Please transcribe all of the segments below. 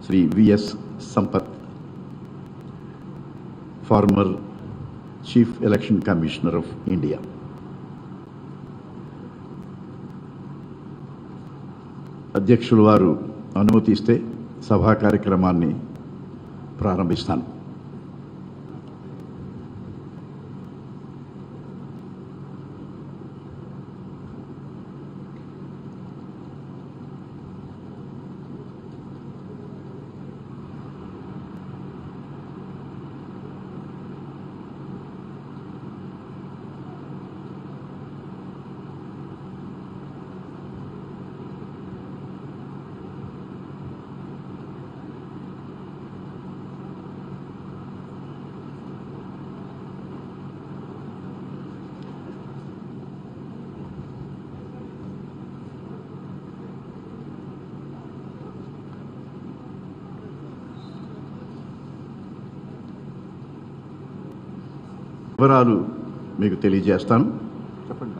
Sri V.S. Sampath, former Chief Election Commissioner of India. అధ్యక్షులు వారు అనుమతిస్తే సభా కార్యక్రమాన్ని ప్రారంభిస్తాను. వివరాలు మీకు తెలియజేస్తాను. చెప్పండి.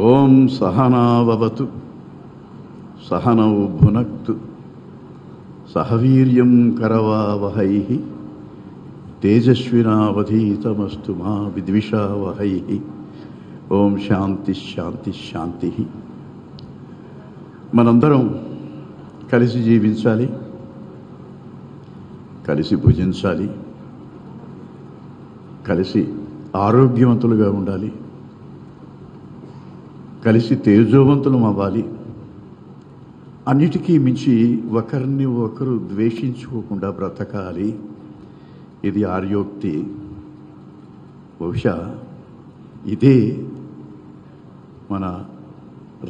ఓం సహనావవతు సహనౌ భునక్తు సహవీర్యం కరవావహై తేజస్వినావధీతమస్తు మా విద్విషావహై. ఓం శాంతి శాంతి శాంతి. మనందరం కలిసి జీవించాలి, కలిసి భుజించాలి, కలిసి ఆరోగ్యవంతులుగా ఉండాలి, కలిసి తేజోవంతులం అవ్వాలి. అన్నిటికీ మించి ఒకరిని ఒకరు ద్వేషించుకోకుండా బ్రతకాలి. ఇది ఆర్యోక్తి. బహుశా ఇదే మన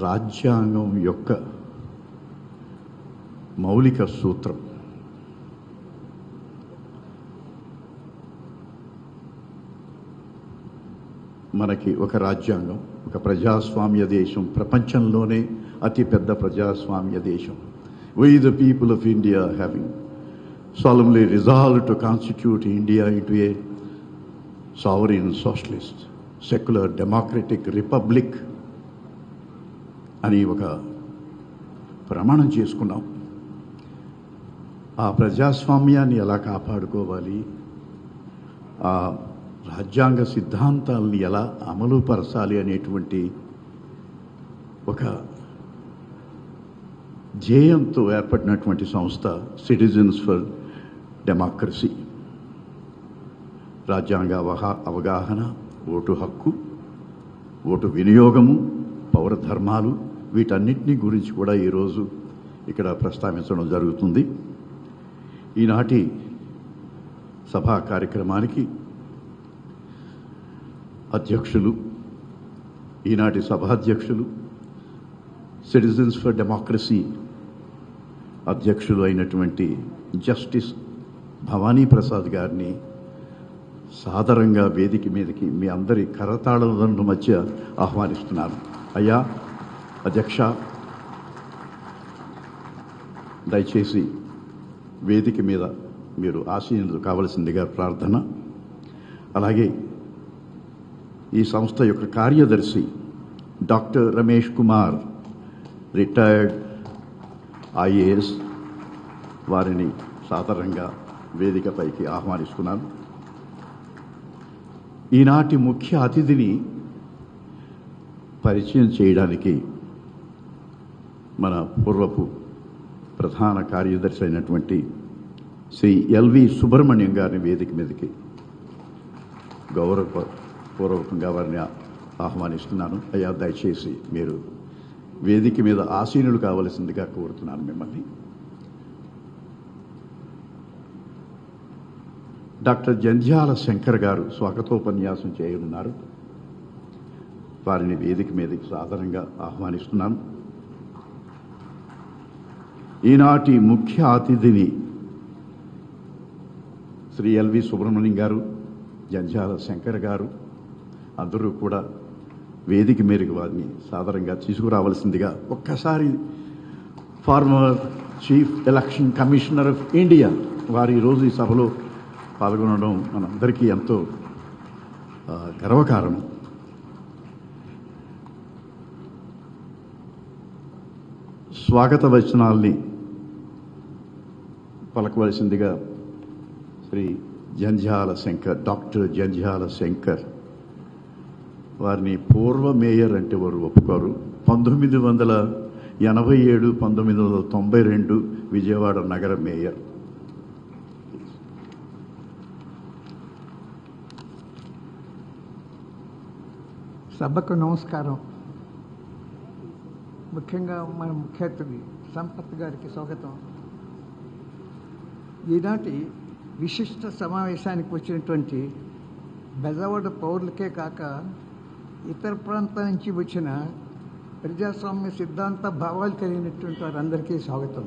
రాజ్యాంగం యొక్క మౌలిక సూత్రం. మనకి ఒక రాజ్యాంగం, ఒక ప్రజాస్వామ్య దేశం, ప్రపంచంలోనే అతిపెద్ద ప్రజాస్వామ్య దేశం. We the people of India having solemnly resolved to constitute India into a sovereign socialist secular democratic republic అని ఒక ప్రమాణం చేసుకున్నాం. ఆ ప్రజాస్వామ్యాన్ని ఎలా కాపాడుకోవాలి, ఆ రాజ్యాంగ సిద్ధాంతాలని ఎలా అమలుపరచాలి అనేటువంటి ఒక ధ్యేయంతో ఏర్పడినటువంటి సంస్థ సిటిజన్స్ ఫర్ డెమోక్రసీ. రాజ్యాంగ అవగాహన, ఓటు హక్కు, ఓటు వినియోగము, పౌర ధర్మాలు, వీటన్నిటినీ గురించి కూడా ఈరోజు ఇక్కడ ప్రస్తావించడం జరుగుతుంది. ఈనాటి సభా కార్యక్రమానికి అధ్యక్షులు, ఈనాటి సభాధ్యక్షులు, సిటిజన్స్ ఫర్ డెమోక్రసీ అధ్యక్షులు అయినటువంటి జస్టిస్ భవానీ ప్రసాద్ గారిని సాదరంగా వేదిక మీదకి మీ అందరి కరతాళల మధ్య ఆహ్వానిస్తున్నాను. అయ్యా అధ్యక్ష, దయచేసి వేదిక మీద మీరు ఆశీనులు కావలసిందిగా ప్రార్థన. అలాగే ఈ సంస్థ యొక్క కార్యదర్శి doctor Ramesh Kumar, retired IAS, వారిని సాదరంగా వేదికపైకి ఆహ్వానిస్తున్నాను. ఈనాటి ముఖ్య అతిథిని పరిచయం చేయడానికి మన పూర్వపు ప్రధాన కార్యదర్శి అయినటువంటి శ్రీ ఎల్వి సుబ్రహ్మణ్యం గారిని వేదిక మీదకి గౌరవపూర్వకంగా వారిని ఆహ్వానిస్తున్నాను. అయ్యా దయచేసి మీరు వేదిక మీద ఆసీనులు కావలసిందిగా కోరుతున్నాను మిమ్మల్ని. డాక్టర్ జంధ్యాల శంకర్ గారు స్వాగతోపన్యాసం చేయనున్నారు. వారిని వేదిక మీదకి సాధారణంగా ఆహ్వానిస్తున్నాను. ఈనాటి ముఖ్య అతిథిని శ్రీ ఎల్వి సుబ్రహ్మణ్యం గారు, జంధ్యాల శంకర్ గారు అందరూ కూడా వేదిక మీదకి వారిని సాధారణంగా తీసుకురావాల్సిందిగా ఒక్కసారి former chief election commissioner of India వారు ఈరోజు ఈ సభలో పాల్గొనడం మనందరికీ ఎంతో గర్వకారణం. స్వాగత వచనాల్ని పలకవలసిందిగా శ్రీ జంధ్యాల శంకర్, డాక్టర్ జంధ్యాల శంకర్ వారిని పూర్వ మేయర్ అంటే వారు ఒప్పుకోరు. 1987, 1992 విజయవాడ నగర మేయర్. సభకు నమస్కారం. ముఖ్యంగా మన ముఖ్య అతిథి సంపత్ గారికి స్వాగతం. ఈనాటి విశిష్ట సమావేశానికి వచ్చినటువంటి బెజవాడ పౌరులకే కాక ఇతర ప్రాంతాల నుంచి వచ్చిన ప్రజాస్వామ్య సిద్ధాంత భావాలు కలిగినటువంటి వారందరికీ స్వాగతం.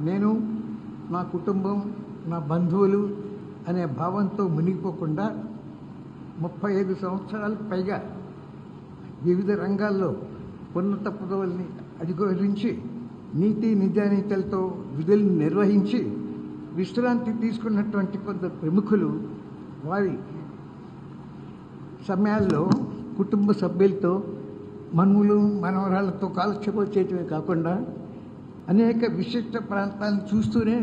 నేను, నా కుటుంబం, నా బంధువులు అనే భావంతో మునిగిపోకుండా 35 సంవత్సరాలకు పైగా వివిధ రంగాల్లో ఉన్నత పదవుల్ని అధిరోహించి నీతి నిజాయితీలతో విధులను నిర్వహించి విశ్రాంతి తీసుకున్నటువంటి కొందరు ప్రముఖులు వారి సమయాల్లో కుటుంబ సభ్యులతో మనువులు మనవరాళ్లతో కాలక్షేపం చేయటమే కాకుండా అనేక విశిష్ట ప్రాంతాలను చూస్తూనే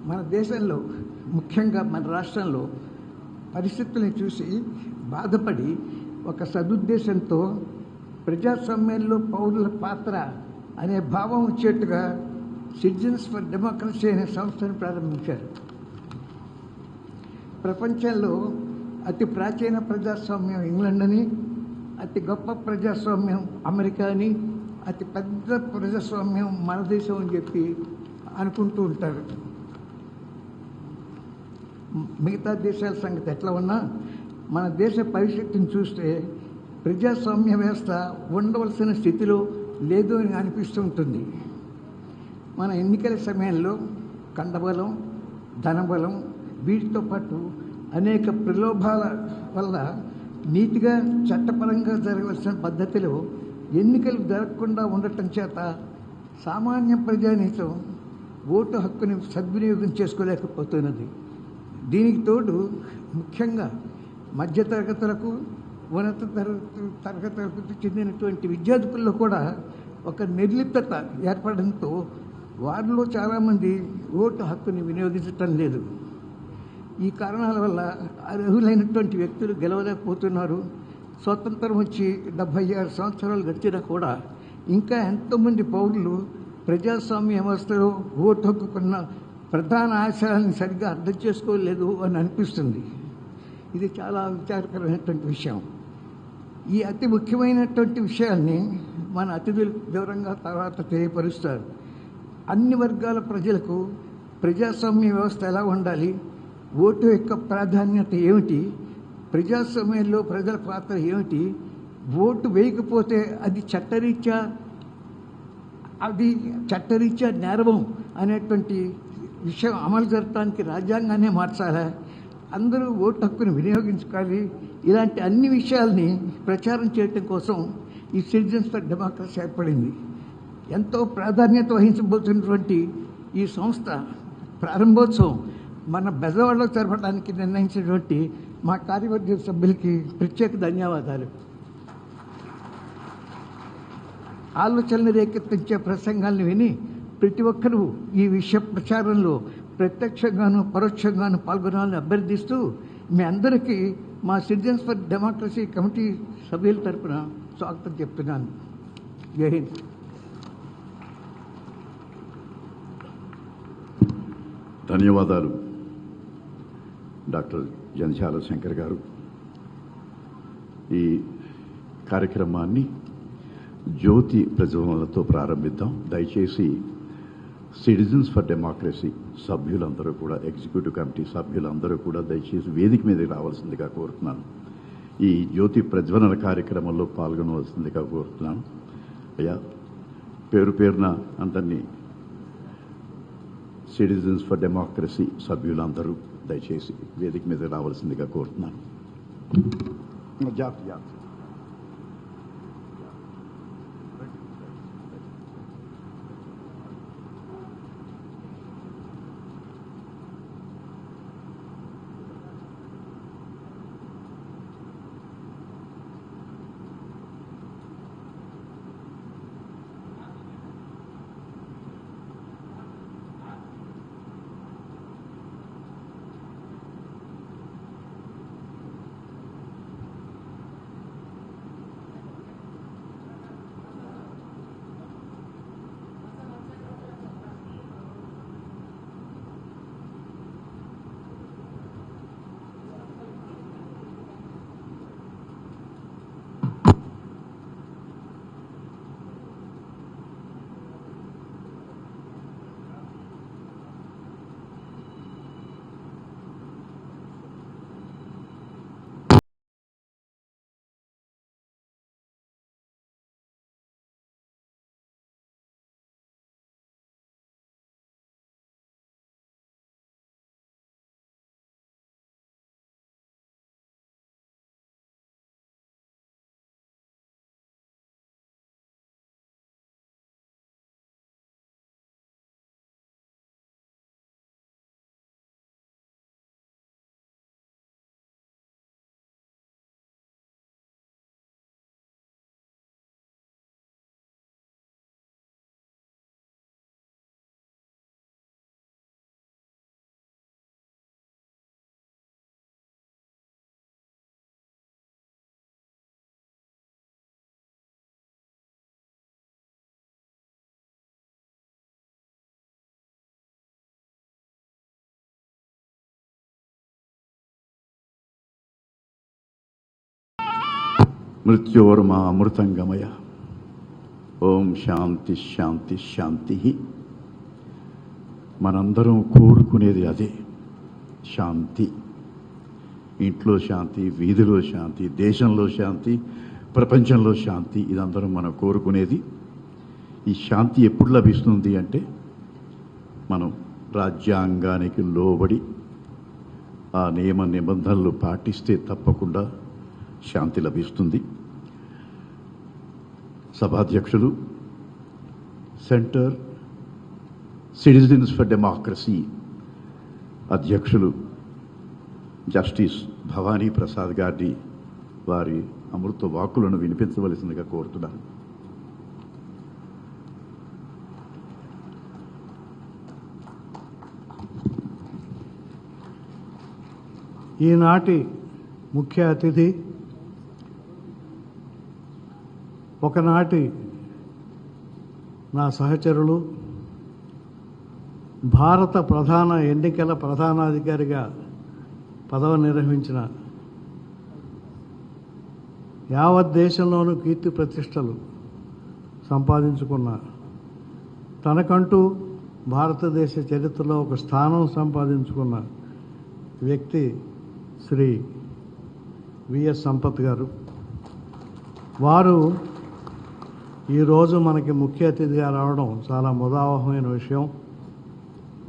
మన దేశంలో ముఖ్యంగా మన రాష్ట్రంలో పరిస్థితులను చూసి బాధపడి ఒక సదుద్దేశంతో ప్రజాస్వామ్యంలో పౌరుల పాత్ర అనే భావం వచ్చేట్టుగా సిటిజన్స్ ఫర్ డెమోక్రసీ అనే సంస్థను ప్రారంభించారు. ప్రపంచంలో అతి ప్రాచీన ప్రజాస్వామ్యం ఇంగ్లాండ్ అని, అతి గొప్ప ప్రజాస్వామ్యం అమెరికా అని, అతి పెద్ద ప్రజాస్వామ్యం మన దేశం అని చెప్పి అనుకుంటూ ఉంటారు. మిగతా దేశాల సంగతి ఎట్లా ఉన్నా మన దేశ పరిస్థితిని చూస్తే ప్రజాస్వామ్య వ్యవస్థ ఉండవలసిన స్థితిలో లేదు అని అనిపిస్తూ ఉంటుంది. మన ఎన్నికల సమయంలో కండబలం, ధనబలం, వీటితో పాటు అనేక ప్రలోభాల వల్ల నీతిగా చట్టపరంగా జరగవలసిన పద్ధతిలో ఎన్నికలు జరగకుండా ఉండటం చేత సామాన్య ప్రజానీతం ఓటు హక్కుని సద్వినియోగం చేసుకోలేకపోతున్నది. దీనికి తోడు ముఖ్యంగా మధ్యతరగతులకు, ఉన్నత తరగతులకు చెందినటువంటి విద్యార్థుల్లో కూడా ఒక నిర్లిప్తత ఏర్పడంతో వారిలో చాలామంది ఓటు హక్కుని వినియోగించటం లేదు. ఈ కారణాల వల్ల అర్హులైనటువంటి వ్యక్తులు గెలవలేకపోతున్నారు. స్వతంత్రం వచ్చి 76 సంవత్సరాలు గడిచినా కూడా ఇంకా ఎంతోమంది పౌరులు ప్రజాస్వామ్య వ్యవస్థలో ఓటు హక్కుకున్న ప్రధాన ఆశయాలను సరిగ్గా అర్థం చేసుకోలేదు అని అనిపిస్తుంది. ఇది చాలా విచారకరమైనటువంటి విషయం. ఈ అతి ముఖ్యమైనటువంటి విషయాన్ని మన అతిథులు వివరంగా తర్వాత తెలియపరుస్తారు. అన్ని వర్గాల ప్రజలకు ప్రజాస్వామ్య వ్యవస్థ ఎలా ఉండాలి, ఓటు యొక్క ప్రాధాన్యత ఏమిటి, ప్రజాస్వామ్యంలో ప్రజల పాత్ర ఏమిటి, ఓటు వేయకపోతే అది చట్టరీత్యా నేరం అనేటువంటి విషయం అమలు జరగడానికి రాజ్యాంగాన్ని మార్చాలా, అందరూ ఓటు హక్కును వినియోగించుకోవాలి, ఇలాంటి అన్ని విషయాల్ని ప్రచారం చేయటం కోసం ఈ సిటిజన్స్ ఫర్ డెమోక్రసీ ఏర్పడింది. ఎంతో ప్రాధాన్యత వహించబోతున్నటువంటి ఈ సంస్థ ప్రారంభోత్సవం మన బెజవాడలో జరపడానికి నిర్ణయించినటువంటి మా కార్యవర్గ సభ్యులకి ప్రత్యేక ధన్యవాదాలు. ఆలోచనలు రేకెత్తించే ప్రసంగాలను విని ప్రతి ఒక్కరూ ఈ విషయ ప్రచారంలో ప్రత్యక్షంగాను పరోక్షంగాను పాల్గొనాలని అభ్యర్థిస్తూ మీ అందరికీ మా సిటిజన్స్ ఫర్ డెమోక్రసీ కమిటీ సభ్యుల తరఫున స్వాగతం చెప్తున్నాను. జై హింద్. ధన్యవాదాలు డాక్టర్ జంధ్యాల శంకర్ గారు. ఈ కార్యక్రమాన్ని జ్యోతి ప్రజ్వలనతో ప్రారంభిద్దాం. దయచేసి సిటిజన్స్ ఫర్ డెమోక్రసీ సభ్యులందరూ కూడా, ఎగ్జిక్యూటివ్ కమిటీ సభ్యులందరూ కూడా దయచేసి వేదిక మీదకి రావాల్సిందిగా కోరుతున్నాను. ఈ జ్యోతి ప్రజ్వలన కార్యక్రమంలో పాల్గొనవలసిందిగా కోరుతున్నాను. అయ్యా, పేరు పేరున అందరినీ సిటిజన్స్ ఫర్ డెమోక్రసీ సభ్యులందరూ దయచేసి వేదిక మీద రావాల్సిందిగా కోరుతున్నాను. మృత్యోర్మా అమృతంగమయ. ఓం శాంతి శాంతి శాంతి. మనందరం కోరుకునేది అదే, శాంతి. ఇంట్లో శాంతి, వీధిలో శాంతి, దేశంలో శాంతి, ప్రపంచంలో శాంతి. ఇదందరం మనం కోరుకునేది. ఈ శాంతి ఎప్పుడు లభిస్తుంది అంటే మనం రాజ్యాంగానికి లోబడి ఆ నియమ నిబంధనలు పాటిస్తే తప్పకుండా శాంతి లభిస్తుంది. సభాధ్యక్షులు, సెంటర్ సిటిజన్స్ ఫర్ డెమోక్రసీ అధ్యక్షులు జస్టిస్ భవానీ ప్రసాద్ గారి వారి అమృత వాక్కులను వినిపించవలసిందిగా కోరుతున్నాను. ఈనాటి ముఖ్య అతిథి ఒకనాటి నా సహచరులు, భారత ప్రధాన ఎన్నికల ప్రధానాధికారిగా పదవి నిర్వహించిన, యావత్ దేశంలోనూ కీర్తి ప్రతిష్టలు సంపాదించుకున్న, తనకంటూ భారతదేశ చరిత్రలో ఒక స్థానం సంపాదించుకున్న వ్యక్తి శ్రీ విఎస్ సంపత్ గారు. వారు ఈరోజు మనకి ముఖ్య అతిథిగా రావడం చాలా ముదావహమైన విషయం.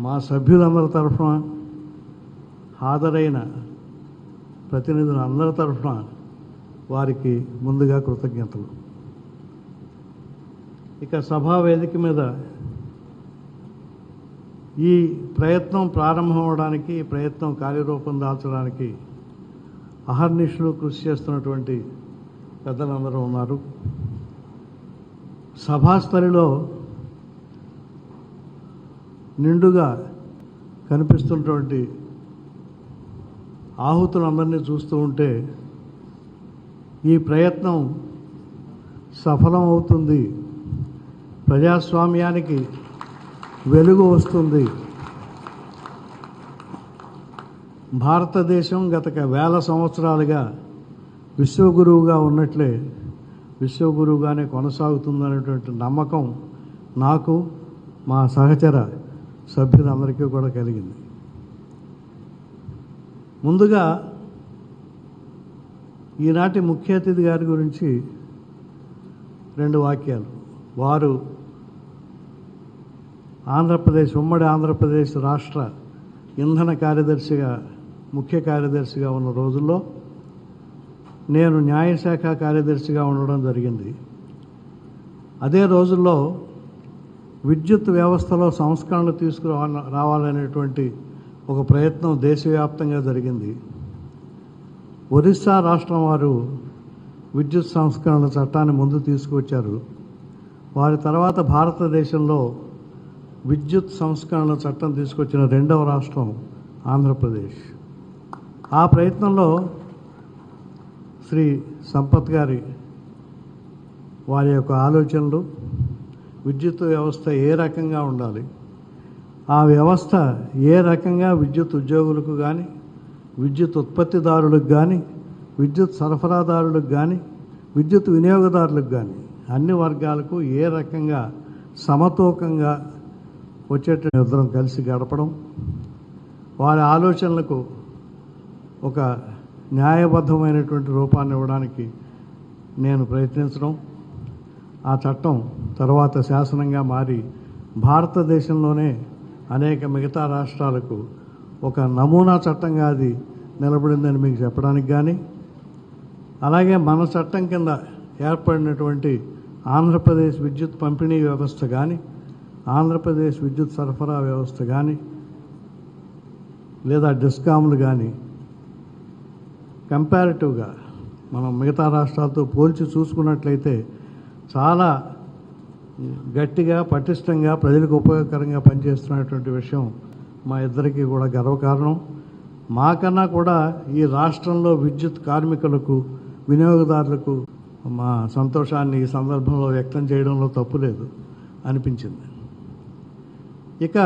మా సభ్యులందరి తరఫున, హాజరైన ప్రతినిధులు అందరి తరఫున వారికి ముందుగా కృతజ్ఞతలు. ఇక సభా వేదిక మీద ఈ ప్రయత్నం ప్రారంభం అవడానికి, ఈ ప్రయత్నం కార్యరూపం దాల్చడానికి అహర్నిశలు కృషి చేస్తున్నటువంటి పెద్దలందరూ ఉన్నారు. సభాస్థలిలో నిండుగా కనిపిస్తున్నటువంటి ఆహుతులందరినీ చూస్తూ ఉంటే ఈ ప్రయత్నం సఫలం అవుతుంది, ప్రజాస్వామ్యానికి వెలుగు వస్తుంది. భారతదేశం గత వేల సంవత్సరాలుగా విశ్వగురువుగా ఉన్నట్లే విశ్వగురువుగానే కొనసాగుతుందనేటువంటి నమ్మకం నాకు, మా సహచర సభ్యులందరికీ కూడా కలిగింది. ముందుగా ఈనాటి ముఖ్య అతిథి గారి గురించి 2 వాక్యాలు. వారు ఉమ్మడి ఆంధ్రప్రదేశ్ రాష్ట్ర ఇంధన కార్యదర్శిగా, ముఖ్య కార్యదర్శిగా ఉన్న రోజుల్లో నేను న్యాయశాఖ కార్యదర్శిగా ఉండడం జరిగింది. అదే రోజుల్లో విద్యుత్ వ్యవస్థలో సంస్కరణలు రావాలనేటువంటి ఒక ప్రయత్నం దేశవ్యాప్తంగా జరిగింది. ఒరిస్సా రాష్ట్రం వారు విద్యుత్ సంస్కరణల చట్టాన్ని ముందు తీసుకువచ్చారు. వారి తర్వాత భారతదేశంలో విద్యుత్ సంస్కరణల చట్టం తీసుకొచ్చిన 2వ రాష్ట్రం ఆంధ్రప్రదేశ్. ఆ ప్రయత్నంలో శ్రీ సంపత్ గారి వారి యొక్క ఆలోచనలు, విద్యుత్ వ్యవస్థ ఏ రకంగా ఉండాలి, ఆ వ్యవస్థ ఏ రకంగా విద్యుత్ ఉద్యోగులకు కానీ, విద్యుత్ ఉత్పత్తిదారులకు కానీ, విద్యుత్ సరఫరాదారులకు కానీ, విద్యుత్ వినియోగదారులకు కానీ అన్ని వర్గాలకు ఏ రకంగా సమతూకంగా వచ్చేట ఇద్దరం కలిసి గడపడం, వారి ఆలోచనలకు ఒక న్యాయబద్ధమైనటువంటి రూపాన్ని ఇవ్వడానికి నేను ప్రయత్నించడం, ఆ చట్టం తర్వాత శాసనంగా మారి భారతదేశంలోనే అనేక మిగతా రాష్ట్రాలకు ఒక నమూనా చట్టంగా అది నిలబడిందని మీకు చెప్పడానికి కానీ, అలాగే మన చట్టం కింద ఏర్పడినటువంటి ఆంధ్రప్రదేశ్ విద్యుత్ పంపిణీ వ్యవస్థ కానీ, ఆంధ్రప్రదేశ్ విద్యుత్ సరఫరా వ్యవస్థ కానీ, లేదా డిస్కామ్లు కానీ కంపారిటివ్గా మనం మిగతా రాష్ట్రాలతో పోల్చి చూసుకున్నట్లయితే చాలా గట్టిగా, పటిష్టంగా, ప్రజలకు ఉపయోగకరంగా పనిచేస్తున్నటువంటి విషయం మా ఇద్దరికీ కూడా గర్వకారణం. మాకన్నా కూడా ఈ రాష్ట్రంలో విద్యుత్ కార్మికులకు, వినియోగదారులకు మా సంతోషాన్ని ఈ సందర్భంలో వ్యక్తం చేయడంలో తప్పు లేదు అనిపించింది. ఇక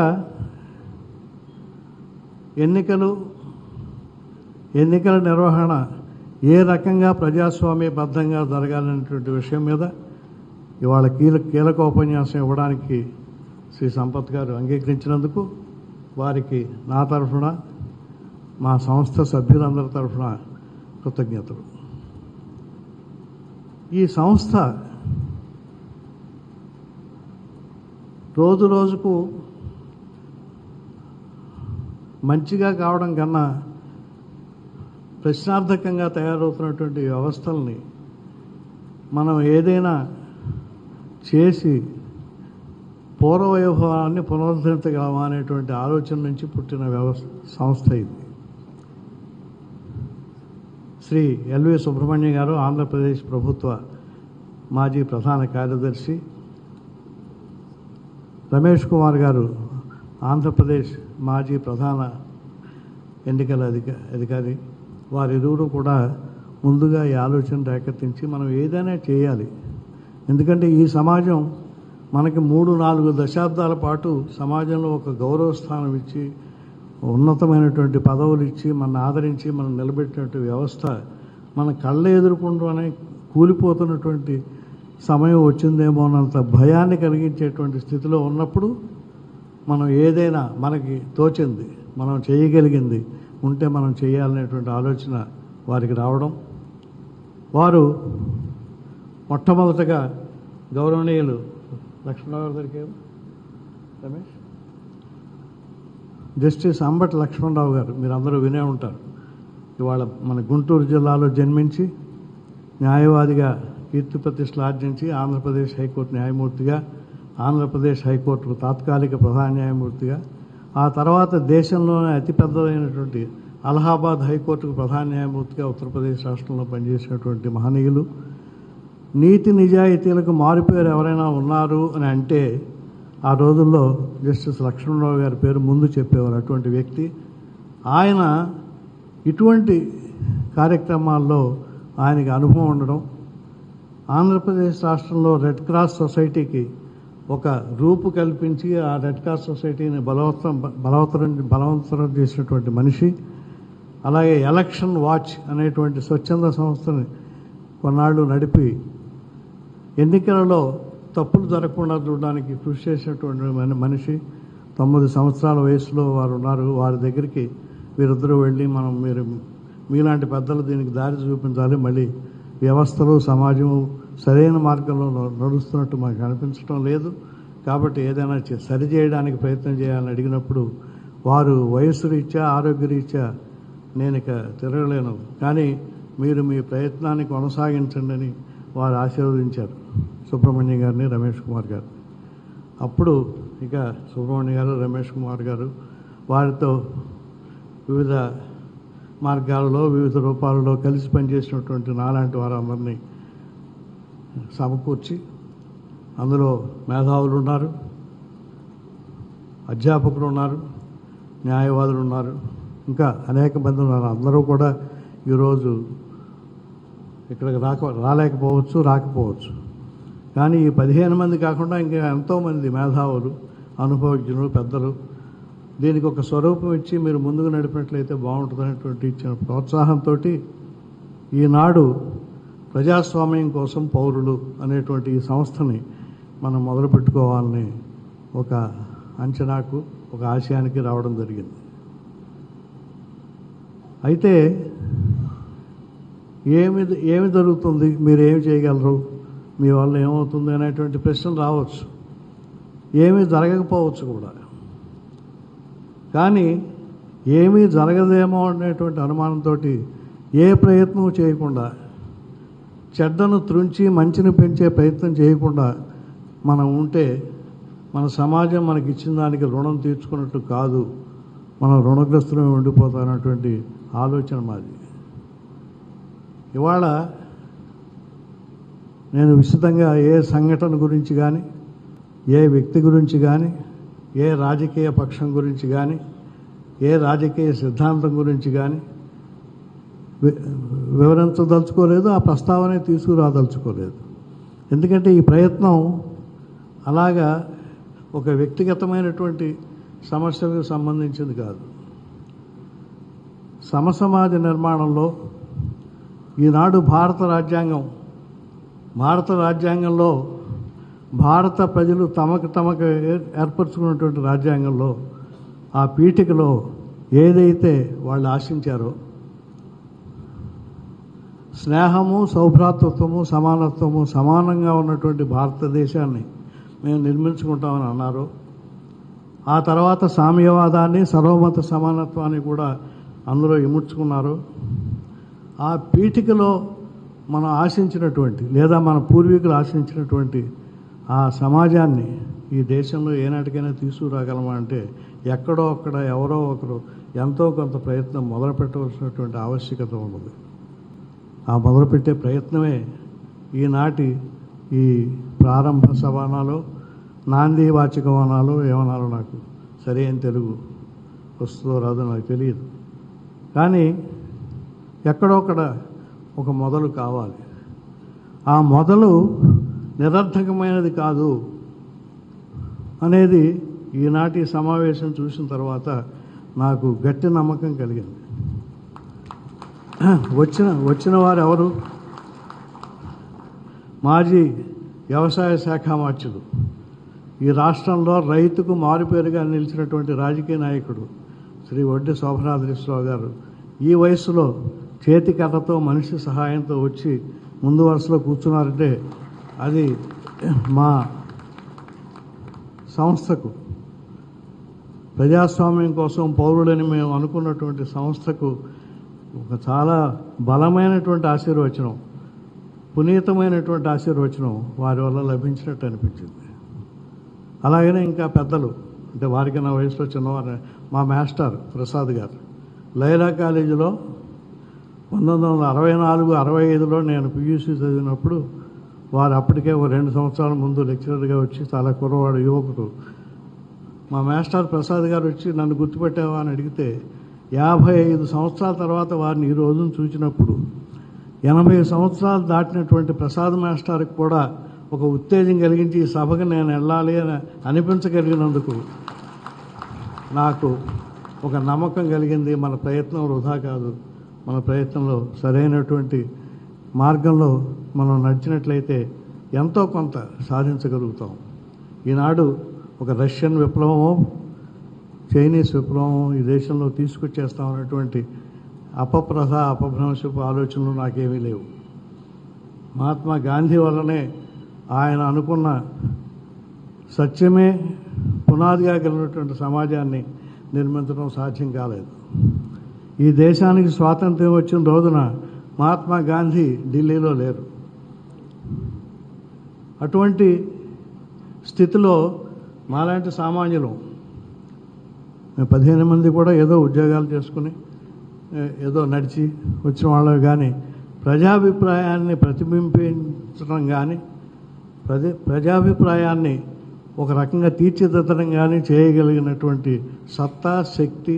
ఎన్నికల నిర్వహణ ఏ రకంగా ప్రజాస్వామ్యబద్ధంగా జరగాలనేటువంటి విషయం మీద ఇవాళ కీలక ఉపన్యాసం ఇవ్వడానికి శ్రీ సంపత్ గారు అంగీకరించినందుకు వారికి నా తరఫున, మా సంస్థ సభ్యులందరి తరఫున కృతజ్ఞతలు. ఈ సంస్థ రోజు రోజుకు మంచిగా కావడం కన్నా ప్రశ్నార్థకంగా తయారవుతున్నటువంటి వ్యవస్థల్ని మనం ఏదైనా చేసి పూర్వవైభవాన్ని పునరుద్ధరించగలమా అనేటువంటి ఆలోచన నుంచి పుట్టిన సంస్థ ఇది. శ్రీ ఎల్వి సుబ్రహ్మణ్యం గారు ఆంధ్రప్రదేశ్ ప్రభుత్వ మాజీ ప్రధాన కార్యదర్శి, రమేష్ కుమార్ గారు ఆంధ్రప్రదేశ్ మాజీ ప్రధాన ఎన్నికల అధికారి, వారిరువురు కూడా ముందుగా ఈ ఆలోచన రేకెత్తించి మనం ఏదైనా చేయాలి. ఎందుకంటే ఈ సమాజం మనకి 3-4 దశాబ్దాల పాటు సమాజంలో ఒక గౌరవ స్థానం ఇచ్చి, ఉన్నతమైనటువంటి పదవులు ఇచ్చి, మన ఆదరించి మనం నిలబెట్టినటువంటి వ్యవస్థ మన కళ్ళ ఎదుర్కొంటూనే కూలిపోతున్నటువంటి సమయం వచ్చిందేమో అన్నంత భయాన్ని కలిగించేటువంటి స్థితిలో ఉన్నప్పుడు మనం ఏదైనా మనకి తోచింది, మనం చేయగలిగింది ఉంటే మనం చేయాలనేటువంటి ఆలోచన వారికి రావడం, వారు మొట్టమొదటగా గౌరవనీయులు లక్ష్మణరావు గారికి రమేష్ జస్టిస్ అంబటి లక్ష్మణరావు గారు మీరందరూ వినే ఉంటారు. ఇవాళ మన గుంటూరు జిల్లాలో జన్మించి న్యాయవాదిగా కీర్తి ప్రతిష్టలు ఆర్జించి ఆంధ్రప్రదేశ్ హైకోర్టు న్యాయమూర్తిగా, ఆంధ్రప్రదేశ్ హైకోర్టుకు తాత్కాలిక ప్రధాన న్యాయమూర్తిగా, ఆ తర్వాత దేశంలోనే అతిపెద్దదైనటువంటి అలహాబాద్ హైకోర్టుకు ప్రధాన న్యాయమూర్తిగా ఉత్తరప్రదేశ్ రాష్ట్రంలో పనిచేసినటువంటి మహనీయులు. నీతి నిజాయితీలకు మారుపేరు ఎవరైనా ఉన్నారు అని అంటే ఆ రోజుల్లో జస్టిస్ లక్ష్మణరావు గారి పేరు ముందు చెప్పేవారు. అటువంటి వ్యక్తి ఆయన. ఇటువంటి కార్యక్రమాల్లో ఆయనకి అనుభవం ఉండడం, ఆంధ్రప్రదేశ్ రాష్ట్రంలో రెడ్ క్రాస్ సొసైటీకి ఒక రూపు కల్పించి ఆ రెడ్ క్రాస్ సొసైటీని బలవంతరం చేసినటువంటి మనిషి. అలాగే ఎలక్షన్ వాచ్ అనేటువంటి స్వచ్ఛంద సంస్థని కొన్నాళ్ళు నడిపి ఎన్నికలలో తప్పులు జరగకుండా చూడడానికి కృషి చేసినటువంటి మనిషి. 9 సంవత్సరాల వయసులో వారు ఉన్నారు. వారి దగ్గరికి వీరిద్దరూ వెళ్ళి మీరు మీలాంటి పెద్దలు దీనికి దారి చూపించాలి, మళ్ళీ వ్యవస్థలు సమాజము సరైన మార్గంలో నడుస్తున్నట్టు మాకు అనిపించడం లేదు, కాబట్టి ఏదైనా సరిచేయడానికి ప్రయత్నం చేయాలని అడిగినప్పుడు వారు వయస్సు రీత్యా ఆరోగ్యరీత్యా నేను ఇక తిరగలేను, కానీ మీరు మీ ప్రయత్నాన్ని కొనసాగించండి అని వారు ఆశీర్వదించారు సుబ్రహ్మణ్యం గారిని, రమేష్ కుమార్ గారు. అప్పుడు ఇక సుబ్రహ్మణ్యం గారు, రమేష్ కుమార్ గారు వారితో వివిధ మార్గాలలో వివిధ రూపాలలో కలిసి పనిచేసినటువంటి నాలాంటి వారందరినీ సమకూర్చి, అందులో మేధావులు ఉన్నారు, అధ్యాపకులు ఉన్నారు, న్యాయవాదులు ఉన్నారు, ఇంకా అనేక మంది ఉన్నారు. అందరూ కూడా ఈరోజు ఇక్కడికి రాకపోవచ్చు. కానీ ఈ 15 మంది కాకుండా ఇంకా ఎంతోమంది మేధావులు, అనుభవజ్ఞులు, పెద్దలు దీనికి ఒక స్వరూపం ఇచ్చి మీరు ముందుకు నడిపినట్లయితే బాగుంటుందనేటువంటి ఇచ్చిన ప్రోత్సాహంతో ఈనాడు ప్రజాస్వామ్యం కోసం పౌరులు అనేటువంటి ఈ సంస్థని మనం మొదలుపెట్టుకోవాలని ఒక అంచనాకు, ఒక ఆశయానికి రావడం జరిగింది. అయితే ఏమి జరుగుతుంది, మీరు ఏమి చేయగలరు, మీ వల్ల ఏమవుతుంది అనేటువంటి ప్రశ్నలు రావచ్చు, ఏమీ జరగకపోవచ్చు కూడా. కానీ ఏమీ జరగదేమో అనేటువంటి అనుమానంతో ఏ ప్రయత్నం చేయకుండా, చెడ్డను త్రుంచి మంచిని పెంచే ప్రయత్నం చేయకుండా మనం ఉంటే మన సమాజం మనకి ఇచ్చిన దానికి రుణం తీర్చుకున్నట్టు కాదు, మనం రుణగ్రస్తులమే ఉండిపోతానటువంటి ఆలోచన మాది. ఇవాళ నేను విస్తృతంగా ఏ సంఘటన గురించి కానీ, ఏ వ్యక్తి గురించి కానీ, ఏ రాజకీయ పక్షం గురించి కానీ, ఏ రాజకీయ సిద్ధాంతం గురించి కానీ వివరించదలుచుకోలేదు, ఆ ప్రస్తావనే తీసుకురాదలుచుకోలేదు. ఎందుకంటే ఈ ప్రయత్నం అలాగా ఒక వ్యక్తిగతమైనటువంటి సమస్యలకు సంబంధించింది కాదు. సమసమాజ నిర్మాణంలో ఈనాడు భారత రాజ్యాంగంలో భారత ప్రజలు తమకు ఏర్పరచుకున్నటువంటి రాజ్యాంగంలో ఆ పీఠికలో ఏదైతే వాళ్ళు ఆశించారో స్నేహము, సౌభ్రాతృత్వము, సమానత్వము సమానంగా ఉన్నటువంటి భారతదేశాన్ని మేము నిర్మించుకుంటామని అన్నారు. ఆ తర్వాత సామ్యవాదాన్ని, సర్వమత సమానత్వాన్ని కూడా అందులో ఇముడ్చుకున్నారు. ఆ పీఠికలో మనం ఆశించినటువంటి లేదా మన పూర్వీకులు ఆశించినటువంటి ఆ సమాజాన్ని ఈ దేశంలో ఏనాటికైనా తీసుకురాగలమా అంటే ఎక్కడో అక్కడ ఎవరో ఒకరు ఎంతో కొంత ప్రయత్నం మొదలు పెట్టవలసినటువంటి ఆవశ్యకత ఉన్నది. ఆ మొదలుపెట్టే ప్రయత్నమే ఈనాటి ఈ ప్రారంభ సభానాలో నాంది వాచకవనాలు ఏమనాలో నాకు సరైన తెలుగు వస్తుందో రాదో నాకు తెలియదు. కానీ ఎక్కడొక్కడ ఒక మొదలు కావాలి. ఆ మొదలు నిరర్థకమైనది కాదు అనేది ఈనాటి సమావేశం చూసిన తర్వాత నాకు గట్టి నమ్మకం కలిగింది. వచ్చిన వారు ఎవరు? మాజీ వ్యవసాయ శాఖ మార్చులు, ఈ రాష్ట్రంలో రైతుకు మారుపేరుగా నిలిచినటువంటి రాజకీయ నాయకుడు శ్రీ వడ్డీ శోభనాద్రీశ్వరరావు గారు ఈ వయసులో చేతికర్రతో మనిషి సహాయంతో వచ్చి ముందు వరుసలో కూర్చున్నారంటే అది మా సంస్థకు, ప్రజాస్వామ్యం కోసం పౌరులని మేము అనుకున్నటువంటి సంస్థకు ఒక చాలా బలమైనటువంటి ఆశీర్వచనం, పునీతమైనటువంటి ఆశీర్వచనం వారి వల్ల లభించినట్టు అనిపించింది. అలాగనే ఇంకా పెద్దలు, అంటే వారికి నా వయసులో చిన్నవారు, మా మాస్టర్ ప్రసాద్ గారు లైలా కాలేజీలో 1964-65లో నేను పియూసీ చదివినప్పుడు వారు అప్పటికే ఓ 2 సంవత్సరాల ముందు లెక్చరర్గా వచ్చి చాలా కుర్రవాడు యువకుడు. మా మాస్టర్ ప్రసాద్ గారు వచ్చి నన్ను గుర్తుపెట్టావా అని అడిగితే 55 సంవత్సరాల తర్వాత వారిని ఈ రోజును చూసినప్పుడు 80 సంవత్సరాలు దాటినటువంటి ప్రసాద్ మాస్టర్కి కూడా ఒక ఉత్తేజం కలిగించి ఈ సభకు నేను వెళ్ళాలి అని అనిపించగలిగినందుకు నాకు ఒక నమ్మకం కలిగింది. మన ప్రయత్నం వృధా కాదు, మన ప్రయత్నంలో సరైనటువంటి మార్గంలో మనం నడిచినట్లయితే ఎంతో కొంత సాధించగలుగుతాం. ఈనాడు ఒక రష్యన్ విప్లవమో చైనీస్ విప్లవమో ఈ దేశంలో తీసుకొచ్చేస్తామన్నటువంటి అపభ్రంశపు ఆలోచనలు నాకేమీ లేవు. మహాత్మా గాంధీ వల్లనే ఆయన అనుకున్న సత్యమే పునాదిగా కలిగినటువంటి సమాజాన్ని నిర్మించడం సాధ్యం కాలేదు. ఈ దేశానికి స్వాతంత్ర్యం వచ్చిన రోజున మహాత్మా గాంధీ ఢిల్లీలో లేరు. అటువంటి స్థితిలో మాలాంటి సామాన్యులు 15 మంది కూడా ఏదో ఉద్యోగాలు చేసుకుని ఏదో నడిచి వచ్చిన వాళ్ళు కానీ ప్రజాభిప్రాయాన్ని ప్రతిబింబించడం కానీ ప్రజాభిప్రాయాన్ని ఒక రకంగా తీర్చిదిద్దడం కానీ చేయగలిగినటువంటి సత్తా, శక్తి,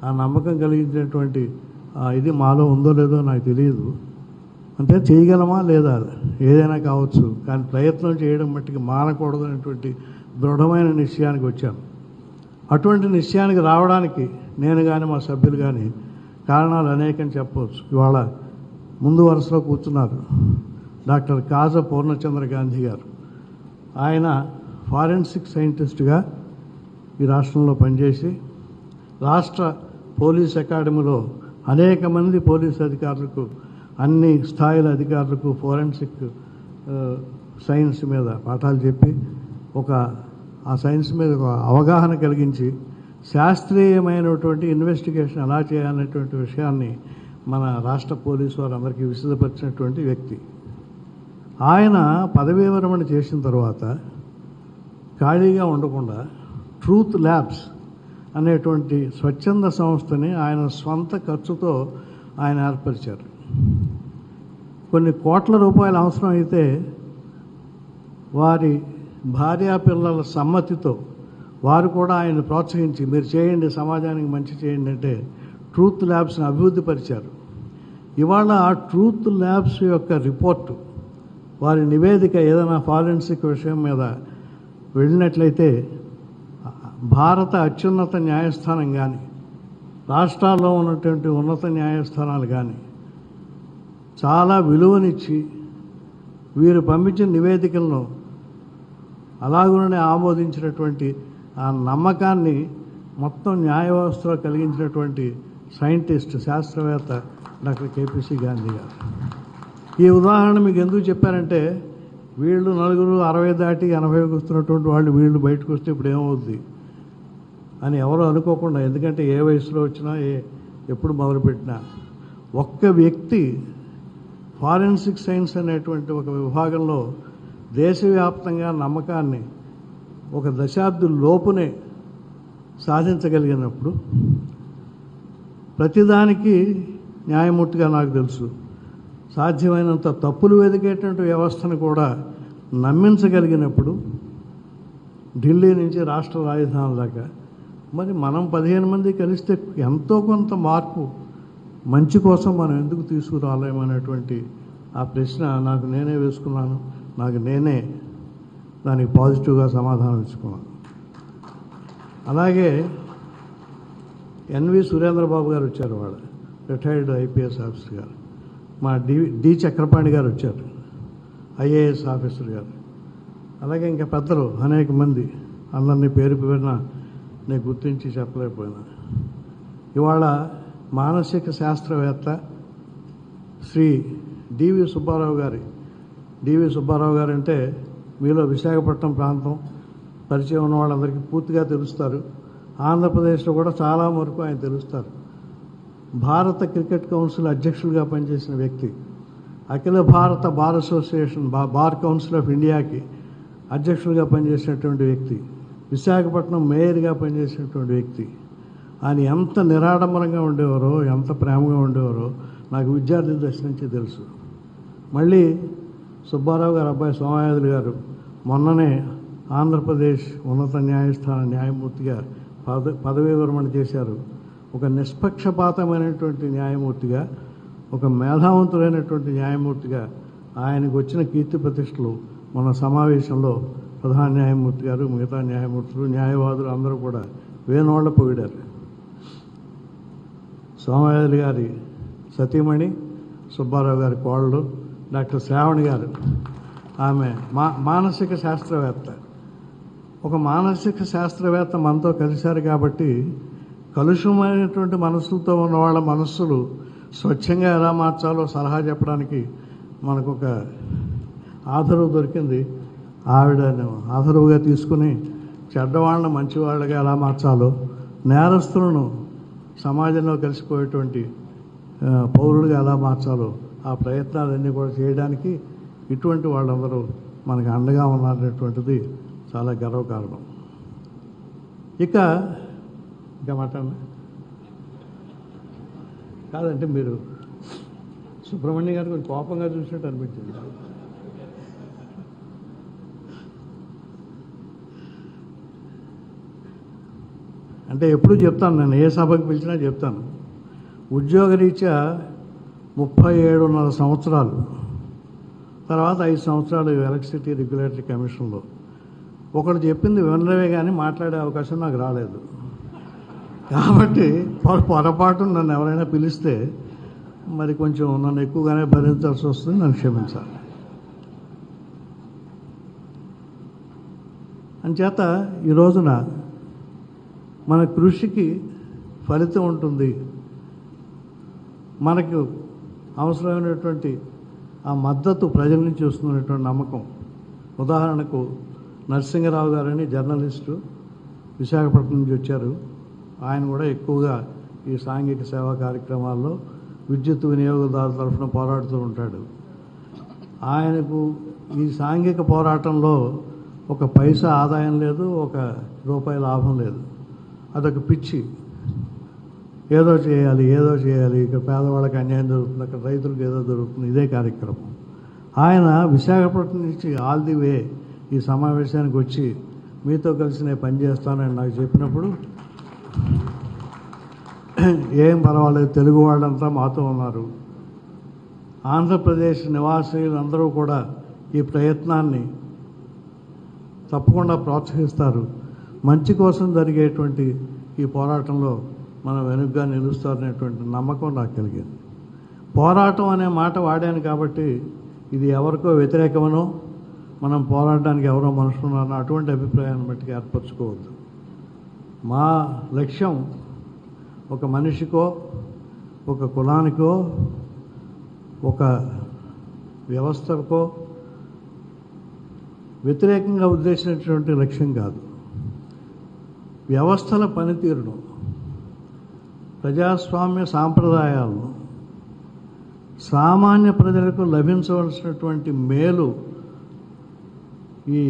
ఆ నమ్మకం కలిగించినటువంటి ఇది మాలో ఉందో లేదో నాకు తెలియదు. అంటే చేయగలమా లేదా ఏదైనా కావచ్చు, కానీ ప్రయత్నం చేయడం మట్టికి మానకూడదు అనేటువంటి దృఢమైన నిశ్చయానికి వచ్చాను. అటువంటి నిశ్చయానికి రావడానికి నేను కానీ మా సభ్యులు కానీ కారణాలు అనేకం చెప్పవచ్చు. ఇవాళ ముందు వరుసలో కూర్చున్నారు డాక్టర్ కాజా పూర్ణచంద్ర గాంధీ గారు. ఆయన ఫారెన్సిక్ సైంటిస్ట్గా ఈ రాష్ట్రంలో పనిచేసి రాష్ట్ర పోలీస్ అకాడమీలో అనేక మంది పోలీస్ అధికారులకు, అన్ని స్థాయిల అధికారులకు ఫోరెన్సిక్ సైన్స్ మీద పాఠాలు చెప్పి ఆ సైన్స్ మీద ఒక అవగాహన కలిగించి శాస్త్రీయమైనటువంటి ఇన్వెస్టిగేషన్ ఎలా చేయాలనేటువంటి విషయాన్ని మన రాష్ట్ర పోలీసు వారందరికీ విశదపరిచినటువంటి వ్యక్తి. ఆయన పదవీ విరమణ చేసిన తర్వాత ఖాళీగా ఉండకుండా ట్రూత్ ల్యాబ్స్ అనేటువంటి స్వచ్ఛంద సంస్థని ఆయన స్వంత ఖర్చుతో ఆయన ఏర్పరిచారు. కొన్ని కోట్ల రూపాయలు అవసరం అయితే వారి భార్యాపిల్లల సమ్మతితో వారు కూడా ఆయన ప్రోత్సహించి మీరు చేయండి, సమాజానికి మంచి చేయండి అంటే ట్రూత్ ల్యాబ్స్ని అభివృద్ధి పరిచారు. ఇవాళ ఆ ట్రూత్ ల్యాబ్స్ యొక్క రిపోర్టు, వారి నివేదిక ఏదైనా ఫారెన్సిక్ విషయం మీద వెళ్ళినట్లయితే భారత అత్యున్నత న్యాయస్థానం కానీ రాష్ట్రాల్లో ఉన్నటువంటి ఉన్నత న్యాయస్థానాలు కానీ చాలా విలువనిచ్చి వీరు పంపించిన నివేదికలను అలాగునే ఆమోదించినటువంటి ఆ నమ్మకాన్ని మొత్తం న్యాయ వ్యవస్థలో కలిగించినటువంటి సైంటిస్ట్, శాస్త్రవేత్త డాక్టర్ కేపీసీ గాంధీ గారు. ఈ ఉదాహరణ మీకు ఎందుకు చెప్పారంటే, వీళ్ళు నలుగురు 60 దాటి 80 వస్తున్నటువంటి వాళ్ళు వీళ్ళు బయటకు వస్తే ఇప్పుడు ఏమవుద్ది అని ఎవరు అనుకోకుండా, ఎందుకంటే ఏ వయసులో వచ్చినా ఎప్పుడు మొదలుపెట్టినా ఒక్క వ్యక్తి ఫారెన్సిక్ సైన్స్ అనేటువంటి ఒక విభాగంలో దేశవ్యాప్తంగా నమ్మకాన్ని ఒక దశాబ్దం లోపునే సాధించగలిగినప్పుడు, ప్రతిదానికి న్యాయమూర్తిగా నాకు తెలుసు సాధ్యమైనంత తప్పులు వెతికేటువంటి వ్యవస్థను కూడా నమ్మించగలిగినప్పుడు, ఢిల్లీ నుంచి రాష్ట్ర రాజధాని దాకా మరి మనం 15 మంది కలిస్తే ఎంతో కొంత మార్పు మంచి కోసం మనం ఎందుకు తీసుకురాలేమనేటువంటి ఆ ప్రశ్న నాకు నేనే వేసుకున్నాను. నాకు నేనే దానికి పాజిటివ్గా సమాధానం ఇచ్చుకున్నాను. అలాగే ఎన్వి సురేంద్రబాబు గారు వచ్చారు, వాళ్ళు రిటైర్డ్ ఐపీఎస్ ఆఫీసర్ గారు. మా డి చక్రపాణి గారు వచ్చారు, ఐఏఎస్ ఆఫీసర్ గారు. అలాగే ఇంకా పెద్దలు అనేక మంది, అందరినీ పేరు పేరున నేను గుర్తించి చెప్పలేకపోయినా. ఇవాళ మానసిక శాస్త్రవేత్త శ్రీ డివి సుబ్బారావు గారు అంటే మీలో విశాఖపట్నం ప్రాంతం పరిచయం ఉన్న వాళ్ళందరికీ పూర్తిగా తెలుస్తారు. ఆంధ్రప్రదేశ్లో కూడా చాలా వరకు ఆయన తెలుస్తారు. భారత క్రికెట్ కౌన్సిల్ అధ్యక్షులుగా పనిచేసిన వ్యక్తి, అఖిల భారత bar association bar council of ఇండియాకి అధ్యక్షులుగా పనిచేసినటువంటి వ్యక్తి, విశాఖపట్నం మేయర్గా పనిచేసినటువంటి వ్యక్తి. ఆయన ఎంత నిరాడంబరంగా ఉండేవారో, ఎంత ప్రేమగా ఉండేవారో నాకు విద్యార్థి దశ నుంచి తెలుసు. మళ్ళీ సుబ్బారావు గారు అబ్బాయి సోమయాజులు గారు మొన్ననే ఆంధ్రప్రదేశ్ ఉన్నత న్యాయస్థాన న్యాయమూర్తిగా పదవీ విరమణ చేశారు. ఒక నిష్పక్షపాతమైనటువంటి న్యాయమూర్తిగా, ఒక మేధావంతులైనటువంటి న్యాయమూర్తిగా ఆయనకు వచ్చిన కీర్తి ప్రతిష్టలు మన సమావేశంలో ప్రధాన న్యాయమూర్తి గారు, మిగతా న్యాయమూర్తులు, న్యాయవాదులు అందరూ కూడా వేణోళ్ల పొగిడారు. సోమయాజులు గారి సతీమణి, సుబ్బారావు గారి కోడలు డాక్టర్ శ్రావణి గారు, ఆమె మానసిక శాస్త్రవేత్త. ఒక మానసిక శాస్త్రవేత్త మనతో కలిశారు కాబట్టి కలుషమైనటువంటి మనసులతో ఉన్న వాళ్ళ మనస్సులు స్వచ్ఛంగా ఎలా మార్చాలో సలహా చెప్పడానికి మనకు ఒక ఆధారం దొరికింది. ఆవిడను ఆధారుగా తీసుకుని చెడ్డవాళ్ళను మంచివాళ్ళగా ఎలా మార్చాలో, నేరస్తులను సమాజంలో కలిసిపోయేటువంటి పౌరులుగా ఎలా మార్చాలో ఆ ప్రయత్నాలన్నీ కూడా చేయడానికి ఇటువంటి వాళ్ళందరూ మనకు అండగా ఉన్నారనేటువంటిది చాలా గర్వకారణం. ఇంకా మాట్లాడండి. కాదంటే మీరు సుబ్రహ్మణ్యం గారు కొంచెం కోపంగా చూసినట్టు అనిపించింది. అంటే ఎప్పుడు చెప్తాను, నేను ఏ సభకు పిలిచినా చెప్తాను, ఉద్యోగరీత్యా 37.5 సంవత్సరాలు, తర్వాత 5 సంవత్సరాలు ఎలక్ట్రిసిటీ రెగ్యులేటరీ కమిషన్లో. ఒకడు చెప్పింది వినడమే కానీ మాట్లాడే అవకాశం నాకు రాలేదు. కాబట్టి పొరపాటు నన్ను ఎవరైనా పిలిస్తే మరి కొంచెం నన్ను ఎక్కువగానే భరించాల్సి వస్తుంది, నన్ను క్షమించాలి. అంచేత ఈ రోజున మన కృషికి ఫలితం ఉంటుంది. మనకు అవసరమైనటువంటి ఆ మద్దతు ప్రజల నుంచి వస్తున్నటువంటి నమ్మకం. ఉదాహరణకు నరసింగరావు గారని జర్నలిస్టు విశాఖపట్నం నుంచి వచ్చారు. ఆయన కూడా ఎక్కువగా ఈ సాంఘిక సేవా కార్యక్రమాల్లో విద్యుత్ వినియోగదారుల తరఫున పోరాడుతూ ఉంటాడు. ఆయనకు ఈ సాంఘిక పోరాటంలో ఒక పైసా ఆదాయం లేదు, ఒక రూపాయి లాభం లేదు. అదొక పిచ్చి. ఏదో చేయాలి, ఇక్కడ పేదవాళ్ళకి అన్యాయం జరుగుతుంది, అక్కడ రైతులకు ఏదో జరుగుతుంది, ఇదే కార్యక్రమం. ఆయన విశాఖపట్నం నుంచి ఆల్ ది వే ఈ సమావేశానికి వచ్చి మీతో కలిసి నేను పనిచేస్తానని నాకు చెప్పినప్పుడు, ఏం పర్వాలేదు, తెలుగు వాళ్ళంతా మాతో ఉన్నారు, ఆంధ్రప్రదేశ్ నివాసీలందరూ కూడా ఈ ప్రయత్నాన్ని తప్పకుండా ప్రోత్సహిస్తారు, మంచి కోసం జరిగేటువంటి ఈ పోరాటంలో మనం వెనుకగా నిలుస్తారనేటువంటి నమ్మకం నాకు కలిగింది. పోరాటం అనే మాట వాడాను కాబట్టి ఇది ఎవరికో వ్యతిరేకమనో మనం పోరాడడానికి ఎవరో మనుషులున్నారో అటువంటి అభిప్రాయాన్ని బట్టి ఏర్పరచుకోవద్దు. మా లక్ష్యం ఒక మనిషికో, ఒక కులానికో, ఒక వ్యవస్థకో వ్యతిరేకంగా ఉద్దేశించినటువంటి లక్ష్యం కాదు. వ్యవస్థల పనితీరును, ప్రజాస్వామ్య సాంప్రదాయాలను, సామాన్య ప్రజలకు లభించవలసినటువంటి మేలు ఈ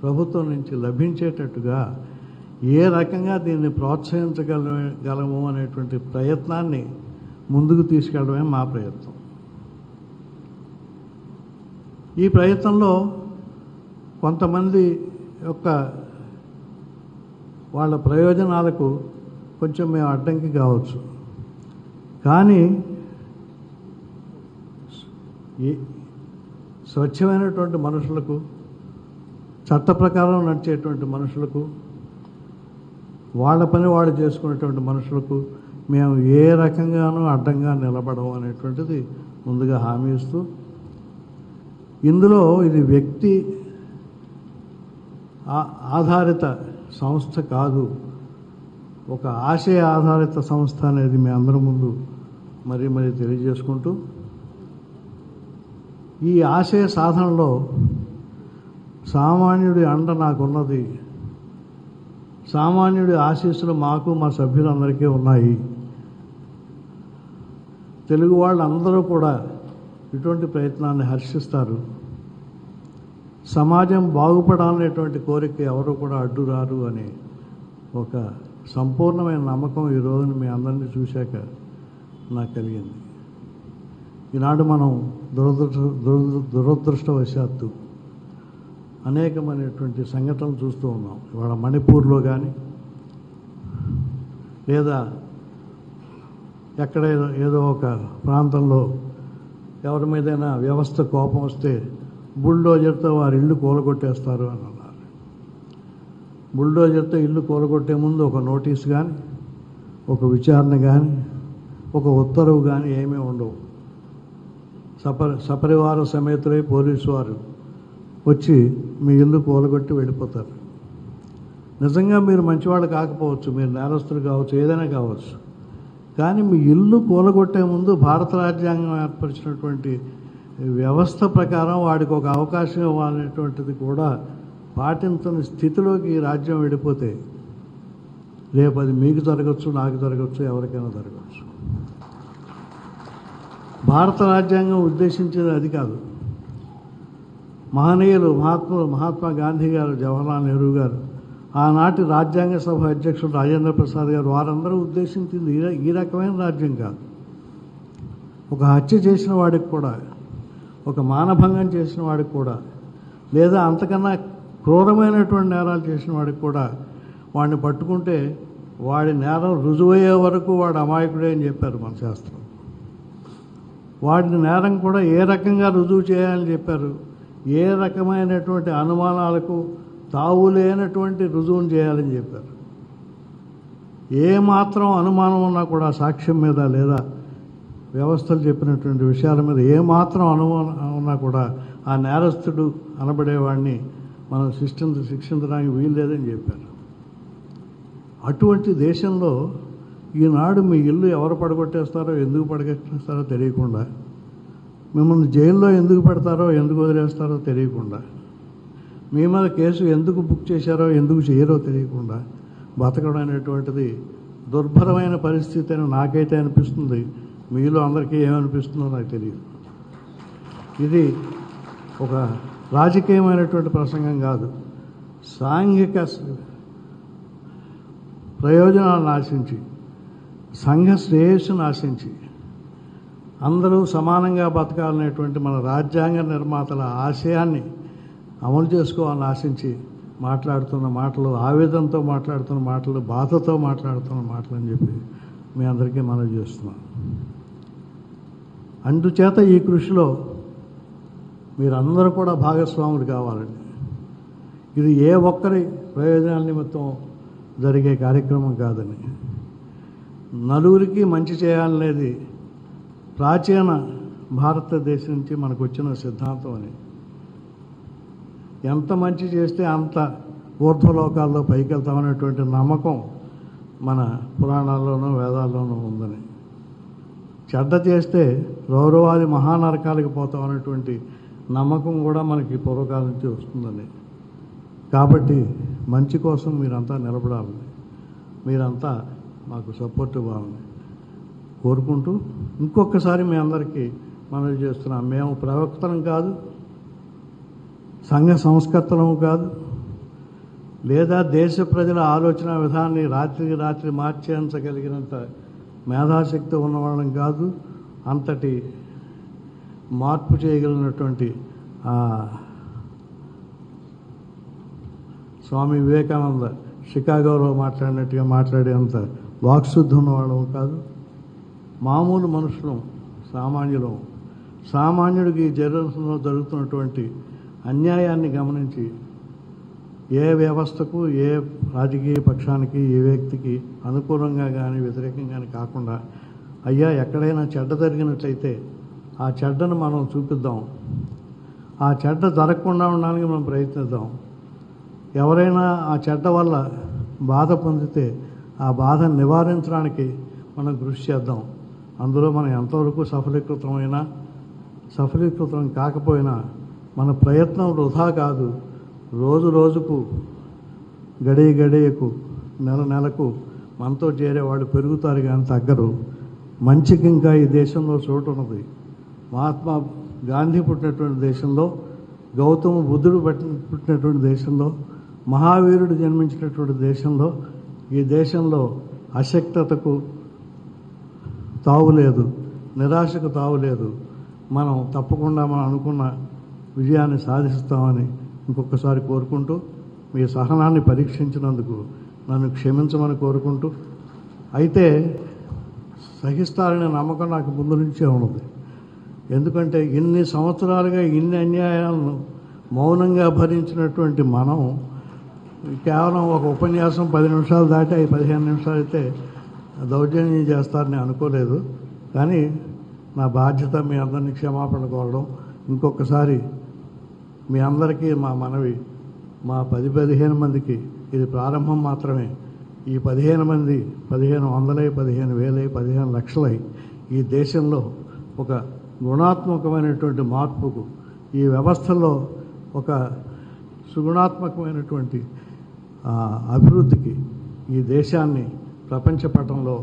ప్రభుత్వం నుంచి లభించేటట్టుగా ఏ రకంగా దీన్ని ప్రోత్సహించగలము అనేటువంటి ప్రయత్నాన్ని ముందుకు తీసుకెళ్ళడమే మా ప్రయత్నం. ఈ ప్రయత్నంలో కొంతమంది యొక్క వాళ్ళ ప్రయోజనాలకు కొంచెం మేము అడ్డంకి కావచ్చు, కానీ స్వచ్ఛమైనటువంటి మనుషులకు, చట్ట ప్రకారం నడిచేటువంటి మనుషులకు, వాళ్ళ పని వాళ్ళు చేసుకునేటువంటి మనుషులకు మేము ఏ రకంగానూ అడ్డంగా నిలబడము అనేటువంటిది ముందుగా హామీ ఇస్తూ, ఇందులో ఇది వ్యక్తి ఆధారిత సంస్థ కాదు, ఒక ఆశయ ఆధారిత సంస్థ అనేది మీ అందరి ముందు మరీ మరీ తెలియజేసుకుంటూ, ఈ ఆశయ సాధనలో సామాన్యుడి అండ నాకున్నది, సామాన్యుడి ఆశీస్సులు మాకు మా సభ్యులందరికీ ఉన్నాయి. తెలుగు వాళ్ళందరూ కూడా ఇటువంటి ప్రయత్నాన్ని హర్షిస్తారు. సమాజం బాగుపడాలనేటువంటి కోరిక ఎవరు కూడా అడ్డురారు అనే ఒక సంపూర్ణమైన నమ్మకం ఈ రోజున మీ అందరినీ చూశాక నాకు కలిగింది. ఈనాడు మనం దురదృష్టవశాత్తు అనేకమైనటువంటి సంఘటనలు చూస్తూ ఉన్నాం. ఇవాళ మణిపూర్లో కానీ లేదా ఎక్కడ ఏదో ఒక ప్రాంతంలో ఎవరి మీదైనా వ్యవస్థ కోపం వస్తే బుల్డోజర్తో వారి ఇల్లు కూలగొట్టేస్తారు అని అన్నారు. బుల్డోజర్తో ఇల్లు కూలగొట్టే ముందు ఒక నోటీస్ కానీ, ఒక విచారణ కానీ, ఒక ఉత్తర్వు కానీ ఏమీ ఉండవు. సపరివార సమేతులై పోలీసు వారు వచ్చి మీ ఇల్లు కూలగొట్టి వెళ్ళిపోతారు. నిజంగా మీరు మంచివాళ్ళు కాకపోవచ్చు, మీరు నేరస్తులు కావచ్చు, ఏదైనా కావచ్చు, కానీ మీ ఇల్లు కూలగొట్టే ముందు భారత రాజ్యాంగం ఏర్పరిచినటువంటి వ్యవస్థ ప్రకారం వాడికి ఒక అవకాశం ఇవ్వాలనేటువంటిది కూడా పాటించని స్థితిలోకి ఈ రాజ్యం వెళ్ళిపోతే రేపు అది మీకు జరగచ్చు, నాకు జరగచ్చు, ఎవరికైనా జరగచ్చు. భారత రాజ్యాంగం ఉద్దేశించేది అది కాదు. మహనీయులు మహాత్మా గాంధీ గారు, జవహర్లాల్ నెహ్రూ గారు, ఆనాటి రాజ్యాంగ సభ అధ్యక్షుడు రాజేంద్ర ప్రసాద్ గారు, వారందరూ ఉద్దేశించింది ఈ రకమైన రాజ్యం కాదు. ఒక హత్య చేసిన వాడికి కూడా, ఒక మానభంగం చేసిన వాడికి కూడా, లేదా అంతకన్నా క్రూరమైనటువంటి నేరాలు చేసిన వాడికి కూడా వాడిని పట్టుకుంటే వాడి నేరం రుజువయ్యే వరకు వాడు అమాయకుడే అని చెప్పారు మన శాస్త్రం. వాడిని నేరం కూడా ఏ రకంగా రుజువు చేయాలని చెప్పారు. ఏ రకమైనటువంటి అనుమానాలకు తావులేనటువంటి రుజువును చేయాలని చెప్పారు. ఏ మాత్రం అనుమానం ఉన్నా కూడా సాక్ష్యం మీద లేదా వ్యవస్థలు చెప్పినటువంటి విషయాల మీద ఏ మాత్రం అనుమానం ఉన్నా కూడా ఆ నేరస్తుడు అనబడేవాడిని మనం శిక్షించడానికి వీలు లేదని చెప్పారు. అటువంటి దేశంలో ఈనాడు మీ ఇల్లు ఎవరు పడగొట్టేస్తారో, ఎందుకు పడగొట్టేస్తారో తెలియకుండా, మిమ్మల్ని జైల్లో ఎందుకు పెడతారో, ఎందుకు వదిలేస్తారో తెలియకుండా, మీ మీద కేసు ఎందుకు బుక్ చేశారో, ఎందుకు చేయరో తెలియకుండా బతకడం అనేటువంటిది దుర్భరమైన పరిస్థితి అని నాకైతే అనిపిస్తుంది. మీలో అందరికీ ఏమనిపిస్తుందో నాకు తెలియదు. ఇది ఒక రాజకీయమైనటువంటి ప్రసంగం కాదు. సాంఘిక ప్రయోజనాలను ఆశించి, సంఘ శ్రేయస్సును ఆశించి, అందరూ సమానంగా బతకాలనేటువంటి మన రాజ్యాంగ నిర్మాతల ఆశయాన్ని అమలు చేసుకోవాలని ఆశించి మాట్లాడుతున్న మాటలు, ఆవేదనతో మాట్లాడుతున్న మాటలు, బాధతో మాట్లాడుతున్న మాటలు అని చెప్పి మీ అందరికీ మనవి చేస్తున్నాను. అందుచేత ఈ కృషిలో మీరందరూ కూడా భాగస్వాములు కావాలండి. ఇది ఏ ఒక్కరి ప్రయోజనాల నిమిత్తం జరిగే కార్యక్రమం కాదని, నలుగురికి మంచి చేయాలనేది ప్రాచీన భారతదేశం నుంచి మనకు వచ్చిన సిద్ధాంతం అని. ఎంత మంచి చేస్తే అంత ఊర్ధ్వలోకాల్లో పైకి వెళ్తామనేటువంటి నమ్మకం మన పురాణాల్లోనూ వేదాల్లోనూ ఉందని. చెడ్డ చేస్తే రౌరవాది మహానరకాలకు పోతామనేటువంటి నమ్మకం కూడా మనకి పూర్వకాలం నుంచి వస్తుందని. కాబట్టి మంచి కోసం మీరంతా నిలబడాలని, మీరంతా మాకు సపోర్ట్ ఇవ్వాలని కోరుకుంటూ ఇంకొకసారి మీ అందరికీ మనవి చేస్తున్నాం. మేము ప్రవక్తలం కాదు, సంఘ సంస్కర్తలం కాదు, లేదా దేశ ప్రజల ఆలోచన విధానాన్ని రాత్రికి రాత్రి మార్చేయించగలిగినంత మేధాశక్తి ఉన్నవాళ్ళం కాదు. అంతటి మార్పు చేయగలిగినటువంటి స్వామి వివేకానంద షికాగోలో మాట్లాడినట్టుగా మాట్లాడేంత వాక్శుద్ధి ఉన్నవాళ్ళం కాదు. మామూలు మనుషులం, సామాన్యులం. సామాన్యుడికి ఈ జరుగుతున్న జరుగుతున్నటువంటి అన్యాయాన్ని గమనించి ఏ వ్యవస్థకు, ఏ రాజకీయ పక్షానికి, ఏ వ్యక్తికి అనుకూలంగా కానీ వ్యతిరేకంగా కానీ కాకుండా, అయ్యా ఎక్కడైనా చెడ్డ జరిగినట్లయితే ఆ చెడ్డను మనం చూపిద్దాం, ఆ చెడ్డ జరగకుండా ఉండడానికి మనం ప్రయత్నిద్దాం. ఎవరైనా ఆ చెడ్డ వల్ల బాధ పొందితే ఆ బాధను నివారించడానికి మనం కృషి చేద్దాం. అందులో మనం ఎంతవరకు సఫలీకృతం కాకపోయినా మన ప్రయత్నం వృధా కాదు. రోజు రోజుకు, గడియ గడియకు, నెల నెలకు మనతో చేరేవాళ్ళు పెరుగుతారు కానీ తగ్గరు. మంచికి ఇంకా ఈ దేశంలో చోటు ఉన్నది. మహాత్మా గాంధీ పుట్టినటువంటి దేశంలో, గౌతమ బుద్ధుడు పుట్టినటువంటి దేశంలో, మహావీరుడు జన్మించినటువంటి దేశంలో, ఈ దేశంలో అశక్తతకు తావులేదు, నిరాశకు తావులేదు. మనం తప్పకుండా మనం అనుకున్న విజయాన్ని సాధిస్తామని ఇంకొకసారి కోరుకుంటూ, మీ సహనాన్ని పరీక్షించినందుకు నన్ను క్షమించమని కోరుకుంటూ, అయితే సహిస్తారనే నమ్మకం నాకు ముందు నుంచే ఉన్నది. ఎందుకంటే ఇన్ని సంవత్సరాలుగా ఇన్ని అన్యాయాలను మౌనంగా భరించినటువంటి మనం కేవలం ఒక ఉపన్యాసం 10 నిమిషాలు దాటి 15 నిమిషాలు అయితే దౌర్జన్యం చేస్తారని అనుకోలేదు. కానీ నా బాధ్యత మీ అందరినీ క్షమాపణ కోరడం. ఇంకొకసారి మీ అందరికీ మా మనవి, మా 10-15 మందికి ఇది ప్రారంభం మాత్రమే. ఈ 15 మంది 15 వందలై, 15 వేలై, 15 లక్షలై ఈ దేశంలో ఒక గుణాత్మకమైనటువంటి మార్పుకు, ఈ వ్యవస్థలో ఒక సుగుణాత్మకమైనటువంటి అభివృద్ధికి ఈ దేశాన్ని ప్రపంచ పటంలో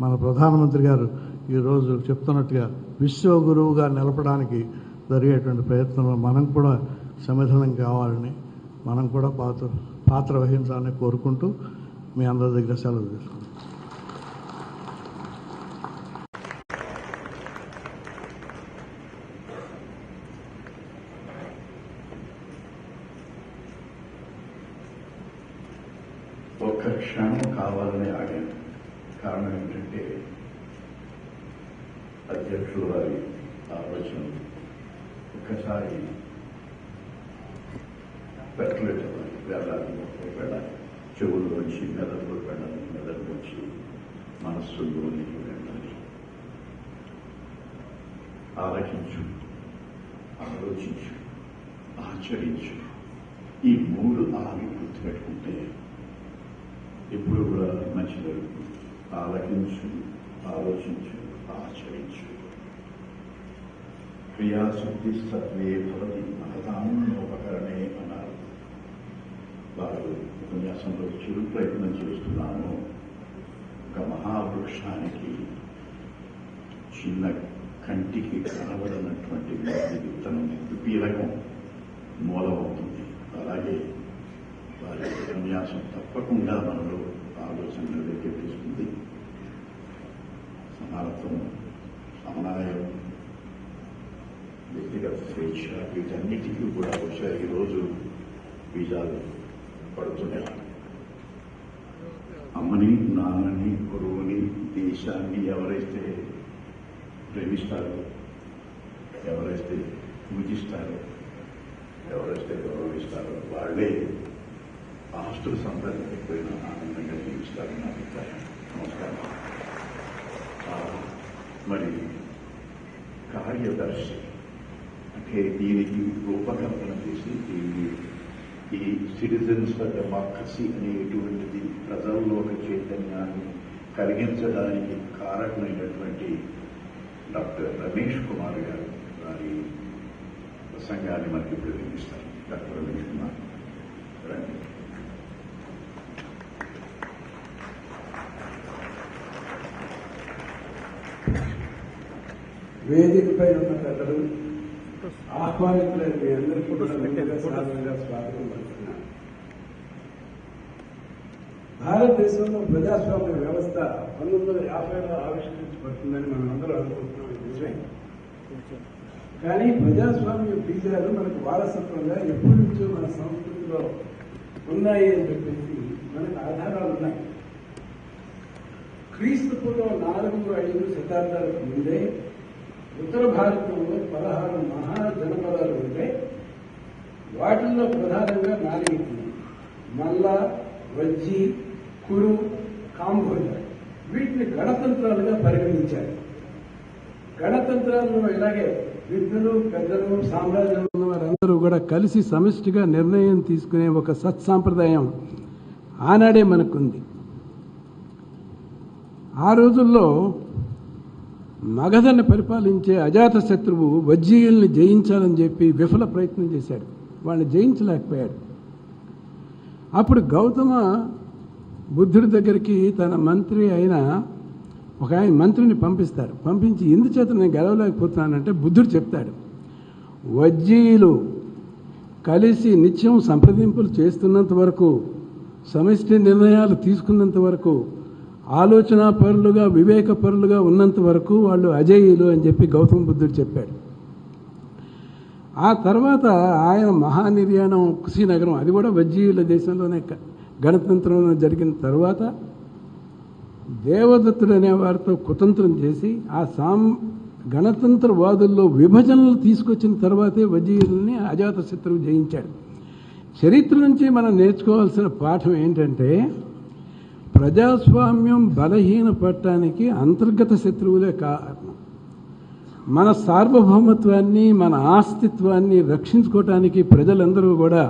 మన ప్రధానమంత్రి గారు ఈరోజు చెప్తున్నట్టుగా విశ్వగురువుగా నిలపడానికి జరిగేటువంటి ప్రయత్నంలో మనం కూడా సమిధనం కావాలని, మనం కూడా పాత్ర వహించాలని కోరుకుంటూ మీ అందరి దగ్గర సెలవు తీసుకుంటాం. ఒక్క క్షణం కావాలని ఆగాను. కారణం ఏంటంటే అధ్యక్షుడు వారి ఆలోచన ఒక్కసారి పెట్టలేదు. వెళ్ళాలి, వెళ్ళాలి, చెవుల్లోంచి మెదడులో వెళ్ళాలి, మెదడులోంచి మనస్సులోనికి వెళ్ళాలి. ఆలకించు, ఆలోచించు, ఆచరించు. ఈ 3 ఆగి గుర్తుపెట్టుకుంటే ఇప్పుడు కూడా మంచి జరుగుతుంది. ఆలకించు, ఆలోచించు, ఆచరించు. క్రియాశక్తి సత్వే భవతి మహతాన్నోపకరణే అన్నారు. వారు ఉపన్యాసంలో చురు ప్రయత్నం చేస్తున్నాను. ఒక మహావృక్షానికి చిన్న కంటికి కనబడినటువంటి విత్తనం పీలకం మూలమవుతుంది. అలాగే వారి ఉపన్యాసం తప్పకుండా మనలో ఆలోచనలు రేకెత్తిస్తుంది. సమానత్వం, సమన్వయం, వ్యక్తిగత స్వేచ్ఛ, వీటన్నిటికీ కూడా బహుశా ఈరోజు బీజాలు పడుతున్నాయి. అమ్మని, నాన్నని, గురువుని, దేశాన్ని ఎవరైతే ప్రేమిస్తారో, ఎవరైతే పూజిస్తారో, ఎవరైతే గౌరవిస్తారో వాళ్లే ఆస్తులు సంపాదించకపోయినా ఆనందంగా జీవిస్తారని నా అభిప్రాయం. నమస్కారం. మరి కార్యదర్శి అంటే దీనికి రూపకల్పన చేసి ఈ సిటిజన్స్ ఫర్ డెమోక్రసీ అనేటువంటిది ప్రజల్లో ఒక చైతన్యాన్ని కలిగించడానికి కారకమైనటువంటి డాక్టర్ రమేష్ కుమార్ గారు వారి ప్రసంగాన్ని మనకి ఇప్పుడు వినిపిస్తారు. డాక్టర్ రమేష్ కుమార్ రండి. వేదికపై ఉన్న పెద్దలు, ఆహ్వానితులైన మీ అందరికీ సాధారణంగా స్వాగతం పలుకుతున్నాను. భారతదేశంలో ప్రజాస్వామ్య వ్యవస్థ 1950లో ఆవిష్కరించబడుతుందని మనం అందరూ అనుకుంటున్నాం. నిజమే. కానీ ప్రజాస్వామ్య బీజాలు మనకు వారసత్వంగా ఎప్పటి నుంచో మన సంస్కృతిలో ఉన్నాయి అని చెప్పేసి మనకు ఆధారాలు ఉన్నాయి. క్రీస్తు పూర్వం 4-5 శతాబ్దాలకు ముందే ఉత్తర భారతంలో 16 మహాజనపదాలు ఉంటే వాటిల్లో ప్రధానంగా 4 మల్ల, వజ్జి, కురు, కాంబోజ. వీటిని గణతంత్రాలుగా పరిగణించారు. గణతంత్రాలను ఇలాగే విద్యులు, పెద్దలు, సామ్రాజ్యంలో ఉన్న వారందరూ కూడా కలిసి సమిష్టిగా నిర్ణయం తీసుకునే ఒక సత్సాంప్రదాయం ఆనాడే మనకుంది. ఆ రోజుల్లో మగధను పరిపాలించే అజాత శత్రువు వజ్జీయుల్ని జయించాలని చెప్పి విఫల ప్రయత్నం చేశాడు. వాళ్ళని జయించలేకపోయాడు. అప్పుడు గౌతమ బుద్ధుడి దగ్గరికి తన మంత్రి అయిన ఒక ఆయన మంత్రిని పంపిస్తారు. పంపించి ఎందుచేత నేను గెలవలేకపోతున్నానంటే బుద్ధుడు చెప్తాడు, వజ్జీయులు కలిసి నిత్యం సంప్రదింపులు చేస్తున్నంత వరకు, సమిష్టి నిర్ణయాలు తీసుకున్నంత వరకు, ఆలోచన పరులుగా, వివేక పరులుగా ఉన్నంత వరకు వాళ్ళు అజేయులు అని చెప్పి గౌతమ బుద్ధుడు చెప్పాడు. ఆ తర్వాత ఆయన మహానిర్యాణం కుశీనగరం, అది కూడా వజ్జీయుల దేశంలోనే గణతంత్రంలో జరిగిన తర్వాత దేవదత్తుడు అనే వారితో కుతంత్రం చేసి ఆ గణతంత్రవాదుల్లో విభజనలు తీసుకొచ్చిన తర్వాతే వజ్జీయుల్ని అజాత శత్రువు జయించాడు. చరిత్ర నుంచి మనం నేర్చుకోవాల్సిన పాఠం ఏంటంటే ప్రజాస్వామ్యం బలహీనపడటానికి అంతర్గత శత్రువులే కారణం. మన సార్వభౌమత్వాన్ని, మన ఆస్తిత్వాన్ని రక్షించుకోవటానికి ప్రజలందరూ కూడా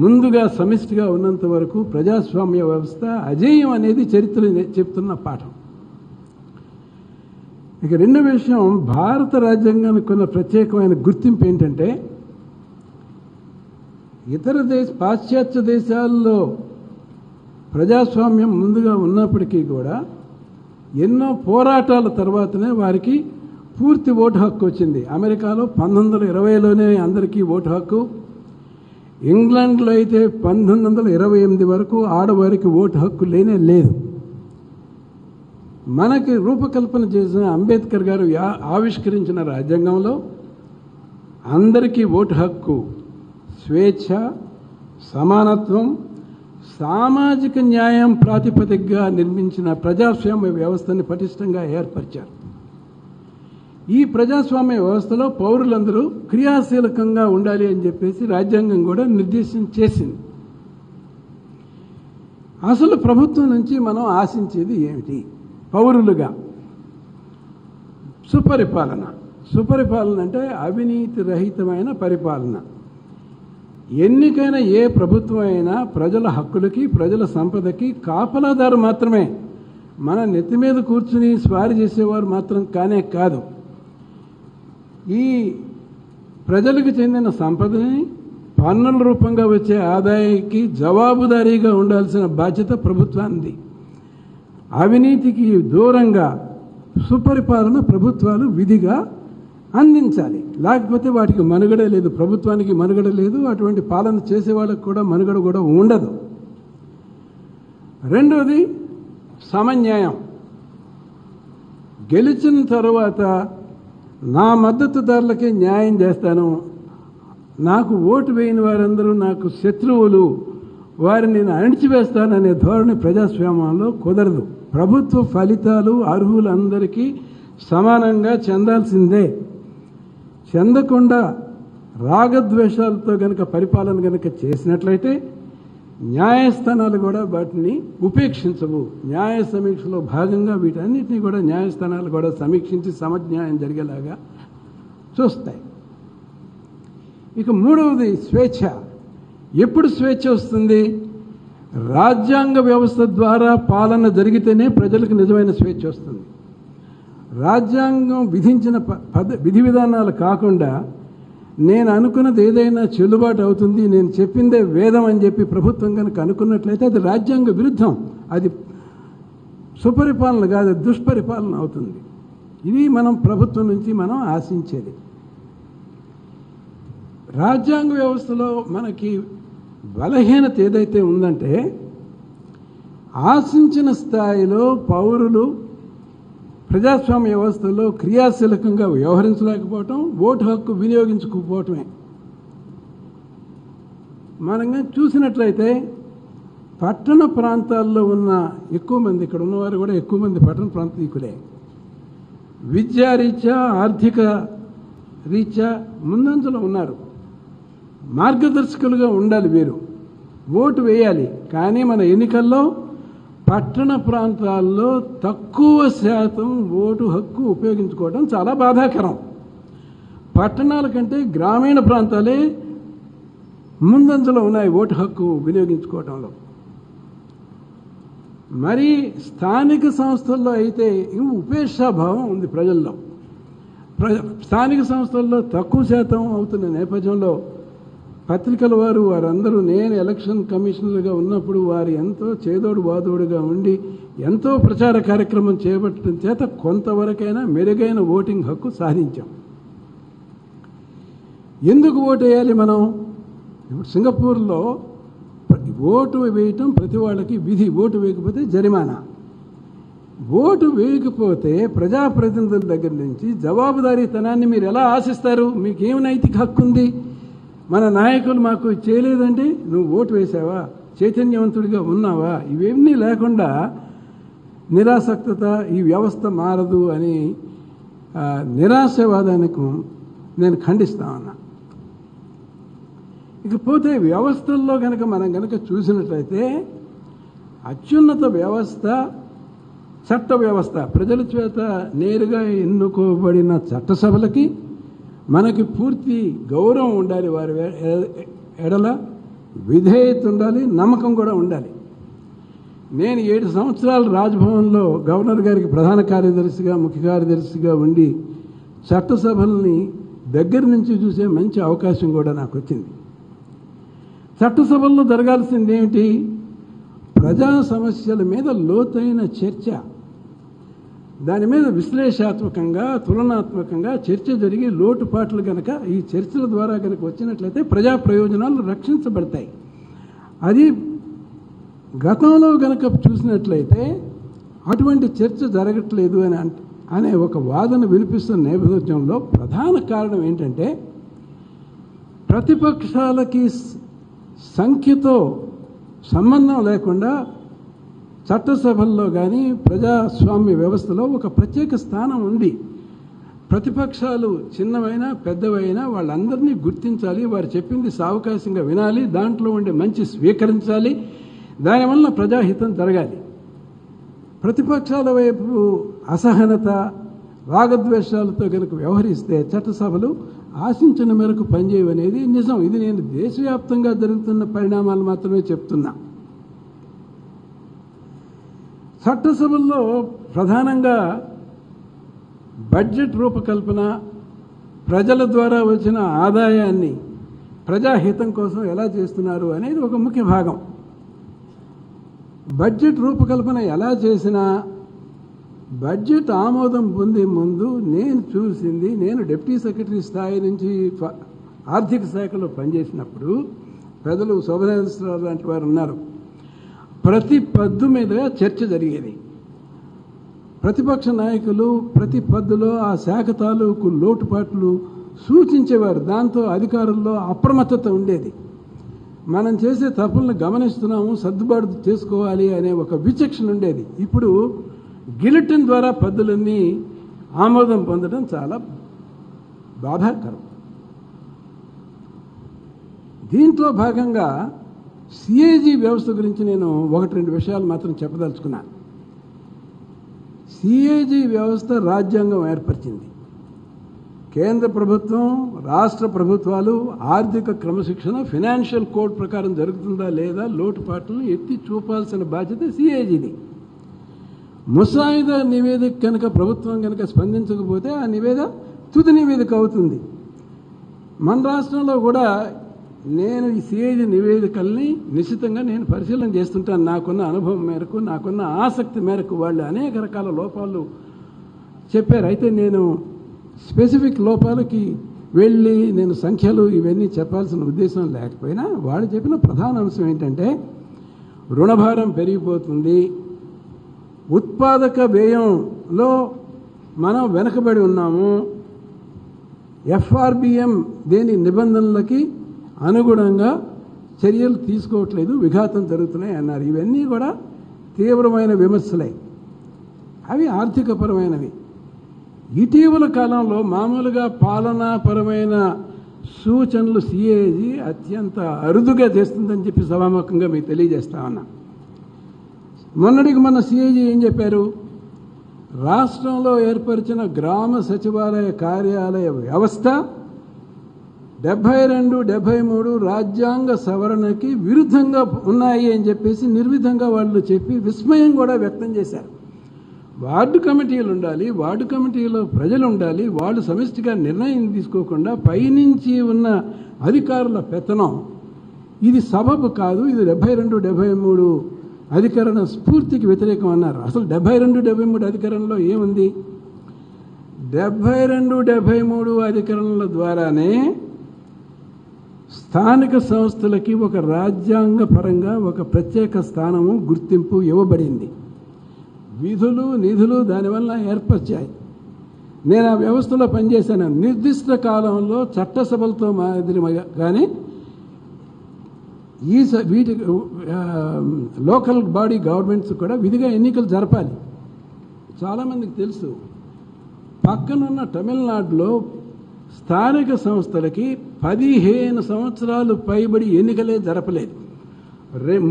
ముందుగా సమిష్టిగా ఉన్నంత వరకు ప్రజాస్వామ్య వ్యవస్థ అజేయం అనేది చరిత్ర చెప్తున్న పాఠం. ఇక రెండో విషయం, భారత రాజ్యాంగానికి ఉన్న ప్రత్యేకమైన గుర్తింపు ఏంటంటే ఇతర పాశ్చాత్య దేశాల్లో ప్రజాస్వామ్యం ముందుగా ఉన్నప్పటికీ కూడా ఎన్నో పోరాటాల తర్వాతనే వారికి పూర్తి ఓటు హక్కు వచ్చింది. అమెరికాలో 1920లోనే అందరికీ ఓటు హక్కు. ఇంగ్లాండ్లో అయితే 1928 వరకు ఆడవారికి ఓటు హక్కు లేనే లేదు. మనకి రూపకల్పన చేసిన అంబేద్కర్ గారు ఆవిష్కరించిన రాజ్యాంగంలో అందరికీ ఓటు హక్కు, స్వేచ్ఛ, సమానత్వం, సామాజిక న్యాయం ప్రాతిపదికగా నిర్మించిన ప్రజాస్వామ్య వ్యవస్థని పటిష్టంగా ఏర్పరిచారు. ఈ ప్రజాస్వామ్య వ్యవస్థలో పౌరులందరూ క్రియాశీలకంగా ఉండాలి అని చెప్పేసి రాజ్యాంగం కూడా నిర్దేశం చేసింది. అసలు ప్రభుత్వం నుంచి మనం ఆశించేది ఏమిటి? పౌరులుగా సుపరిపాలన. సుపరిపాలన అంటే అవినీతి రహితమైన పరిపాలన. ఎన్నికైన ఏ ప్రభుత్వం అయినా ప్రజల హక్కులకి, ప్రజల సంపదకి కాపలాదారు మాత్రమే. మన నెత్తి మీద కూర్చుని స్వారీ చేసేవారు మాత్రం కానే కాదు. ఈ ప్రజలకు చెందిన సంపదని పన్నుల రూపంగా వచ్చే ఆదాయానికి జవాబుదారీగా ఉండాల్సిన బాధ్యత ప్రభుత్వానికి. అవినీతికి దూరంగా సుపరిపాలన ప్రభుత్వాలు విధిగా అందించాలి. లేకపోతే వాటికి మనుగడ లేదు, ప్రభుత్వానికి మనుగడ లేదు, అటువంటి పాలన చేసే వాళ్ళకు కూడా మనుగడ కూడా ఉండదు. రెండోది సమన్యాయం. గెలిచిన తర్వాత నా మద్దతుదారులకే న్యాయం చేస్తాను, నాకు ఓటు వేయని వారందరూ నాకు శత్రువులు, వారిని నేను అణిచివేస్తాననే ధోరణి ప్రజాస్వామ్యంలో కుదరదు. ప్రభుత్వ ఫలితాలు అర్హులందరికీ సమానంగా చెందాల్సిందే. చెందకుండా రాగద్వేషాలతో గనక పరిపాలన గనక చేసినట్లయితే న్యాయస్థానాలు కూడా వాటిని ఉపేక్షించవు. న్యాయ సమీక్షలో భాగంగా వీటన్నిటినీ కూడా న్యాయస్థానాలు కూడా సమీక్షించి సమన్యాయం జరిగేలాగా చూస్తాయి. ఇక మూడవది స్వేచ్ఛ. ఎప్పుడు స్వేచ్ఛ వస్తుంది? రాజ్యాంగ వ్యవస్థ ద్వారా పాలన జరిగితేనే ప్రజలకు నిజమైన స్వేచ్ఛ వస్తుంది. రాజ్యాంగం విధించిన విధి విధానాలు కాకుండా నేను అనుకున్నది ఏదైనా చెల్లుబాటు అవుతుంది, నేను చెప్పిందే వేదం అని చెప్పి ప్రభుత్వం కనుక అనుకున్నట్లయితే అది రాజ్యాంగ విరుద్ధం. అది సుపరిపాలన కాదు, దుష్పరిపాలన అవుతుంది. ఇది మనం ప్రభుత్వం నుంచి మనం ఆశించేది. రాజ్యాంగ వ్యవస్థలో మనకి బలహీనత ఏదైతే ఉందంటే, ఆశించిన స్థాయిలో పౌరులు ప్రజాస్వామ్య వ్యవస్థలో క్రియాశీలకంగా వ్యవహరించలేకపోవటం, ఓటు హక్కు వినియోగించుకోకపోవటమే. మనం చూసినట్లయితే పట్టణ ప్రాంతాల్లో ఉన్న ఎక్కువ మంది, ఇక్కడ ఉన్నవారు కూడా ఎక్కువ మంది పట్టణ ప్రాంతీకులే. విద్యారీత్యా ఆర్థిక రీత్యా ముందంజలో ఉన్నారు. మార్గదర్శకులుగా ఉండాలి వీరు. ఓటు వేయాలి. కానీ మన ఎన్నికల్లో పట్టణ ప్రాంతాల్లో తక్కువ శాతం ఓటు హక్కు ఉపయోగించుకోవడం చాలా బాధాకరం. పట్టణాల కంటే గ్రామీణ ప్రాంతాలే ముందంజలో ఉన్నాయి ఓటు హక్కు వినియోగించుకోవడంలో. మరి స్థానిక సంస్థల్లో అయితే ఉపేక్షాభావం ఉంది ప్రజల్లో. స్థానిక సంస్థల్లో తక్కువ శాతం అవుతున్న నేపథ్యంలో పత్రికల వారందరూ నేను ఎలక్షన్ కమిషనర్గా ఉన్నప్పుడు వారు ఎంతో చేదోడు బాదోడుగా ఉండి ఎంతో ప్రచార కార్యక్రమం చేపట్టడం చేత కొంతవరకైనా మెరుగైన ఓటింగ్ హక్కు సాధించాం. ఎందుకు ఓటు వేయాలి మనం? ఇప్పుడు సింగపూర్లో ఓటు వేయటం ప్రతి వాళ్ళకి విధి. ఓటు వేయకపోతే జరిమానా. ఓటు వేయకపోతే ప్రజాప్రతినిధుల దగ్గర నుంచి జవాబుదారీతనాన్ని మీరు ఎలా ఆశిస్తారు? మీకేం నైతిక హక్కు ఉంది? మన నాయకులు మాకు చేయలేదంటే నువ్వు ఓటు వేసావా, చైతన్యవంతుడిగా ఉన్నావా, ఇవేమీ లేకుండా నిరాసక్తత, ఈ వ్యవస్థ మారదు అని నిరాశవాదానికి నేను ఖండిస్తా ఉన్నా. ఇకపోతే వ్యవస్థల్లో మనం కనుక చూసినట్లయితే అత్యున్నత వ్యవస్థ చట్ట వ్యవస్థ. ప్రజల చేత నేరుగా ఎన్నుకోబడిన చట్టసభలకి మనకి పూర్తి గౌరవం ఉండాలి. వారి ఎడల విధేయత ఉండాలి, నమ్మకం కూడా ఉండాలి. నేను 7 సంవత్సరాలు రాజ్భవన్లో గవర్నర్ గారికి ప్రధాన కార్యదర్శిగా, ముఖ్య కార్యదర్శిగా ఉండి చట్టసభల్ని దగ్గర నుంచి చూసే మంచి అవకాశం కూడా నాకు వచ్చింది. చట్టసభల్లో జరగాల్సింది ఏమిటి? ప్రజా సమస్యల మీద లోతైన చర్చ, దాని మీద విశ్లేషాత్మకంగా, తులనాత్మకంగా చర్చ జరిగి లోటుపాట్లు కనుక ఈ చర్చల ద్వారా కనుక వచ్చినట్లయితే ప్రజా ప్రయోజనాలు రక్షించబడతాయి. అది గతంలో కనుక చూసినట్లయితే అటువంటి చర్చ జరగట్లేదు అనే ఒక వాదన వినిపిస్తున్న నేపథ్యంలో ప్రధాన కారణం ఏంటంటే, ప్రతిపక్షాలకి సంఖ్యతో సంబంధం లేకుండా చట్టసభల్లో కానీ ప్రజాస్వామ్య వ్యవస్థలో ఒక ప్రత్యేక స్థానం ఉంది. ప్రతిపక్షాలు చిన్నవైనా పెద్దవైనా వాళ్ళందరినీ గుర్తించాలి, వారు చెప్పింది సావకాశంగా వినాలి, దాంట్లో ఉండే మంచి స్వీకరించాలి, దానివల్ల ప్రజాహితం జరగాలి. ప్రతిపక్షాల వైపు అసహనత, రాగద్వేషాలతో కనుక వ్యవహరిస్తే చట్టసభలు ఆశించిన మేరకు పనిచేయవనేది నిజం. ఇది నేను దేశవ్యాప్తంగా జరుగుతున్న పరిణామాలు మాత్రమే చెప్తున్నా. చట్టసభల్లో ప్రధానంగా బడ్జెట్ రూపకల్పన, ప్రజల ద్వారా వచ్చిన ఆదాయాన్ని ప్రజాహితం కోసం ఎలా చేస్తున్నారు అనేది ఒక ముఖ్య భాగం. బడ్జెట్ రూపకల్పన ఎలా చేసినా బడ్జెట్ ఆమోదం పొందే ముందు నేను చూసింది, నేను డిప్యూటీ సెక్రటరీ స్థాయి నుంచి ఆర్థిక శాఖలో పనిచేసినప్పుడు పెద్దలు శోభనేశ్వరరావు లాంటి వారు ఉన్నారు. ప్రతి పద్దు మీద చర్చ జరిగేది. ప్రతిపక్ష నాయకులు ప్రతి పద్దులో ఆ శాఖ తాలూకు లోటుపాట్లు సూచించేవారు. దాంతో అధికారుల్లో అప్రమత్తత ఉండేది. మనం చేసే తప్పులను గమనిస్తున్నాము, సర్దుబాటు చేసుకోవాలి అనే ఒక విచక్షణ ఉండేది. ఇప్పుడు గిలిటిన్ ద్వారా పద్దులన్నీ ఆమోదం పొందడం చాలా బాధాకరం. దీంట్లో భాగంగా సిఏజీ వ్యవస్థ గురించి నేను 1-2 విషయాలు మాత్రం చెప్పదలుచుకున్నాను. సిఏజీ వ్యవస్థ రాజ్యాంగం ఏర్పరిచింది. కేంద్ర ప్రభుత్వం, రాష్ట్ర ప్రభుత్వాలు ఆర్థిక క్రమశిక్షణ ఫైనాన్షియల్ కోడ్ ప్రకారం జరుగుతుందా లేదా లోటుపాట్లను ఎత్తి చూపాల్సిన బాధ్యత సిఏజీది. ముసాయిదా నివేదిక కనుక ప్రభుత్వం కనుక స్పందించకపోతే ఆ నివేదిక తుది నివేదిక అవుతుంది. మన రాష్ట్రంలో కూడా నేను ఈ సిఏజీ నివేదికల్ని నిశ్చితంగా నేను పరిశీలన చేస్తుంటాను. నాకున్న అనుభవం మేరకు, నాకున్న ఆసక్తి మేరకు వాళ్ళు అనేక రకాల లోపాలు చెప్పారు. అయితే నేను స్పెసిఫిక్ లోపాలకి వెళ్ళి నేను సంఖ్యలు ఇవన్నీ చెప్పాల్సిన ఉద్దేశం లేకపోయినా వాళ్ళు చెప్పిన ప్రధాన అంశం ఏంటంటే రుణభారం పెరిగిపోతుంది, ఉత్పాదక వ్యయంలో మనం వెనకబడి ఉన్నాము, ఎఫ్ఆర్బిఎం దేని నిబంధనలకి అనుగుణంగా చర్యలు తీసుకోవట్లేదు, విఘాతం జరుగుతున్నాయి అన్నారు. ఇవన్నీ కూడా తీవ్రమైన విమర్శలే, అవి ఆర్థికపరమైనవి. ఇటీవల కాలంలో మామూలుగా పాలనాపరమైన సూచనలు సిఏజీ అత్యంత అరుదుగా చేస్తుందని చెప్పి సభాముఖంగా మీకు తెలియజేస్తా ఉన్నా. మొన్నటికి మన సిఏజీ ఏం చెప్పారు? రాష్ట్రంలో ఏర్పరిచిన గ్రామ సచివాలయ కార్యాలయ వ్యవస్థ 72, 73 రాజ్యాంగ సవరణకి విరుద్ధంగా ఉన్నాయి అని చెప్పేసి నిర్విధంగా వాళ్ళు చెప్పి విస్మయం కూడా వ్యక్తం చేశారు. వార్డు కమిటీలు ఉండాలి, వార్డు కమిటీలో ప్రజలు ఉండాలి, వాళ్ళు సమిష్టిగా నిర్ణయం తీసుకోకుండా పైనుంచి ఉన్న అధికారుల పెత్తనం ఇది సబబు కాదు, ఇది 72, 73 అధికరణ స్ఫూర్తికి వ్యతిరేకం అన్నారు. అసలు 72, 73 అధికరణలో ఏముంది? 72, 73 అధికరణల ద్వారానే స్థానిక సంస్థలకి ఒక రాజ్యాంగ పరంగా ఒక ప్రత్యేక స్థానము, గుర్తింపు ఇవ్వబడింది. విధులు, నిధులు దానివల్ల ఏర్పరిచాయి. నేను ఆ వ్యవస్థలో పనిచేశాను. నిర్దిష్ట కాలంలో చట్టసభలతో మాదిరిగానే వీటి లోకల్ బాడీ గవర్నమెంట్స్ కూడా విధిగా ఎన్నికలు జరపాలి. చాలామందికి తెలుసు, పక్కనున్న తమిళనాడులో స్థానిక సంస్థలకి 15 సంవత్సరాలు పైబడి ఎన్నికలే జరపలేదు.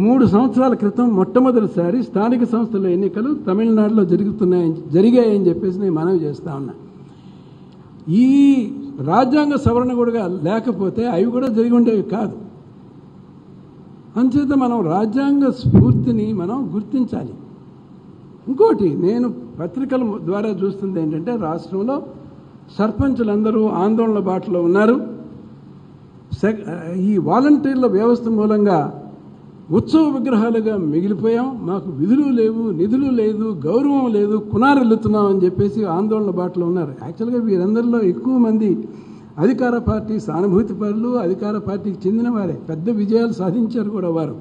3 సంవత్సరాల క్రితం మొట్టమొదటిసారి స్థానిక సంస్థల ఎన్నికలు తమిళనాడులో జరిగాయని చెప్పేసి నేను మనవి చేస్తా ఉన్నా. ఈ రాజ్యాంగ సవరణ కూడా లేకపోతే అవి కూడా జరిగి ఉండేవి కాదు. అంచేత మనం రాజ్యాంగ స్ఫూర్తిని మనం గుర్తించాలి. ఇంకోటి నేను పత్రికల ద్వారా చూస్తుంది ఏంటంటే రాష్ట్రంలో సర్పంచులందరూ ఆందోళన బాటలో ఉన్నారు. ఈ వాలంటీర్ల వ్యవస్థ మూలంగా ఉత్సవ విగ్రహాలుగా మిగిలిపోయాం, మాకు విధులు లేవు, నిధులు లేదు, గౌరవం లేదు, కునారెల్లుతున్నాం అని చెప్పేసి ఆందోళన బాటలో ఉన్నారు. యాక్చువల్గా వీరందరిలో ఎక్కువ మంది అధికార పార్టీ సానుభూతి పరులు, అధికార పార్టీకి చెందిన వారే. పెద్ద విజయాలు సాధించారు కూడా వారు.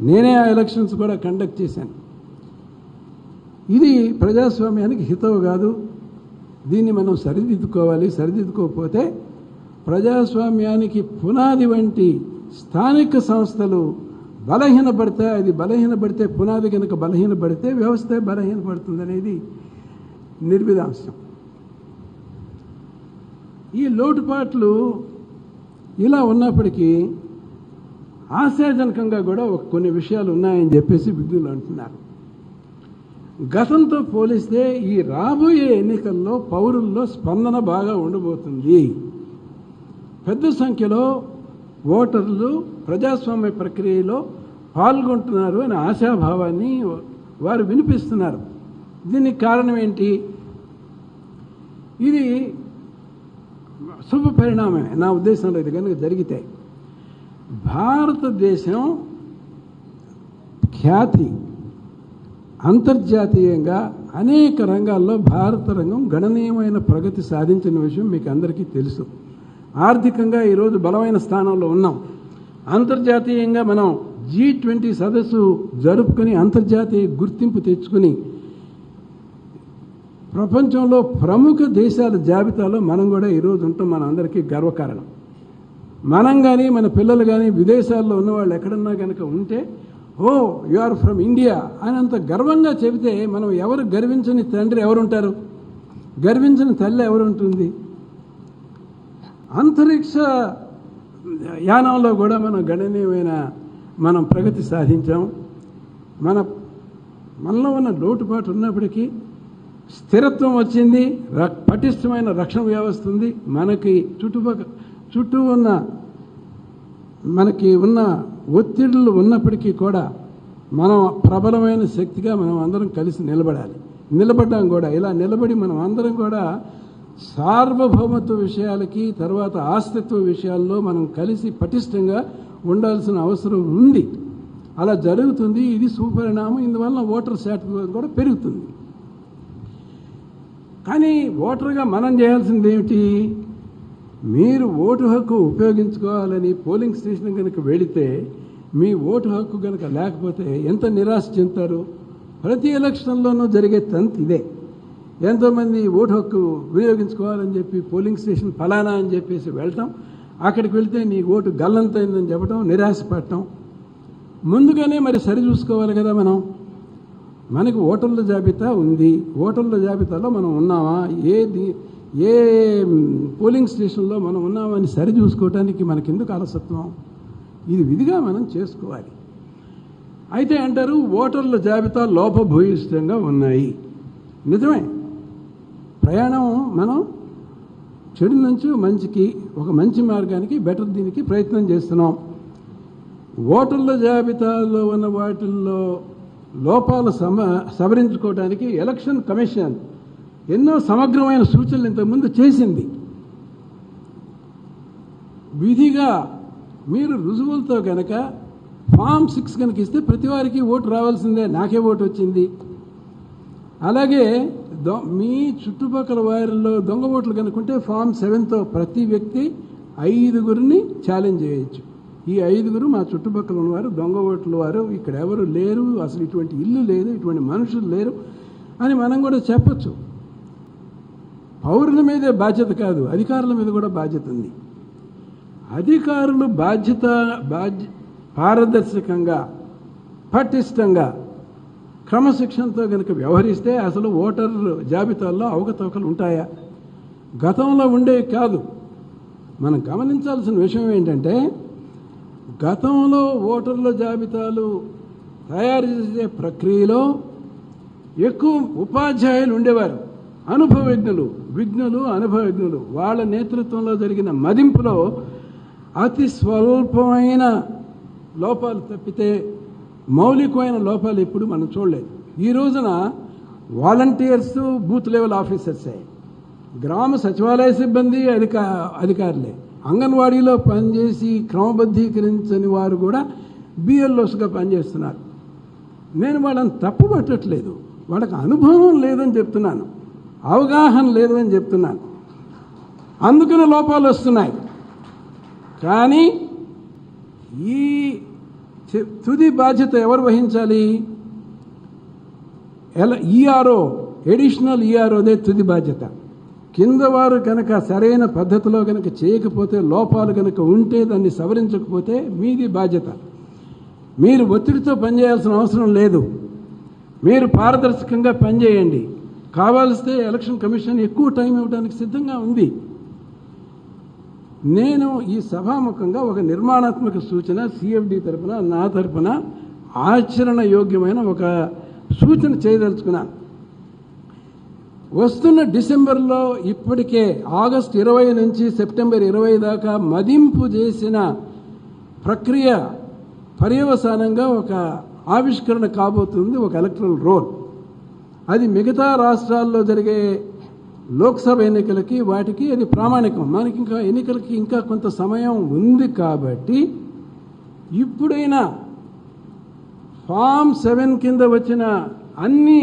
నేనే ఆ ఎలక్షన్స్ కూడా కండక్ట్ చేశాను. ఇది ప్రజాస్వామ్యానికి హితవు కాదు. దీన్ని మనం సరిదిద్దుకోవాలి. సరిదిద్దుకోకపోతే ప్రజాస్వామ్యానికి పునాది వంటి స్థానిక సంస్థలు బలహీనపడతాయి. అది బలహీనపడితే, పునాది కనుక బలహీనపడితే వ్యవస్థ బలహీనపడుతుందనేది నిర్విధాంశం. ఈ లోటుపాట్లు ఇలా ఉన్నప్పటికీ ఆశాజనకంగా కూడా కొన్ని విషయాలు ఉన్నాయని చెప్పేసి విజ్ఞులు అంటున్నారు. గతంతో పోలిస్తే ఈ రాబోయే ఎన్నికల్లో పౌరుల్లో స్పందన బాగా ఉండబోతుంది. పెద్ద సంఖ్యలో ఓటర్లు ప్రజాస్వామ్య ప్రక్రియలో పాల్గొంటున్నారు అనే ఆశాభావాన్ని వారు వినిపిస్తున్నారు. దీనికి కారణం ఏంటి? ఇది శుభ పరిణామమే నా ఉద్దేశంలో. ఇది కనుక జరిగితే భారతదేశం ఖ్యాతి అంతర్జాతీయంగా అనేక రంగాల్లో భారత రంగం గణనీయమైన ప్రగతి సాధించిన విషయం మీకు అందరికీ తెలుసు. ఆర్థికంగా ఈరోజు బలమైన స్థానంలో ఉన్నాం. అంతర్జాతీయంగా మనం G20 సదస్సు జరుపుకొని అంతర్జాతీయ గుర్తింపు తెచ్చుకుని ప్రపంచంలో ప్రముఖ దేశాల జాబితాలో మనం కూడా ఈరోజు ఉంటాం. మన అందరికీ గర్వకారణం. మనం కానీ మన పిల్లలు కానీ విదేశాల్లో ఉన్నవాళ్ళు ఎక్కడన్నా కనుక ఉంటే, ఓ యు ఆర్ ఫ్రమ్ ఇండియా అని అంత గర్వంగా చెబితే మనం ఎవరు గర్వించని తండ్రి ఎవరుంటారు? గర్వించని తల్లి ఎవరుంటుంది? అంతరిక్ష యానంలో కూడా మనం గణనీయమైన మనం ప్రగతి సాధించాం. మనలో ఉన్న లోటుపాటు ఉన్నప్పటికీ స్థిరత్వం వచ్చింది, పటిష్టమైన రక్షణ వ్యవస్థ ఉంది. మనకి చుట్టూ ఉన్న మనకి ఉన్న ఒత్తిడులు ఉన్నప్పటికీ కూడా మనం ప్రబలమైన శక్తిగా మనం అందరం కలిసి నిలబడ్డాం కూడా. ఇలా నిలబడి మనం అందరం కూడా సార్వభౌమత్వ విషయాలకి, తర్వాత ఆస్తిత్వ విషయాల్లో మనం కలిసి పటిష్టంగా ఉండాల్సిన అవసరం ఉంది. అలా జరుగుతుంది. ఇది సుపరిణామం. ఇందువల్ల ఓటర్ శాతం కూడా పెరుగుతుంది. కానీ ఓటర్గా మనం చేయాల్సింది ఏమిటి? మీరు ఓటు హక్కు ఉపయోగించుకోవాలని పోలింగ్ స్టేషన్ కనుక వెళితే మీ ఓటు హక్కు కనుక లేకపోతే ఎంత నిరాశ చెందుతారు? ప్రతి ఎలక్షన్లోనూ జరిగే తంతు ఇదే. ఎంతోమంది ఓటు హక్కు వినియోగించుకోవాలని చెప్పి పోలింగ్ స్టేషన్ ఫలానా అని చెప్పేసి వెళ్తాం. అక్కడికి వెళ్తే నీ ఓటు గల్లంతైందని చెప్పడం, నిరాశపడటం. ముందుగానే మరి సరి చూసుకోవాలి కదా. మనకు ఓటర్ల జాబితా ఉంది. ఓటర్ల జాబితాలో మనం ఉన్నామా, ఏ పోలింగ్ స్టేషన్లో మనం ఉన్నామని సరి చూసుకోవటానికి మనకెందుకు అలసత్వం? ఇది విధిగా మనం చేసుకోవాలి. అయితే అంటారు ఓటర్ల జాబితా లోపభూయిష్టంగా ఉన్నాయి. నిజమే. ప్రయాణం మనం చెడు నుంచి మంచికి, ఒక మంచి మార్గానికి, బెటర్ దీనికి ప్రయత్నం చేస్తున్నాం. ఓటర్ల జాబితాలో ఉన్న వాటిల్లో లోపాలు సవరించుకోవడానికి ఎలక్షన్ కమిషన్ ఎన్నో సమగ్రమైన సూచనలు ఇంతకుముందు చేసింది. విధిగా మీరు రుజువులతో కనుక ఫామ్ 6 కనుక ఇస్తే ప్రతి వారికి ఓటు రావాల్సిందే. నాకే ఓటు వచ్చింది. అలాగే మీ చుట్టుపక్కల వారిలో దొంగ ఓట్లు కనుకుంటే ఫామ్ 7తో ప్రతి వ్యక్తి 5గురిని ఛాలెంజ్ చేయొచ్చు. ఈ 5గురు మా చుట్టుపక్కల ఉన్నవారు దొంగ ఓట్ల వారు, ఇక్కడ ఎవరు లేరు, అసలు ఇటువంటి ఇల్లు లేదు, ఇటువంటి మనుషులు లేరు అని మనం కూడా చెప్పచ్చు. పౌరుల మీదే బాధ్యత కాదు, అధికారుల మీద కూడా బాధ్యత ఉంది. అధికారులు పారదర్శకంగా, పటిష్టంగా, క్రమశిక్షణతో కనుక వ్యవహరిస్తే అసలు ఓటర్ జాబితాల్లో అవకతవకలు ఉంటాయా? గతంలో ఉండేవి కాదు. మనం గమనించాల్సిన విషయం ఏంటంటే, గతంలో ఓటర్ల జాబితాలు తయారు చేసే ప్రక్రియలో ఎక్కువ ఉపాధ్యాయులు ఉండేవారు, విజ్ఞులు అనుభవజ్ఞులు. వాళ్ళ నేతృత్వంలో జరిగిన మదింపులో అతి స్వల్పమైన లోపాలు తప్పితే మౌలికమైన లోపాలు ఎప్పుడు మనం చూడలేదు. ఈ రోజున వాలంటీర్స్ బూత్ లెవెల్ ఆఫీసర్సే, గ్రామ సచివాలయ సిబ్బంది అధికారులే, అంగన్వాడీలో పనిచేసి క్రమబద్ధీకరించని వారు కూడా బిఎల్ఓస్గా పనిచేస్తున్నారు. నేను వాళ్ళని తప్పు పట్టట్లేదు, వాళ్ళకి అనుభవం లేదని చెప్తున్నాను, అవగాహన లేదు అని చెప్తున్నాను. అందుకనే లోపాలు వస్తున్నాయి. కానీ ఈ తుది బాధ్యత ఎవరు వహించాలి? ఈఆర్ఓ, ఎడిషనల్ ఈఆర్ఓదే తుది బాధ్యత. కింద వారు కనుక సరైన పద్ధతిలో కనుక చేయకపోతే, లోపాలు కనుక ఉంటే, దాన్ని సవరించకపోతే మీది బాధ్యత. మీరు ఒత్తిడితో పనిచేయాల్సిన అవసరం లేదు. మీరు పారదర్శకంగా పనిచేయండి. కావాల్స్తే ఎలక్షన్ కమిషన్ ఎక్కువ టైం ఇవ్వడానికి సిద్ధంగా ఉంది. నేను ఈ సభాముఖంగా ఒక నిర్మాణాత్మక సూచన సిఎఫ్డి తరఫున, నా తరఫున ఆచరణ యోగ్యమైన ఒక సూచన చేయదలుచుకున్నాను. వస్తున్న డిసెంబర్లో ఇప్పటికే ఆగస్టు 20 నుంచి సెప్టెంబర్ 20 దాకా మదింపు చేసిన ప్రక్రియ పర్యవసానంగా ఒక ఆవిష్కరణ కాబోతుంది, ఒక ఎలక్టరల్ రోల్. అది మిగతా రాష్ట్రాల్లో జరిగే లోక్సభ ఎన్నికలకి వాటికి అది ప్రామాణికం. మనకి ఇంకా ఎన్నికలకి ఇంకా కొంత సమయం ఉంది కాబట్టి ఇప్పుడైనా ఫామ్ 7 కింద వచ్చిన అన్ని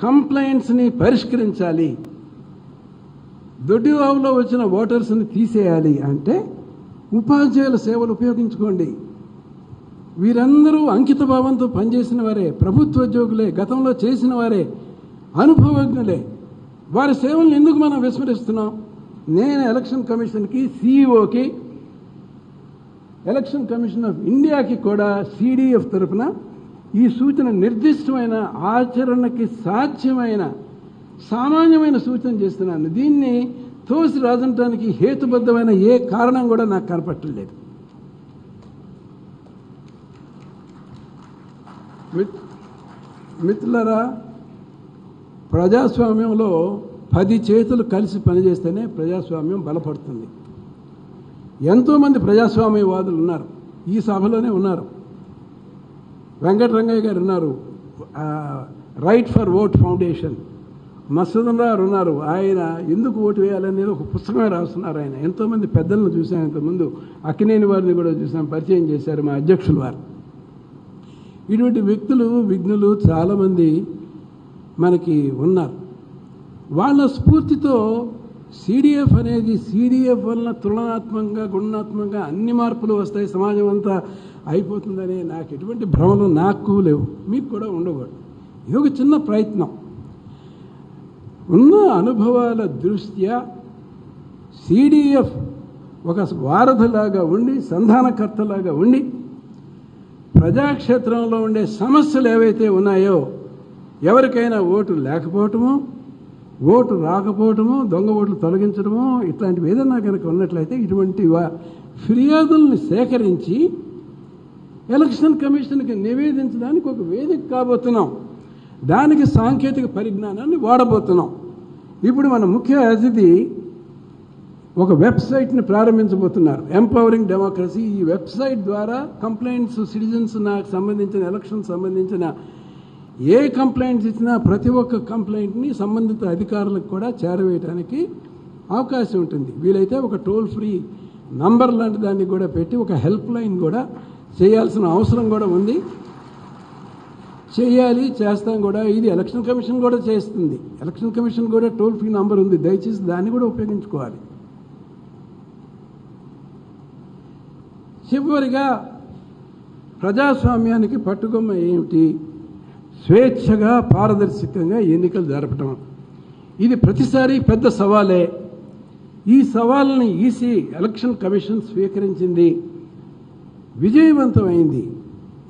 కంప్లైంట్స్ని పరిష్కరించాలి. దొడ్డివావులో వచ్చిన ఓటర్స్ని తీసేయాలి అంటే ఉపాధ్యాయుల సేవలు ఉపయోగించుకోండి. వీరందరూ అంకిత భావంతో పనిచేసిన వారే, ప్రభుత్వోద్యోగులే, గతంలో చేసిన వారే, అనుభవజ్ఞులే. వారి సేవలను ఎందుకు మనం విస్మరిస్తున్నాం? నేను ఎలక్షన్ కమిషన్కి, సిఇఓకి, ఎలక్షన్ కమిషన్ ఆఫ్ ఇండియాకి కూడా సిడిఎఫ్ తరఫున ఈ సూచన నిర్దిష్టమైన, ఆచరణకి సాధ్యమైన, సామాన్యమైన సూచన చేస్తున్నాను. దీన్ని తోసి రాజనటానికి హేతుబద్ధమైన ఏ కారణం కూడా నాకు కనపట్టలేదు. మిత్రులారా, ప్రజాస్వామ్యంలో 10 చేతులు కలిసి పనిచేస్తేనే ప్రజాస్వామ్యం బలపడుతుంది. ఎంతోమంది ప్రజాస్వామ్యవాదులు ఉన్నారు, ఈ సభలోనే ఉన్నారు. వెంకటరంగయ్య గారు ఉన్నారు, right for vote foundation. Masudan Rao ఉన్నారు, ఆయన ఎందుకు ఓటు వేయాలనేది ఒక పుస్తకమే రాస్తున్నారు. ఆయన ఎంతోమంది పెద్దలను చూశాను, ఇంతకుముందు అక్కినేని వారిని కూడా చూసాం, పరిచయం చేశారు మా అధ్యక్షులు వారు. ఇటువంటి వ్యక్తులు విఘ్నులు చాలామంది మనకి ఉన్నారు. వాళ్ళ స్ఫూర్తితో సిడిఎఫ్ అనేది, సిడిఎఫ్ వలన తులనాత్మకంగా గుణాత్మకంగా అన్ని మార్పులు వస్తాయి, సమాజం అంతా అయిపోతుందని నాకు ఎటువంటి భ్రమలు నాకు లేవు, మీకు కూడా ఉండకూడదు. ఇది ఒక చిన్న ప్రయత్నం. ఉన్న అనుభవాల దృష్ట్యా సిడిఎఫ్ ఒక వారధిలాగా ఉండి, సంధానకర్తలాగా ఉండి, ప్రజాక్షేత్రంలో ఉండే సమస్యలు ఏవైతే ఉన్నాయో, ఎవరికైనా ఓటు లేకపోవటము, ఓటు రాకపోవటము, దొంగ ఓట్లు తొలగించడము, ఇట్లాంటివి ఏదన్నా కనుక ఉన్నట్లయితే ఇటువంటి ఫిర్యాదుల్ని సేకరించి ఎలక్షన్ కమిషన్కి నివేదించడానికి ఒక వేదిక కాబోతున్నాం. దానికి సాంకేతిక పరిజ్ఞానాన్ని వాడబోతున్నాం. ఇప్పుడు మన ముఖ్య అతిథి ఒక వెబ్సైట్ని ప్రారంభించబోతున్నారు, ఎంపవరింగ్ డెమోక్రసీ. ఈ వెబ్సైట్ ద్వారా కంప్లైంట్స్, సిటిజన్స్ నాకు సంబంధించిన ఎలక్షన్ సంబంధించిన ఏ కంప్లైంట్స్ ఇచ్చినా ప్రతి ఒక్క కంప్లైంట్ని సంబంధిత అధికారులకు కూడా చేరవేయడానికి అవకాశం ఉంటుంది. వీలైతే ఒక టోల్ ఫ్రీ నంబర్ లాంటి దాన్ని కూడా పెట్టి ఒక హెల్ప్ లైన్ కూడా చేయాల్సిన అవసరం కూడా ఉంది. చేయాలి, చేస్తాం కూడా. ఇది ఎలక్షన్ కమిషన్ కూడా చేస్తుంది. ఎలక్షన్ కమిషన్ కూడా టోల్ ఫ్రీ నంబర్ ఉంది, దయచేసి దాన్ని కూడా ఉపయోగించుకోవాలి. చివరిగా ప్రజాస్వామ్యానికి పట్టుకొమ్మ ఏమిటి? స్వేచ్ఛగా పారదర్శకంగా ఎన్నికలు జరపటం. ఇది ప్రతిసారి పెద్ద సవాలే. ఈ సవాల్ని ఈసీ ఎలక్షన్ కమిషన్ స్వీకరించింది, విజయవంతమైంది.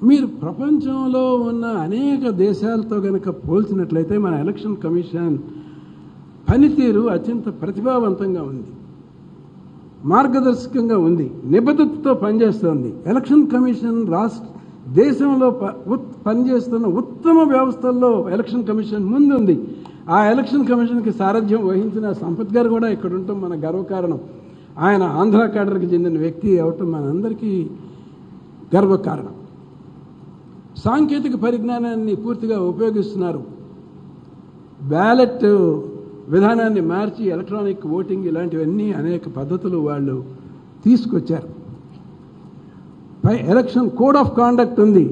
మీరు ప్రపంచంలో ఉన్న అనేక దేశాలతో కనుక పోల్చినట్లయితే మన ఎలక్షన్ కమిషన్ పనితీరు అత్యంత ప్రతిభావంతంగా ఉంది, మార్గదర్శకంగా ఉంది, నిబద్ధతతో పనిచేస్తోంది. ఎలక్షన్ కమిషన్ దేశంలో పనిచేస్తున్న ఉత్తమ వ్యవస్థల్లో ఎలక్షన్ కమిషన్ ముందుంది. ఆ ఎలక్షన్ కమిషన్కి సారథ్యం వహించిన సంపత్ గారు కూడా ఇక్కడ ఉండటం మన గర్వకారణం. ఆయన ఆంధ్ర క్యాడర్కి చెందిన వ్యక్తి అవటం మనందరికీ గర్వకారణం. సాంకేతిక పరిజ్ఞానాన్ని పూర్తిగా ఉపయోగిస్తున్నారు. బ్యాలెట్ విధానాన్ని మార్చి ఎలక్ట్రానిక్ ఓటింగ్ ఇలాంటివన్నీ అనేక పద్ధతులు వాళ్ళు తీసుకొచ్చారు. పై ఎలక్షన్ కోడ్ ఆఫ్ కాండక్ట్ ఉంది.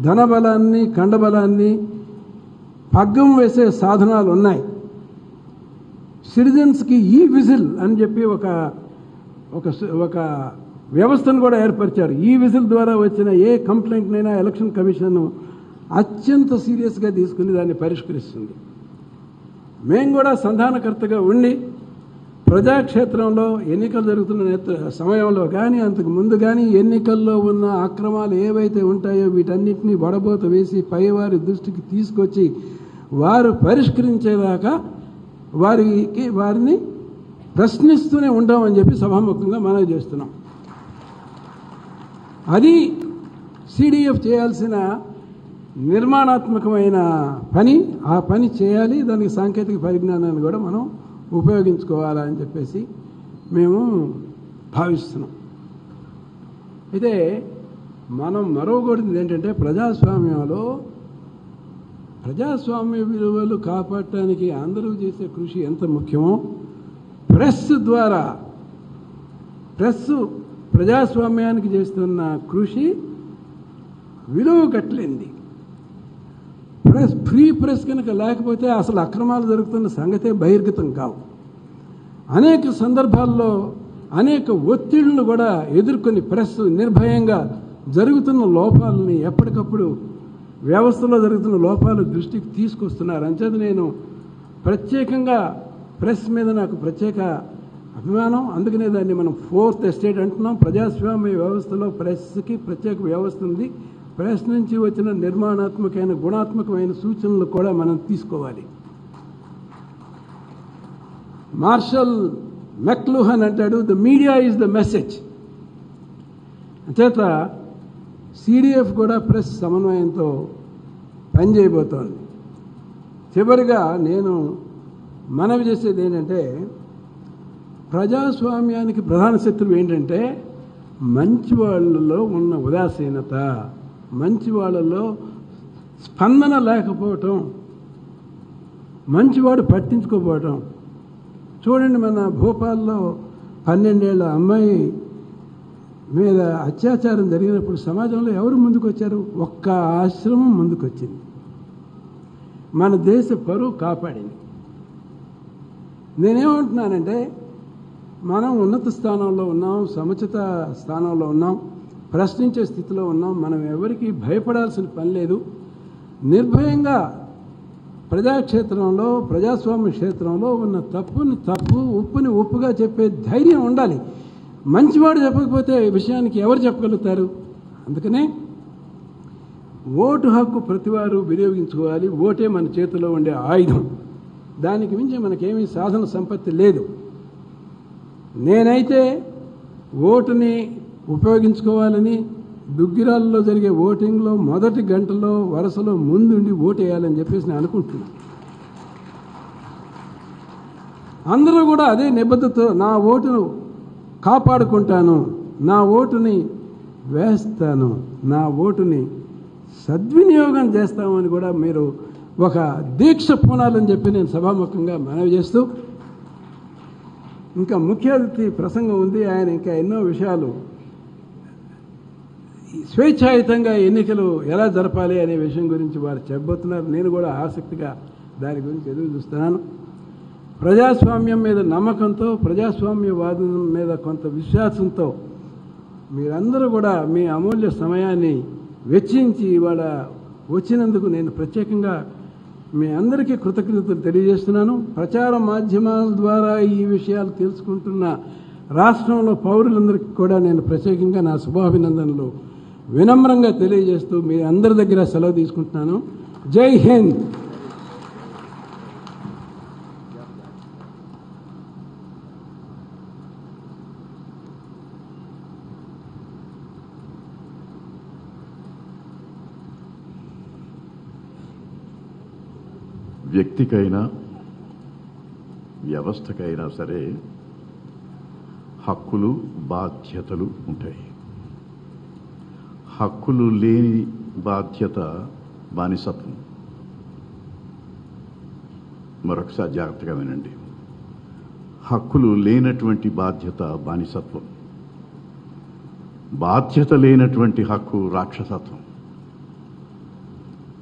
ధనబలాన్ని, కండబలాన్ని పగ్గం వేసే సాధనాలు ఉన్నాయి. సిటిజన్స్కి ఈ విజిల్ అని చెప్పి ఒక వ్యవస్థను కూడా ఏర్పరిచారు. ఈ విజిల్ ద్వారా వచ్చిన ఏ కంప్లైంట్నైనా ఎలక్షన్ కమిషన్ అత్యంత సీరియస్గా తీసుకుని దాన్ని పరిష్కరిస్తుంది. మేము కూడా సంధానకర్తగా ఉండి ప్రజాక్షేత్రంలో ఎన్నికలు జరుగుతున్న సమయంలో కానీ అంతకు ముందు కానీ ఎన్నికల్లో ఉన్న అక్రమాలు ఏవైతే ఉంటాయో వీటన్నిటినీ వడబోత వేసి పైవారి దృష్టికి తీసుకొచ్చి వారు పరిష్కరించేదాకా వారిని ప్రశ్నిస్తూనే ఉంటామని చెప్పి సభాముఖంగా మనవి చేస్తున్నాం. అది సిడిఎఫ్ చేయాల్సిన నిర్మాణాత్మకమైన పని. ఆ పని చేయాలి, దానికి సాంకేతిక పరిజ్ఞానాన్ని కూడా మనం ఉపయోగించుకోవాలని చెప్పేసి మేము భావిస్తున్నాం. అయితే మనం మరొకటి ఏంటంటే ప్రజాస్వామ్యంలో ప్రజాస్వామ్య విలువలు కాపాడటానికి అందరూ చేసే కృషి ఎంత ముఖ్యమో ప్రెస్ ద్వారా ప్రజాస్వామ్యానికి చేస్తున్న కృషి విలువ కట్టలేంది. ఫ్రీ ప్రెస్ కనుక లేకపోతే అసలు అక్రమాలు జరుగుతున్న సంగతే బహిర్గతం కావు. అనేక సందర్భాల్లో అనేక ఒత్తిళ్లను కూడా ఎదుర్కొని ప్రెస్ నిర్భయంగా జరుగుతున్న లోపాలని ఎప్పటికప్పుడు వ్యవస్థలో జరుగుతున్న లోపాలు దృష్టికి తీసుకొస్తున్నారు. అంచేత నేను ప్రత్యేకంగా ప్రెస్ మీద నాకు ప్రత్యేక అభిమానం. అందుకనే దాన్ని మనం ఫోర్త్ ఎస్టేట్ అంటున్నాం. ప్రజాస్వామ్య వ్యవస్థలో ప్రెస్కి ప్రత్యేక వ్యవస్థ ఉంది. ప్రెస్ నుంచి వచ్చిన నిర్మాణాత్మకమైన గుణాత్మకమైన సూచనలు కూడా మనం తీసుకోవాలి. మార్షల్ మెక్లూహన్ అంటాడు, the media is the message. అంచేత సిడిఎఫ్ కూడా ప్రెస్ సమన్వయంతో పనిచేయబోతోంది. చివరిగా నేను మనవి చేసేది ఏంటంటే, ప్రజాస్వామ్యానికి ప్రధాన శత్రువు ఏంటంటే మంచి వాళ్ళలో ఉన్న ఉదాసీనత, మంచి వాళ్ళలో స్పందన లేకపోవటం, మంచివాడు పట్టించుకోపోవటం. చూడండి, మన భోపాల్లో 12 ఏళ్ల అమ్మాయి మీద అత్యాచారం జరిగినప్పుడు సమాజంలో ఎవరు ముందుకు వచ్చారు? ఒక్క ఆశ్రమం ముందుకు వచ్చింది. మన దేశ పరువు కాపాడింది. నేనేమంటున్నానంటే, మనం ఉన్నత స్థానంలో ఉన్నాం, సముచిత స్థానంలో ఉన్నాం, ప్రశ్నించే స్థితిలో ఉన్నాం. మనం ఎవరికి భయపడాల్సిన పని లేదు. నిర్భయంగా ప్రజాక్షేత్రంలో, ప్రజాస్వామ్య క్షేత్రంలో ఉన్న తప్పుని తప్పు, ఉప్పుని ఉప్పుగా చెప్పే ధైర్యం ఉండాలి. మంచివాడు చెప్పకపోతే విషయానికి ఎవరు చెప్పగలుగుతారు? అందుకనే ఓటు హక్కు ప్రతివారు వినియోగించుకోవాలి. ఓటే మన చేతిలో ఉండే ఆయుధం. దానికి మించి మనకేమీ సాధన సంపత్తి లేదు. నేనైతే ఓటుని ఉపయోగించుకోవాలని, దుగ్గిరాలలో జరిగే ఓటింగ్లో మొదటి గంటలో వరుసలో ముందుండి ఓటు వేయాలని చెప్పేసి నేను అనుకుంటున్నాను. అందరూ కూడా అదే నిబద్ధతతో నా ఓటును కాపాడుకుంటాను, నా ఓటుని వేస్తాను, నా ఓటుని సద్వినియోగం చేస్తామని కూడా మీరు ఒక దీక్ష పూనాలని చెప్పి నేను సభాముఖంగా మనవి చేస్తూ, ఇంకా ముఖ్య అతిథి ప్రసంగం ఉంది. ఆయన ఇంకా ఎన్నో విషయాలు, స్వేచ్ఛాయుతంగా ఎన్నికలు ఎలా జరపాలి అనే విషయం గురించి వారు చెప్పబోతున్నారు. నేను కూడా ఆసక్తిగా దాని గురించి ఎదురు చూస్తున్నాను. ప్రజాస్వామ్యం మీద నమ్మకంతో, ప్రజాస్వామ్యవాదం మీద కొంత విశ్వాసంతో మీరందరూ కూడా మీ అమూల్య సమయాన్ని వెచ్చించి ఇవాళ వచ్చినందుకు నేను ప్రత్యేకంగా మీ అందరికీ కృతజ్ఞతలు తెలియజేస్తున్నాను. ప్రచార మాధ్యమాల ద్వారా ఈ విషయాలు తెలుసుకుంటున్న రాష్ట్రంలో పౌరులందరికీ కూడా నేను ప్రత్యేకంగా నా శుభాభినందనలు వినమ్రంగా తెలియజేస్తూ మీ అందరి దగ్గర సెలవు తీసుకుంటున్నాను. జై హింద్. వ్యక్తికైనా వ్యవస్థకైనా సరే హక్కులు బాధ్యతలు ఉంటాయి. హక్కులు లేని బాధ్యత బానిసత్వం. మరొకసారి జాగ్రత్తగా వినండి. హక్కులు లేనటువంటి బాధ్యత బానిసత్వం, బాధ్యత లేనటువంటి హక్కు రాక్షసత్వం.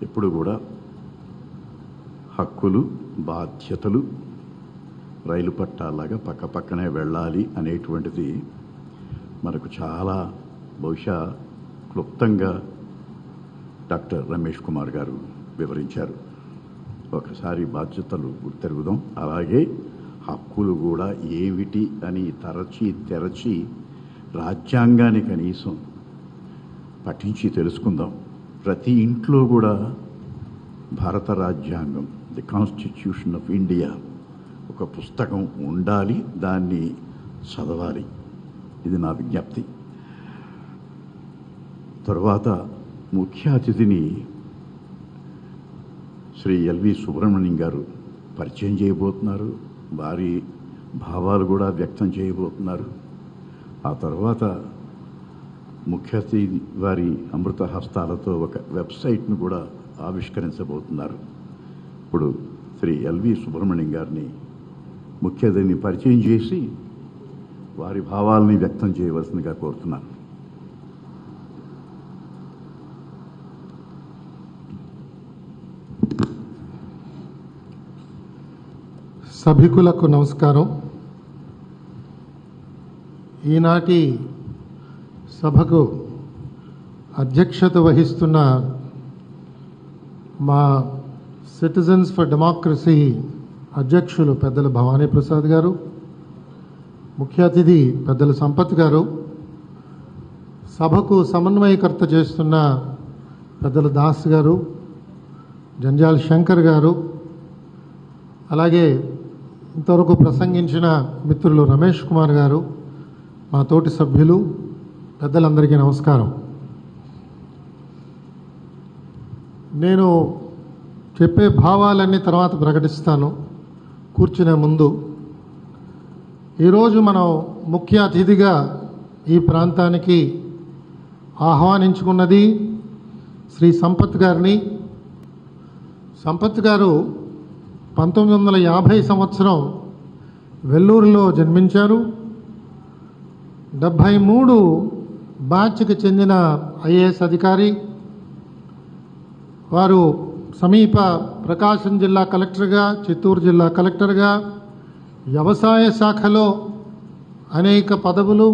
ఎప్పుడు కూడా హక్కులు బాధ్యతలు రైలు పట్టాలాగా పక్క పక్కనే వెళ్ళాలి అనేటువంటిది మనకు చాలా బహుశా క్లుప్తంగా డాక్టర్ రమేష్ కుమార్ గారు వివరించారు. ఒకసారి బాధ్యతలు గుర్తెరుగుదాం. అలాగే హక్కులు కూడా ఏమిటి అని తెరచి రాజ్యాంగాన్ని కనీసం పఠించి తెలుసుకుందాం. ప్రతి ఇంట్లో కూడా భారత రాజ్యాంగం, ది కాన్స్టిట్యూషన్ ఆఫ్ ఇండియా, ఒక పుస్తకం ఉండాలి, దాన్ని చదవాలి. ఇది నా విజ్ఞప్తి. తరువాత ముఖ్య అతిథిని శ్రీ ఎల్వి సుబ్రహ్మణ్యం గారు పరిచయం చేయబోతున్నారు. వారి భావాలు కూడా వ్యక్తం చేయబోతున్నారు. ఆ తర్వాత ముఖ్య అతిథి వారి అమృత హస్తాలతో ఒక వెబ్సైట్ను కూడా ఆవిష్కరించబోతున్నారు. ఇప్పుడు శ్రీ ఎల్వి సుబ్రహ్మణ్యం గారిని ముఖ్య అతిథిని పరిచయం చేసి వారి భావాలని వ్యక్తం చేయవలసిందిగా కోరుతున్నాను. సభికులకు నమస్కారం. ఈనాటి సభకు అధ్యక్షత వహిస్తున్న మా సిటిజన్స్ ఫర్ డెమోక్రసీ అధ్యక్షులు పెద్దల భవానీ ప్రసాద్ గారు, ముఖ్య అతిథి పెద్దల సంపత్ గారు, సభకు సమన్వయకర్త చేస్తున్న పెద్దల దాస్ గారు, జంజాల్ శంకర్ గారు, అలాగే ఇంతవరకు ప్రసంగించిన మిత్రులు రమేష్ కుమార్ గారు, మా తోటి సభ్యులు, పెద్దలందరికీ నమస్కారం. నేను చెప్పే భావాలన్నీ తర్వాత ప్రకటిస్తాను కూర్చునే ముందు. ఈరోజు మనం ముఖ్య అతిథిగా ఈ ప్రాంతానికి ఆహ్వానించుకున్నది శ్రీ సంపత్ గారిని. సంపత్ గారు 1950 సంవత్సరం వెల్లూరులో జన్మించారు. 73 బ్యాచ్కి చెందిన ఐఏఎస్ అధికారి. వారు సమీప ప్రకాశం జిల్లా కలెక్టర్గా, చిత్తూరు జిల్లా కలెక్టర్గా, వ్యవసాయ శాఖలో అనేక పదవులు,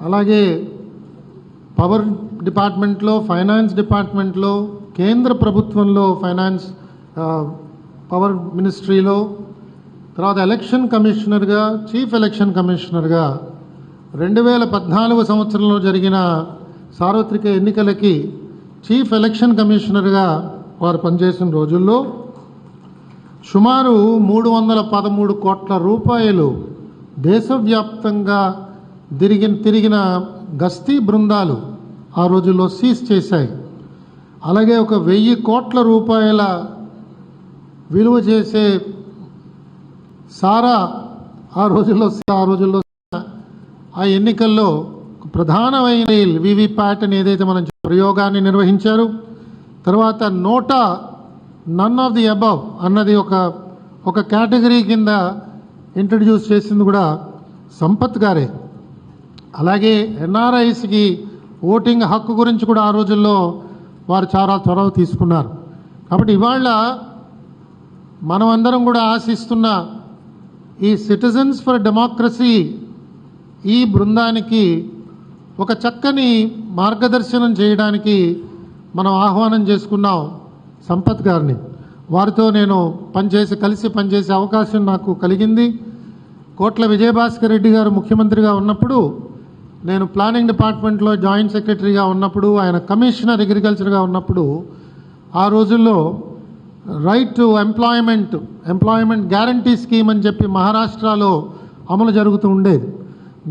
అలాగే పవర్ డిపార్ట్మెంట్లో, ఫైనాన్స్ డిపార్ట్మెంట్లో, కేంద్ర ప్రభుత్వంలో ఫైనాన్స్ పవర్ మినిస్ట్రీలో, తర్వాత ఎలక్షన్ కమిషనర్గా, చీఫ్ ఎలక్షన్ కమిషనర్గా 2014 సంవత్సరంలో జరిగిన సార్వత్రిక ఎన్నికలకి చీఫ్ ఎలక్షన్ కమిషనర్గా వారు పనిచేసిన రోజుల్లో సుమారు 313 కోట్ల రూపాయలు దేశవ్యాప్తంగా తిరిగిన గస్తీ బృందాలు ఆ రోజుల్లో సీజ్ చేశాయి. అలాగే ఒక 1000 కోట్ల రూపాయల విలువ చేసే సారా ఆ రోజుల్లో ఆ ఎన్నికల్లో ప్రధానమైన వివిప్యాట్ అని ఏదైతే మనం ప్రయోగాన్ని నిర్వహించారు. తర్వాత నోటా నన్ ఆఫ్ ది అబవ్ అన్నది ఒక కేటగిరీ కింద ఇంట్రడ్యూస్ చేసింది కూడా సంపత్ గారే. అలాగే ఎన్ఆర్ఐస్కి ఓటింగ్ హక్కు గురించి కూడా ఆ రోజుల్లో వారు చాలా చొరవ తీసుకున్నారు. కాబట్టి ఇవాళ మనమందరం కూడా ఆశిస్తున్న ఈ సిటిజన్స్ ఫర్ డెమోక్రసీ ఈ బృందానికి ఒక చక్కని మార్గదర్శనం చేయడానికి మనం ఆహ్వానం చేసుకున్నాం సంపత్ గారిని. వారితో నేను కలిసి పనిచేసే అవకాశం నాకు కలిగింది. కోట్ల విజయభాస్కర్ రెడ్డి గారు ముఖ్యమంత్రిగా ఉన్నప్పుడు, నేను ప్లానింగ్ డిపార్ట్మెంట్లో జాయింట్ సెక్రటరీగా ఉన్నప్పుడు, ఆయన కమిషనర్ అగ్రికల్చర్గా ఉన్నప్పుడు ఆ రోజుల్లో right to employment guarantee scheme అని చెప్పి మహారాష్ట్రలో అమలు జరుగుతూ ఉండేది.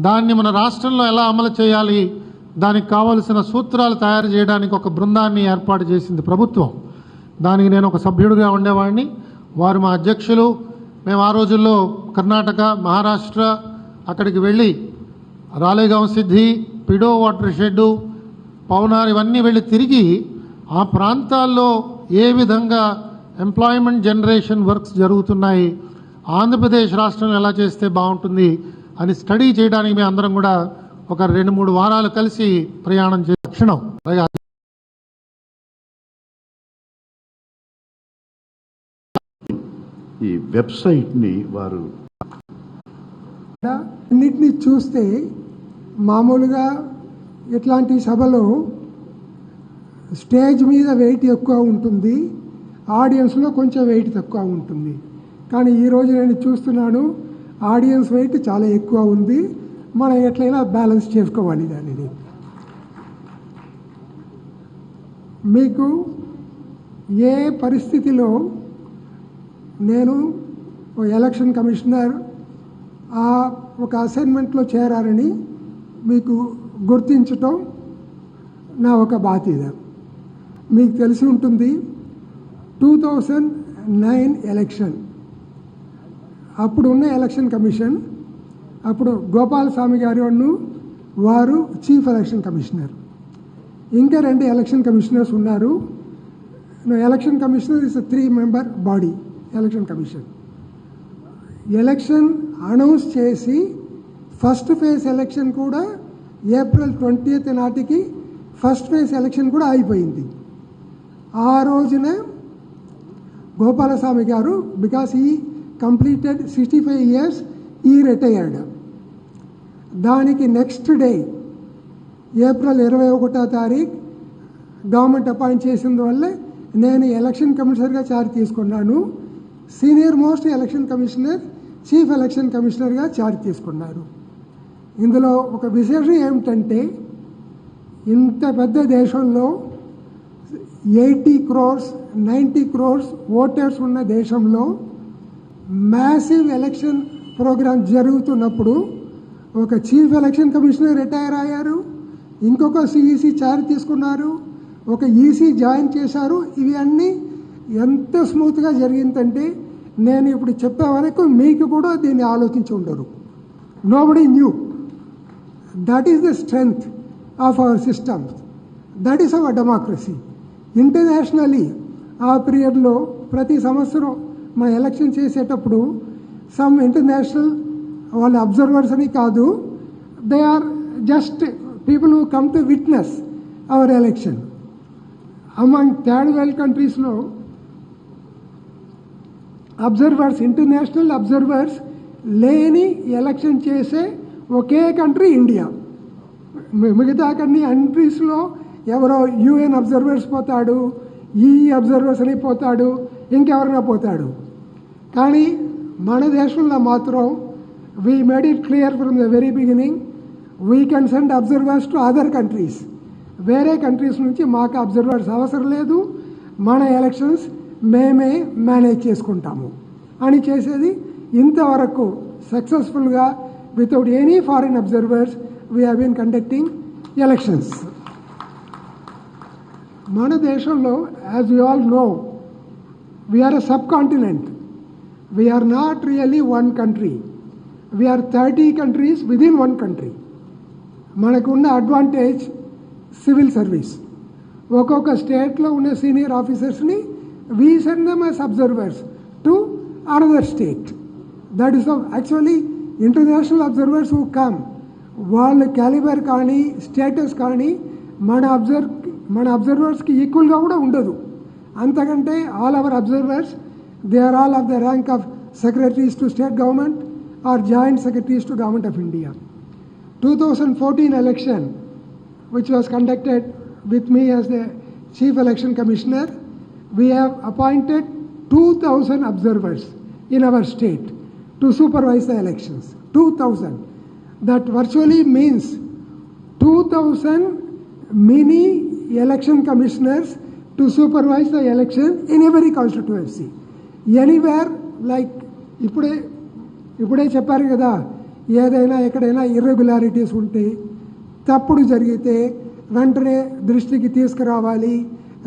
దాన్ని మన రాష్ట్రంలో ఎలా అమలు చేయాలి, దానికి కావలసిన సూత్రాలు తయారు చేయడానికి ఒక బృందాన్ని ఏర్పాటు చేసింది ప్రభుత్వం. దానికి నేను ఒక సభ్యుడిగా ఉండేవాడిని. వారు మా అధ్యక్షులు. మేము ఆ రోజుల్లో కర్ణాటక, మహారాష్ట్ర అక్కడికి వెళ్ళి రాలేగాం సిద్ధి, పిడో వాటర్ షెడ్డు, పవనార్ ఇవన్నీ వెళ్ళి తిరిగి ఆ ప్రాంతాల్లో ఏ విధంగా ఎంప్లాయ్మెంట్ జనరేషన్ వర్క్స్ జరుగుతున్నాయి, ఆంధ్రప్రదేశ్ రాష్ట్రంలో ఎలా చేస్తే బాగుంటుంది అని స్టడీ చేయడానికి మేము అందరం కూడా ఒక 2-3 వారాలు కలిసి ప్రయాణం చేసే క్షణం. ఈ వెబ్సైట్ని వారు అన్నిటినీ చూస్తే మామూలుగా ఇట్లాంటి సభలో స్టేజ్ మీద వెయిట్ ఎక్కువ ఉంటుంది, ఆడియన్స్లో కొంచెం వెయిట్ తక్కువ ఉంటుంది. కానీ ఈరోజు నేను చూస్తున్నాను ఆడియన్స్ వెయిట్ చాలా ఎక్కువ ఉంది. మనం ఎట్లయినా బ్యాలెన్స్ చేసుకోవాలి దానిని. మీకు ఏ పరిస్థితిలో నేను ఎలక్షన్ కమిషనర్ ఒక అసైన్మెంట్లో చేరారని మీకు గుర్తించటం నా ఒక బాధ్యత. మీకు తెలిసి ఉంటుంది 2009 ఎలక్షన్, అప్పుడున్న ఎలక్షన్ కమిషన్, అప్పుడు గోపాలస్వామి గారు వారు చీఫ్ ఎలక్షన్ కమిషనర్, ఇంకా 2 ఎలక్షన్ కమిషనర్స్ ఉన్నారు. Election commissioner is 3-member body election commission. Election announce చేసి ఫస్ట్ ఫేజ్ ఎలక్షన్ కూడా ఏప్రిల్ 20th నాటికి ఫస్ట్ ఫేజ్ ఎలక్షన్ కూడా అయిపోయింది. ఆ రోజున గోపాలస్వామి గారు, బికాస్ ఈ కంప్లీటెడ్ 65 years, ఈ రిటైర్డ్. దానికి నెక్స్ట్ డే ఏప్రిల్ 21వ తారీఖు గవర్నమెంట్ అపాయింట్ చేసినందువల్ల నేను ఎలక్షన్ కమిషనర్గా చార్జ్ తీసుకున్నాను. Senior most election commissioner chief election కమిషనర్గా చార్జ్ తీసుకున్నారు. ఇందులో ఒక విశేషం ఏమిటంటే, ఇంత పెద్ద దేశంలో 80 crores 90 crores ఓటర్స్ ఉన్న దేశంలో మ్యాసివ్ ఎలక్షన్ ప్రోగ్రామ్ జరుగుతున్నప్పుడు ఒక చీఫ్ ఎలక్షన్ కమిషనర్ రిటైర్ అయ్యారు, ఇంకొక సిఈసి చార్జ్ తీసుకున్నారు, ఒక ఈసీ జాయిన్ చేశారు. ఇవి అన్నీ ఎంత స్మూత్గా జరిగిందంటే నేను ఇప్పుడు చెప్పే వరకు మీకు కూడా దీన్ని ఆలోచించి ఉండరు. Nobody new. That is the strength of our system. That is our democracy. Internationally ఆ పీరియడ్లో ప్రతి సంవత్సరం మన ఎలక్షన్ చేసేటప్పుడు సమ్ ఇంటర్నేషనల్ వాళ్ళ అబ్జర్వర్స్ అని కాదు, they are just people who come to witness our election. Among third world కంట్రీస్లో అబ్జర్వర్స్, ఇంటర్నేషనల్ అబ్జర్వర్స్ లేని ఎలక్షన్ చేసే ఒకే కంట్రీ ఇండియా. మిగతా కంట్రీస్లో ఎవరో యుఎన్ అబ్జర్వర్స్ పోతాడు, అబ్జర్వర్స్ అని పోతాడు, ఇంకెవరైనా పోతాడు. కానీ మన దేశంలో మాత్రం we made it clear from the very beginning, we can send observers to other countries. వేరే కంట్రీస్ నుంచి మాకు అబ్జర్వర్స్ అవసరం లేదు, మన ఎలక్షన్స్ మేమే మేనేజ్ చేసుకుంటాము అని చేసేది. ఇంతవరకు సక్సెస్ఫుల్గా without any foreign observers we have been conducting elections. మన దేశంలో as you all know we are a subcontinent. We are not really one country. We are 30 countries within one country. మనకున్న అడ్వాంటేజ్ సివిల్ సర్వీస్. ఒక్కొక్క స్టేట్లో ఉన్న సీనియర్ ఆఫీసర్స్ని we send them as observers to another state. That is actually international observers who come, వాళ్ళ calibre కానీ status కానీ మన అబ్జర్వర్స్కి ఈక్వల్గా కూడా ఉండదు. అంతకంటే all our observers they are all of the rank of secretaries to state government or joint secretaries to government of India. 2014 election, which was conducted with me as the Chief Election Commissioner, we have appointed 2,000 observers in our state to supervise the elections. 2,000. That virtually means 2,000 mini election commissioners to supervise the election in every constituency. Anywhere like ఇప్పుడే చెప్పారు కదా, ఏదైనా ఎక్కడైనా irregularities ఉంటే, తప్పుడు జరిగితే వెంటనే దృష్టికి తీసుకురావాలి,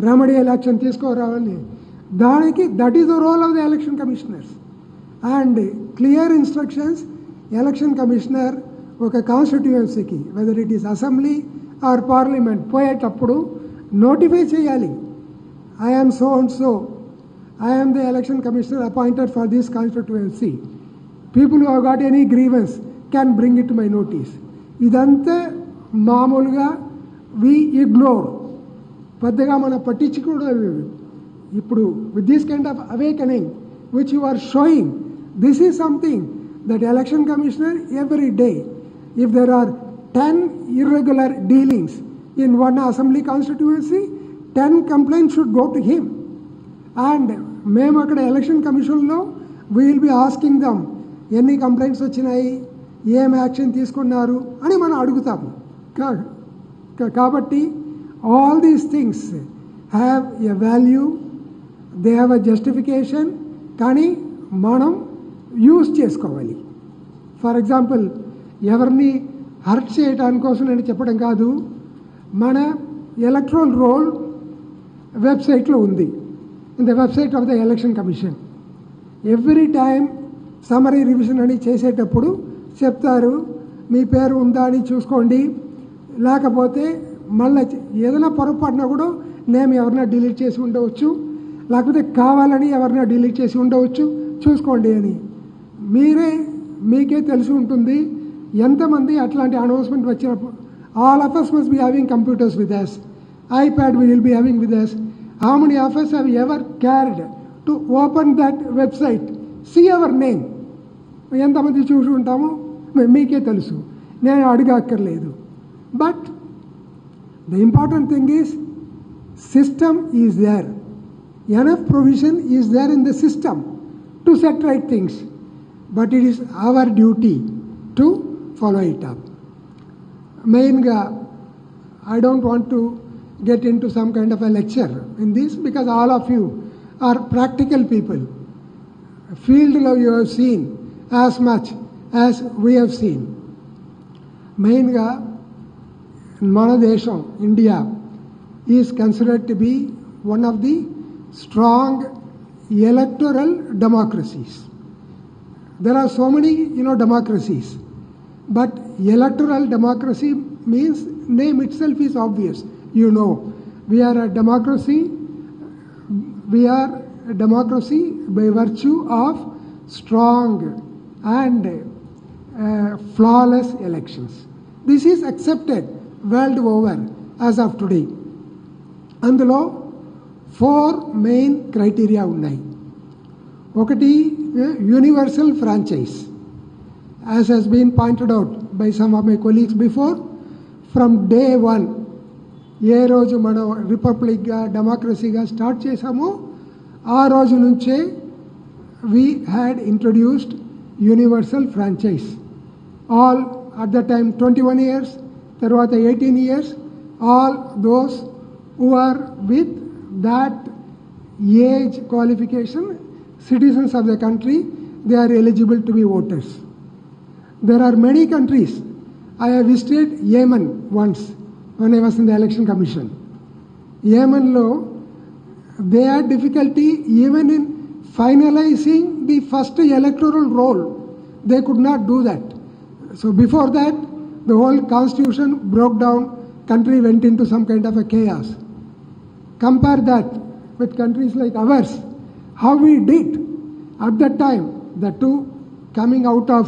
రెమెడియల్ యాక్షన్ తీసుకురావాలి. దానికి that is the role of the election commissioners. And clear instructions election commissioner ఒక కాన్స్టిట్యుయెన్సీకి whether it is assembly or parliament పోయేటప్పుడు నోటిఫై చేయాలి. I am so and so, I am the election commissioner appointed for this constituency. People who have got any grievance can bring it to my notice. ఇదంతా మామూలుగా we ignore, పెద్దగా మనం పట్టించుకోవడం. ఇప్పుడు with this kind of awakening which you are showing, this is something that election commissioner every day, if there are 10 irregular dealings in one assembly constituency, 10 complaints should go to him. And మేము అక్కడ election కమిషన్లో we will be asking them ఎన్ని complaints వచ్చినాయి, ఏం action తీసుకున్నారు అని మనం అడుగుతాము. కాబట్టి all these things have a value, they have a justification, కానీ మనం యూజ్ చేసుకోవాలి. ఫర్ ఎగ్జాంపుల్, ఎవరిని హర్ట్ చేయడానికి కోసం నేను చెప్పడం కాదు, మన ఎలక్ట్రల్ రోల్ వెబ్సైట్లో ఉంది, in the website of the election commission. Every time summary revision అని చేసేటప్పుడు చెప్తారు, మీ పేరు ఉందా అని చూసుకోండి, లేకపోతే మళ్ళీ ఏదైనా పొరపాటున కూడా నేమ్ ఎవరైనా డిలీట్ చేసి ఉండవచ్చు, లేకపోతే కావాలని ఎవరైనా డిలీట్ చేసి ఉండవచ్చు, చూసుకోండి అని. మీకే తెలిసి ఉంటుంది ఎంతమంది అట్లాంటి అనౌన్స్మెంట్ వచ్చినప్పుడు. All of us must be having computers with us, iPad we will be having with us. How many of us have ever cared to open that website, see our name? ఎంతమంది చూసి ఉంటాము, మీకే తెలుసు, నేను అడగక్కర్లేదు. But the important thing is system is there, enough provision is there in the system to set right things, but it is our duty to follow it up. Mainga, I don't want to get into some kind of a lecture in this, because all of you are practical people. Field lo you have seen as much as we have seen. Mainga, mana desham India is considered to be one of the strong electoral democracies. There are so many, democracies. But electoral democracy means name itself is obvious. We are a democracy. We are a democracy by virtue of strong and flawless elections. This is accepted world over as of today. అందులో 4 main criteria ఉన్నాయి. ఒకటి universal franchise. As has been pointed out by some of my colleagues before, from day one, ఏ రోజు మనం రిపబ్లిక్గా డెమోక్రసీగా start చేశామో ఆ రోజు నుంచే we had introduced universal franchise. All at the time 21 years, తర్వాత 18 years, all those who are with that age qualification, citizens of the country, they are eligible to be voters. There are many countries. I have visited Yemen once when I was in the election commission. Yemen lo, they had difficulty even in finalizing the first electoral roll. They could not do that. So before that, the whole constitution broke down, country went into some kind of a chaos. Compare that with countries like ours, how we did at that time, the two coming out of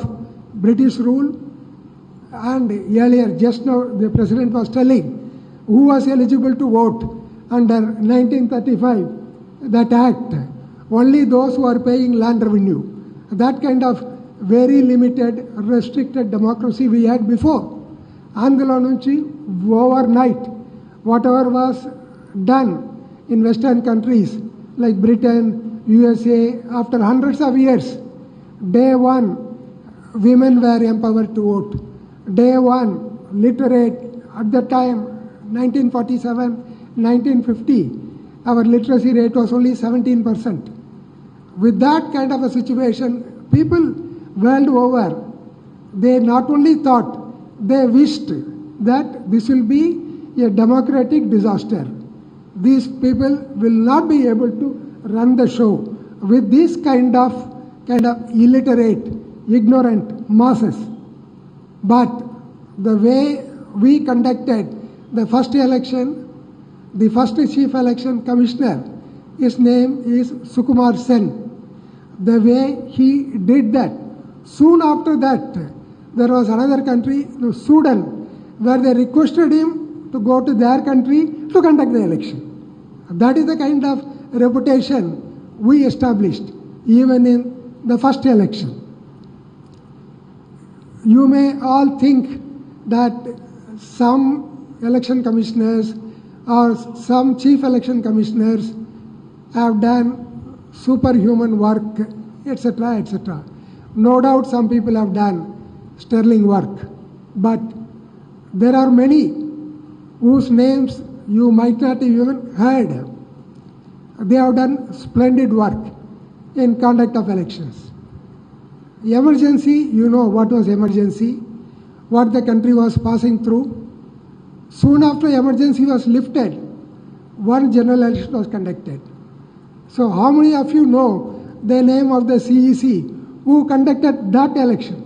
British rule, and earlier, just now, the president was telling who was eligible to vote under 1935, that act, only those who are paying land revenue. That kind of very limited, restricted democracy we had before. Andhra nunchi, overnight, whatever was done in Western countries like Britain, USA, after hundreds of years, day one, women were empowered to vote. Day one, literate, at the time, 1947, 1950, our literacy rate was only 17%. With that kind of a situation, people world over, they not only thought, they wished that this will be a democratic disaster. These people will not be able to run the show with this kind of illiterate, ignorant masses. But the way we conducted the first election, the first chief election commissioner, his name is Sukumar Sen. The way he did that, soon after that, there was another country, Sudan, where they requested him to go to their country to conduct the election. That is the kind of reputation we established even in the first election. You may all think that some election commissioners or some chief election commissioners have done superhuman work, etc., etc. No doubt some people have done sterling work, but there are many whose names you might not have even heard. They have done splendid work in conduct of elections. Emergency, you know what was emergency, what the country was passing through. Soon after emergency was lifted, one general election was conducted. So how many of you know the name of the CEC who conducted that election?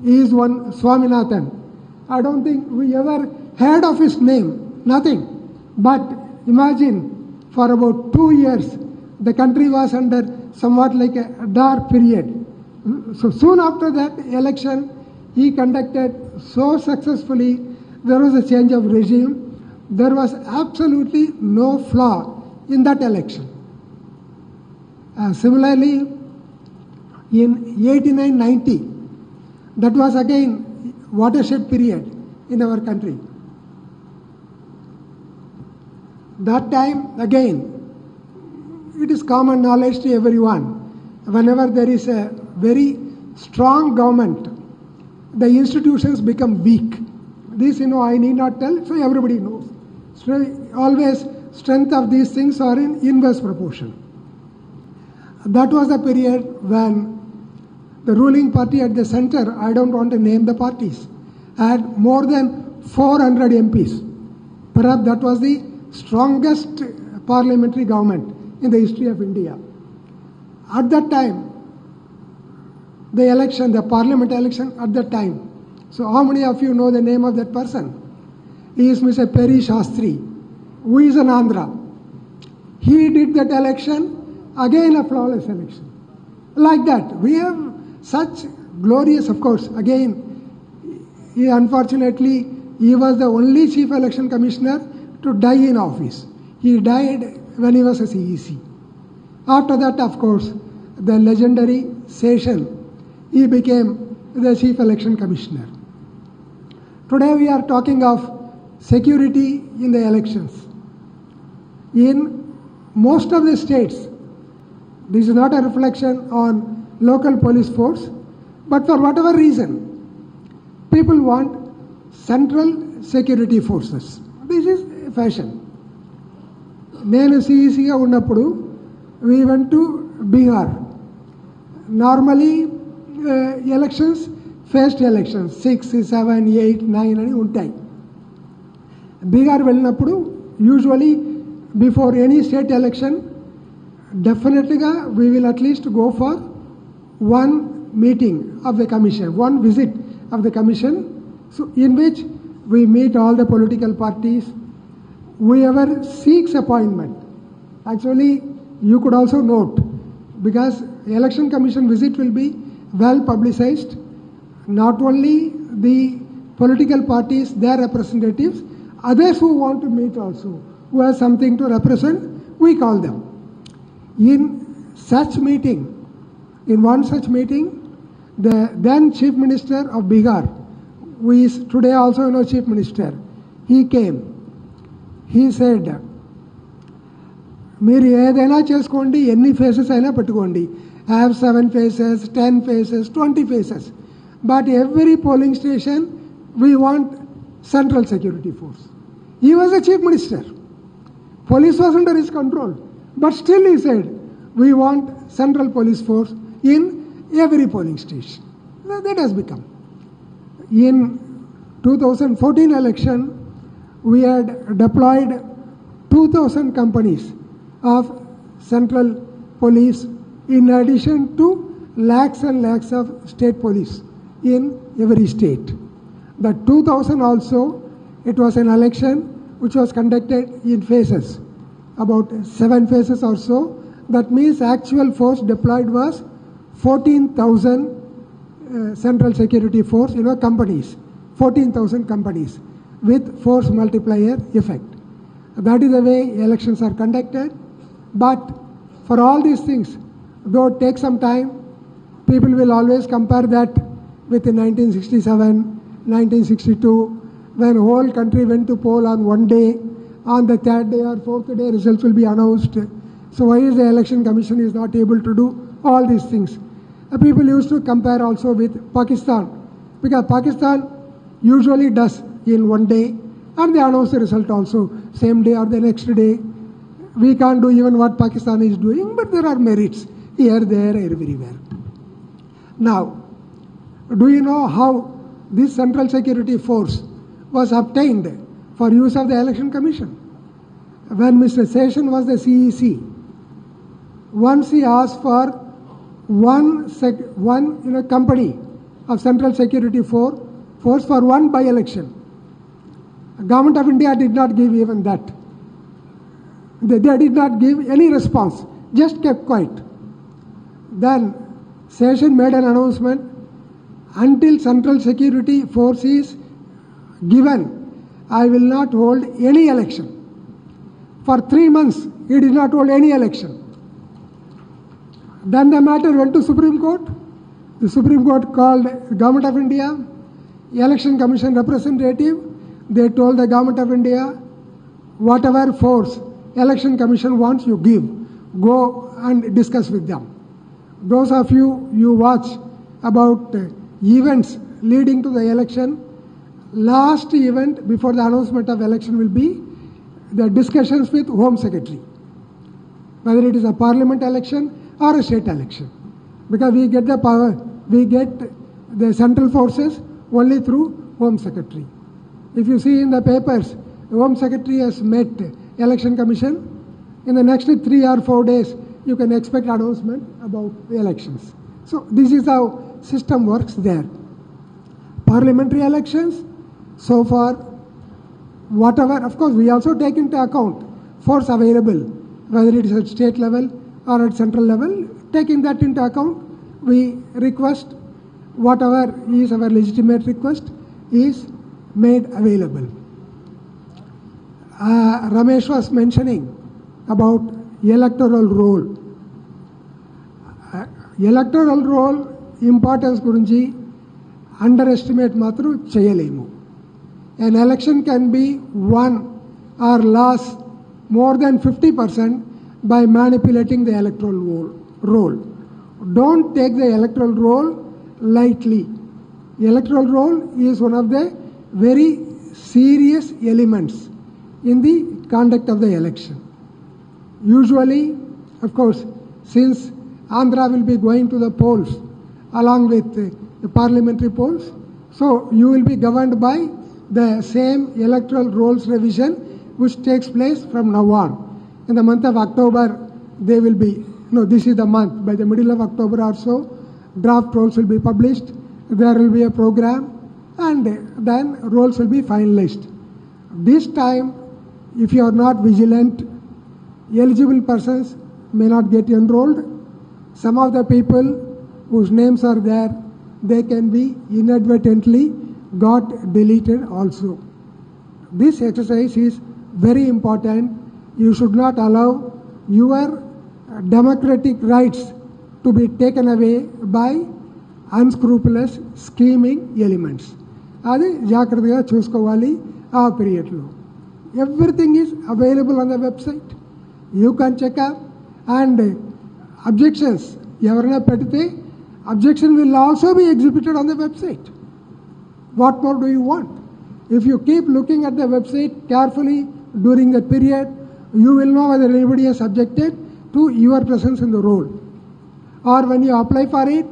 He is one Swaminathan. I don't think we ever heard of his name, nothing. But imagine, for about 2 years, the country was under somewhat like a dark period. So soon after that election, he conducted so successfully, there was a change of regime. There was absolutely no flaw in that election. Similarly, in 89-90, that was again watershed period in our country. That time, again, it is common knowledge to everyone. Whenever there is a very strong government, the institutions become weak. This, I need not tell, so everybody knows. So always, strength of these things are in inverse proportion. That was the period when the ruling party at the center, I don't want to name the parties, had more than 400 MPs. Perhaps that was the strongest parliamentary government in the history of India. At that time, the parliament election at that time. So how many of you know the name of that person? He is Mr. Peri Shastri, who is an Andhra. He did that election, again a flawless election. Like that, we have such glorious, of course, again, unfortunately, he was the only chief election commissioner to die in office. He died when he was a CEC. After that, of course, the legendary Session, he became the chief election commissioner. Today we are talking of security in the elections. In most of the states, this is not a reflection on local police force, but for whatever reason, people want central security forces. This is fashion. నేను సిఈసిగా ఉన్నప్పుడు we went to Bihar. Normally elections, first elections 6, 7, 8, 9 అని ఉంటాయి. బీహార్ వెళ్ళినప్పుడు usually before any state election డెఫినెట్గా we will at least go for one meeting of the commission, one visit of the commission, so in which we meet all the political parties, whoever seeks appointment. Actually, you could also note, because election commission visit will be well publicized, not only the political parties, their representatives, others who want to meet also, who have something to represent, we call them. In such meeting, in one such meeting, the then Chief Minister of Bihar, who is today also Chief Minister, he came. He said, మీరు ఏదైనా చేసుకోండి, ఎన్ని faces అయినా పెట్టుకోండి, have 7 faces, 10 faces, 20 faces, but every polling station we want central security force. He was a Chief Minister. Police was under his control, but still he said, we want central police force in every polling station. That has become. In 2014 election, we had deployed 2,000 companies of central police in addition to lakhs and lakhs of state police in every state. The 2,000 also, it was an election which was conducted in phases, about 7 phases or so. That means actual force deployed was 14,000 central security force, companies, 14,000 companies with force multiplier effect. That is the way elections are conducted. But for all these things, though it takes some time, people will always compare that with 1967, 1962, when whole country went to poll on one day, on the third day or fourth day results will be announced. So why is the election commission is not able to do all these things? People used to compare also with Pakistan, because Pakistan usually does in one day and they announce the result also same day or the next day. We can't do even what Pakistan is doing, but there are merits here, there, everywhere. Now, do you know how this central security force was obtained for use of the election commission? When Mr. Session was the CEC, once he asked for one company of central security force for one by-election. Government of India did not give even that. They did not give any response, just kept quiet. Then Session made an announcement, until central security force is given, I will not hold any election. For 3 months, he did not hold any election. Then the matter went to Supreme Court. The Supreme Court called Government of India, Election Commission representative. They told the Government of India, whatever force Election Commission wants, you give. Go and discuss with them. Those of you watch about events leading to the election, last event before the announcement of election will be the discussions with Home Secretary, whether it is a parliament election or a state election, because we get the power, we get the central forces only through Home Secretary. If you see in the papers, the Home Secretary has met Election Commission In the next 3 or 4 days, you can expect announcement about the elections. So this is how system works there. Parliamentary elections, so far, whatever, of course, we also take into account force available, whether it is at state level or at central level. Taking that into account, we request whatever is our legitimate request is made available. Ramesh was mentioning about electoral roll. Electoral roll importance గురించి underestimate మాత్రం చేయలేము. An election can be won or lost more than 50% by manipulating the electoral roll. Don't take the electoral roll lightly. Electoral roll is one of the very serious elements in the conduct of the election. Usually, of course, since Andhra will be going to the polls along with the parliamentary polls, so you will be governed by the same electoral rolls revision which takes place from now on. In the month of October, they will be, this is the month, by the middle of October or so, draft rolls will be published, there will be a program, and then rolls will be finalized. This time, if you are not vigilant, eligible persons may not get enrolled. Some of the people whose names are there, they can be inadvertently got deleted also. This exercise is very important. You should not allow your democratic rights to be taken away by unscrupulous scheming elements. అది జాగ్రత్తగా చూసుకోవాలి ఆ పీరియడ్లో. Everything is available on the website. You can check up, and objections ఎవరైనా పెడితే objection will also be exhibited on the website. What more do you want? If you keep looking at the website carefully during that period, you will know whether anybody has objected to your presence in the roll. Or when you apply for it,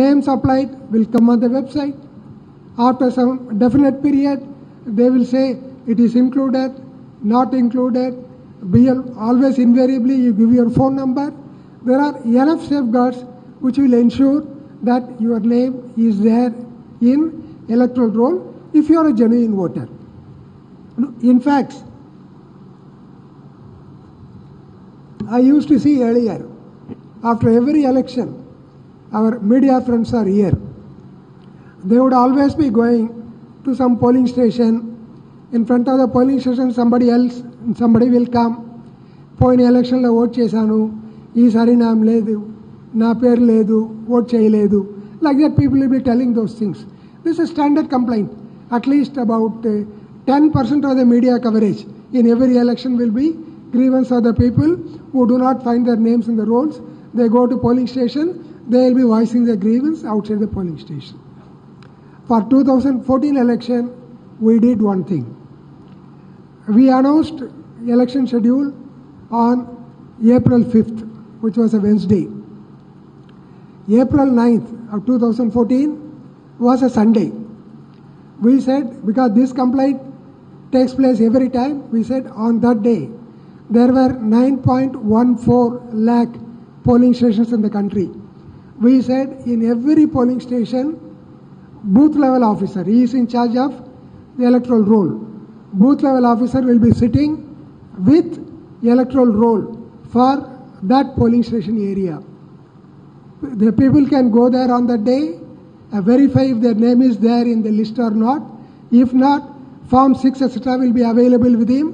names applied will come on the website. After some definite period, they will say it is included, not included. Always invariably you give your phone number. There are enough safeguards which will ensure that your name is there in electoral roll if you are a genuine voter. In fact, I used to see earlier, after every election, our media friends are here. They would always be going to some polling station. In front of the polling station, somebody will come. పోయిన ఎలక్షన్లో vote చేశాను, ఈసారి నామ్ లేదు, నా పేరు లేదు, vote చేయలేదు. Like that, people will be telling those things. This is a standard complaint. At least about 10% of the media coverage in every election will be grievance of the people who do not find their names in the rolls. They go to polling station, they will be voicing their grievance outside the polling station. For 2014 election, we did one thing. We announced election schedule on April 5th, which was a Wednesday. April 9th of 2014 was a Sunday. We said, because this complaint takes place every time, we said on that day, there were 9.14 lakh polling stations in the country. We said in every polling station, booth level officer, he is in charge of the electoral roll. Booth level officer will be sitting with electoral roll for that polling station area. The people can go there on that day, verify if their name is there in the list or not. If not, Form 6 etc. will be available with him.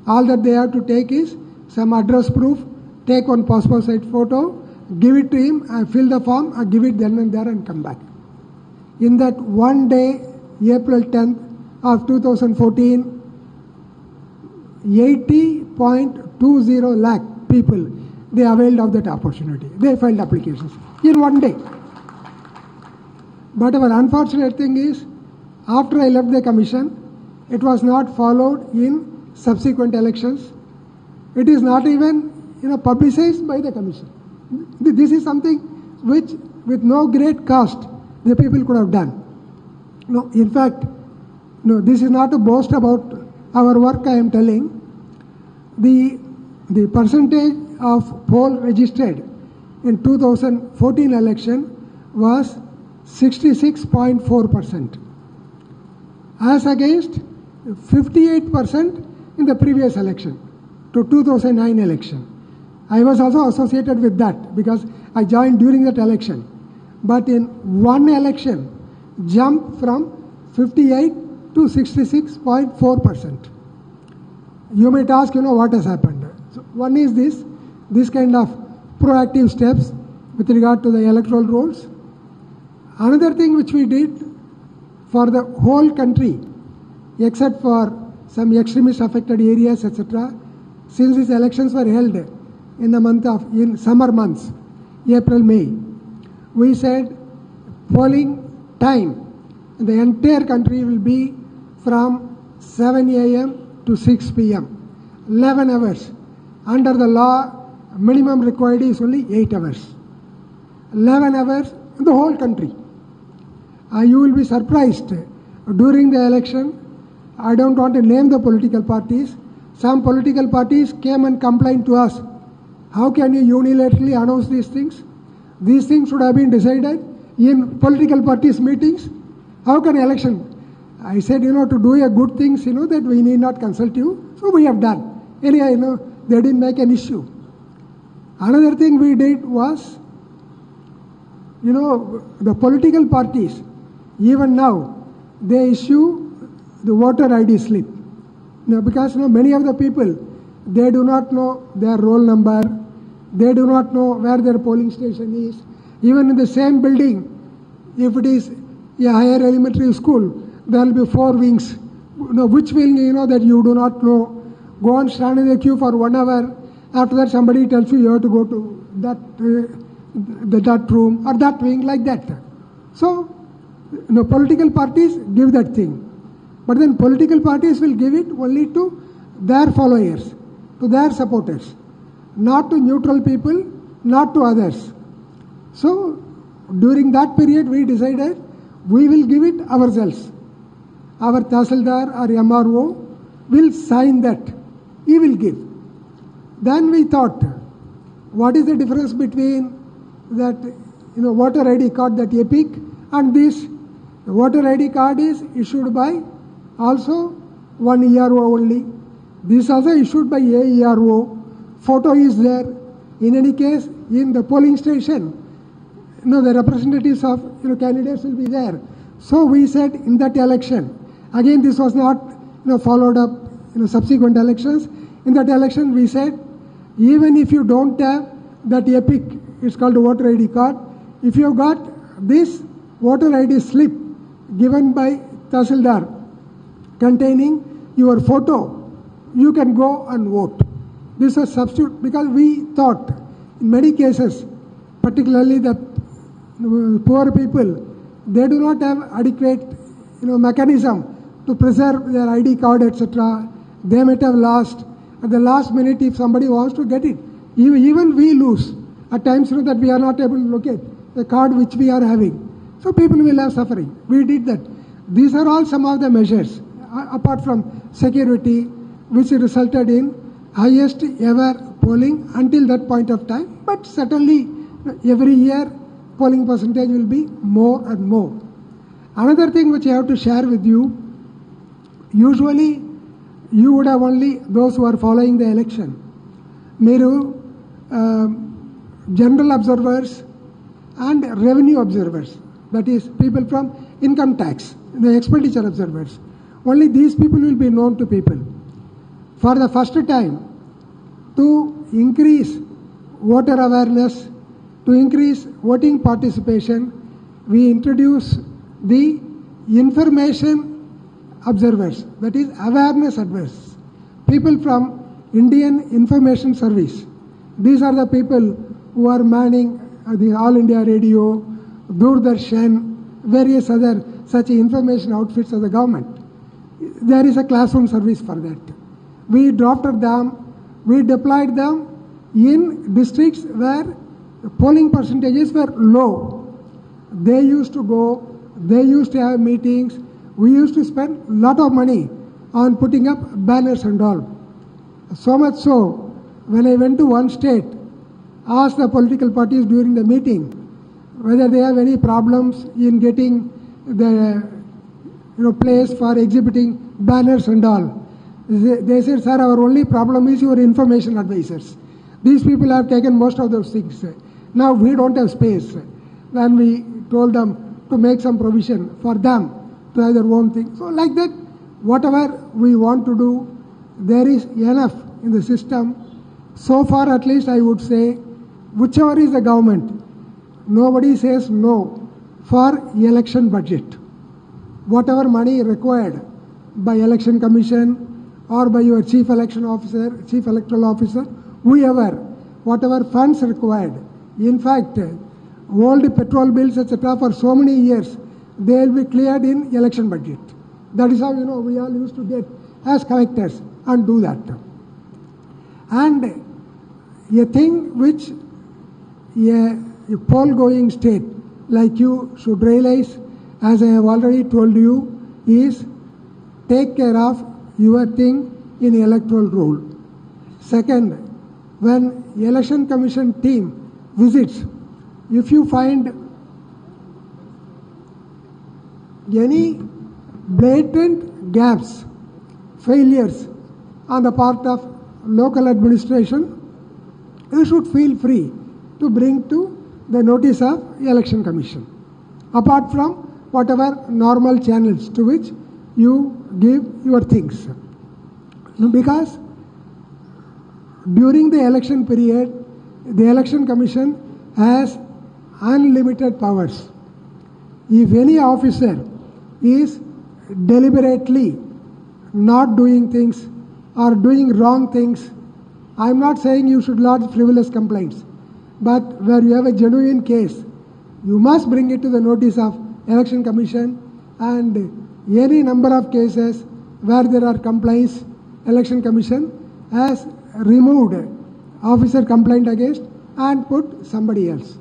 All that they have to take is some address proof, take one passport size photo, give it to him, fill the form, give it then and there and come back. In that one day, April 10th of 2014, 80.20 lakh people, they availed of that opportunity. They filed applications in one day. But our unfortunate thing is, after I left the commission, it was not followed in subsequent elections. It is not even publicized by the commission. This is something which, with no great cost, the people could have done. No, in fact, no, this is not to boast about our work I am telling. the percentage of poll registered in 2014 election was 66.4%, as against 58% in the previous election, to 2009 election. I was also associated with that because I joined during that election. But in one election, jumped from 58 to 66.4%. You might ask, what has happened? So one is this kind of proactive steps with regard to the electoral rolls. Another thing which we did for the whole country, except for some extremist affected areas, etc., since these elections were held in summer months, April, May, we said polling time in the entire country will be from 7 a.m. to 6 p.m. 11 hours. Under the law, minimum required is only 8 hours. 11 hours in the whole country. You will be surprised. During the election, I don't want to name the political parties. Some political parties came and complained to us. How can you unilaterally announce these things? These things should have been decided in political parties' meetings. How can election? I said, to do a good things, that we need not consult you. So we have done. Anyhow, they didn't make an issue. Another thing we did was, the political parties, even now, they issue the voter ID slip. Because many of the people, they do not know their roll number, they do not know where their polling station is. Even in the same building, if it is a higher elementary school, there will be 4 wings. Which wing that you do not know. Go and stand in the queue for 1 hour. After that, somebody tells you have to go to that room or that wing, like that. So, political parties give that thing. But then political parties will give it only to their followers, to their supporters, not to neutral people, not to others. So, during that period, we decided we will give it ourselves. Our Tahsildar or MRO will sign that. He will give. Then we thought, what is the difference between that voter ID card, that EPIC, and this? The voter ID card is issued by also one ERO only. This also issued by a ERO. Photo is there. In any case, in the polling station, the representatives of candidates will be there. So we said in that election, again this was not followed up subsequent elections. In that election we said, even if you don't have that EPIC, it's called a voter ID card, if you have got this voter ID slip given by Tahsildar containing your photo, you can go and vote. This was substitute because we thought in many cases, particularly the poor people, they do not have adequate mechanism to preserve their ID card, etc. They might have lost at the last minute if somebody wants to get it. Even we lose at times that we are not able to locate the card which we are having. So people will have suffering. We did that. These are all some of the measures, apart from security, which resulted in highest ever polling until that point of time. But certainly every year polling percentage will be more and more. Another thing which I have to share with you, usually you would have only those who are following the election. Meru general observers and revenue observers, that is people from income tax, the expenditure observers. Only these people will be known to people. For the first time, to increase voter awareness, to increase voting participation, we introduce the information observers, that is awareness advisors, people from Indian Information Service. These are the people who are manning the All India Radio, Doordarshan, various other such information outfits of the government. There is a classroom service for that. We drafted them, we deployed them in districts where polling percentages were low. They used to go, they used to have meetings, we used to spend a lot of money on putting up banners and all. So much so, when I went to one state, asked the political parties during the meeting whether they have any problems in getting the place for exhibiting banners and all. They said, sir, our only problem is your information advisors. These people have taken most of those things. Now we don't have space. Then we told them to make some provision for them to have their own thing. So like that, whatever we want to do, there is enough in the system. So far at least I would say, whichever is the government, nobody says no for election budget. Whatever money required by election commission or by your chief election officer, chief electoral officer, whoever, whatever funds required. In fact, old petrol bills, etc., for so many years, they will be cleared in election budget. That is how, we all used to get as collectors and do that. And a thing which a poll-going state like you should realize, as I have already told you, is take care of your thing in electoral roll. Second, when election commission team visits, if you find any blatant gaps, failures on the part of local administration, you should feel free to bring to the notice of election commission, apart from whatever normal channels to which you give your things. Because during the election period, the election commission has unlimited powers. If any officer is deliberately not doing things or doing wrong things, I am not saying you should lodge frivolous complaints, but where you have a genuine case, you must bring it to the notice of election commission, and any number of cases where there are complaints, election commission has removed officer complaint against and put somebody else.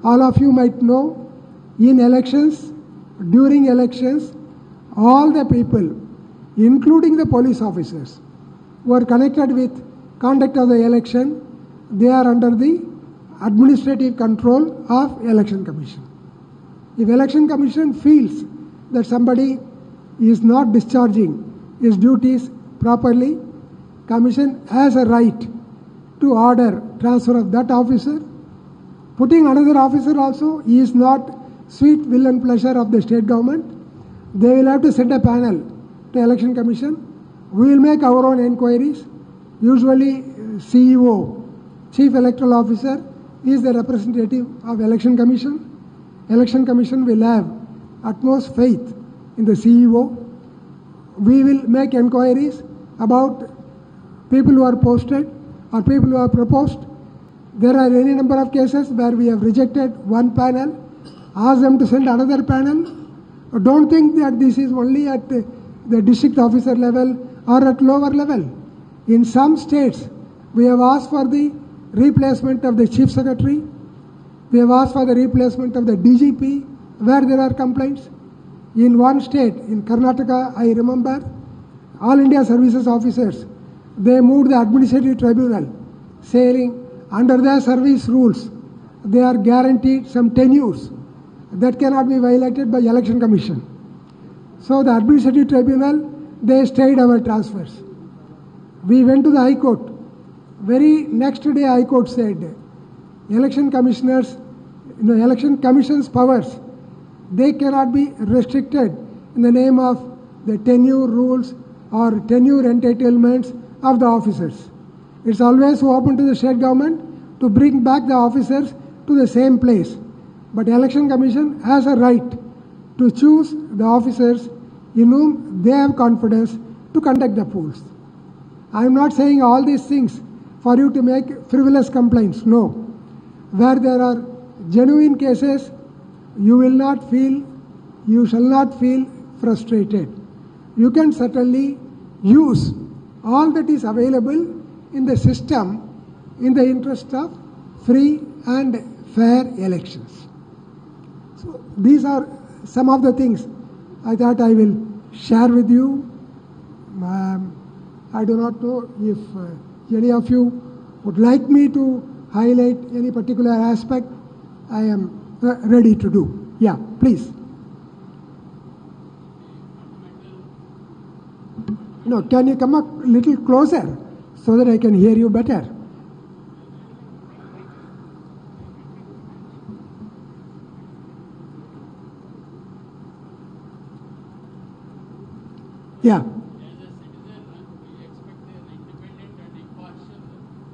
All of you might know, in elections, during elections, all the people, including the police officers, who are connected with conduct of the election, they are under the administrative control of election commission. If election commission feels that somebody is not discharging his duties properly, commission has a right to order transfer of that officer. Putting another officer also is not sweet will and pleasure of the state government. They will have to send a panel to election commission. We will make our own inquiries. Usually CEO, chief electoral officer, is the representative of election commission. Election commission will have utmost faith in the CEO. We will make inquiries about people who are posted or people who are proposed. There are any number of cases where we have rejected one panel, asked them to send another panel. Don't think that this is only at the district officer level or at lower level. In some states, we have asked for the replacement of the chief secretary. We have asked for the replacement of the DGP where there are complaints. In one state, in Karnataka, I remember, All India Services officers, they moved the administrative tribunal, saying under their service rules, they are guaranteed some tenures that cannot be violated by election commission. So the administrative tribunal, they stayed our transfers. We went to the High Court. Very next day, High Court said, election commissioners, election commission's powers, they cannot be restricted in the name of the tenure rules or tenure entitlements of the officers. It's always open to the state government to bring back the officers to the same place. But election commission has a right to choose the officers in whom they have confidence to conduct the polls. I am not saying all these things for you to make frivolous complaints. No. Where there are genuine cases, you shall not feel frustrated. You can certainly use all that is available in the system in the interest of free and fair elections. So these are some of the things I thought I will share with you. I do not know if any of you would like me to highlight any particular aspect. I am ready to do. Yeah, please. No, can you come a little closer so that I can hear you better? Yeah. As a citizen, we expect an independent and impartial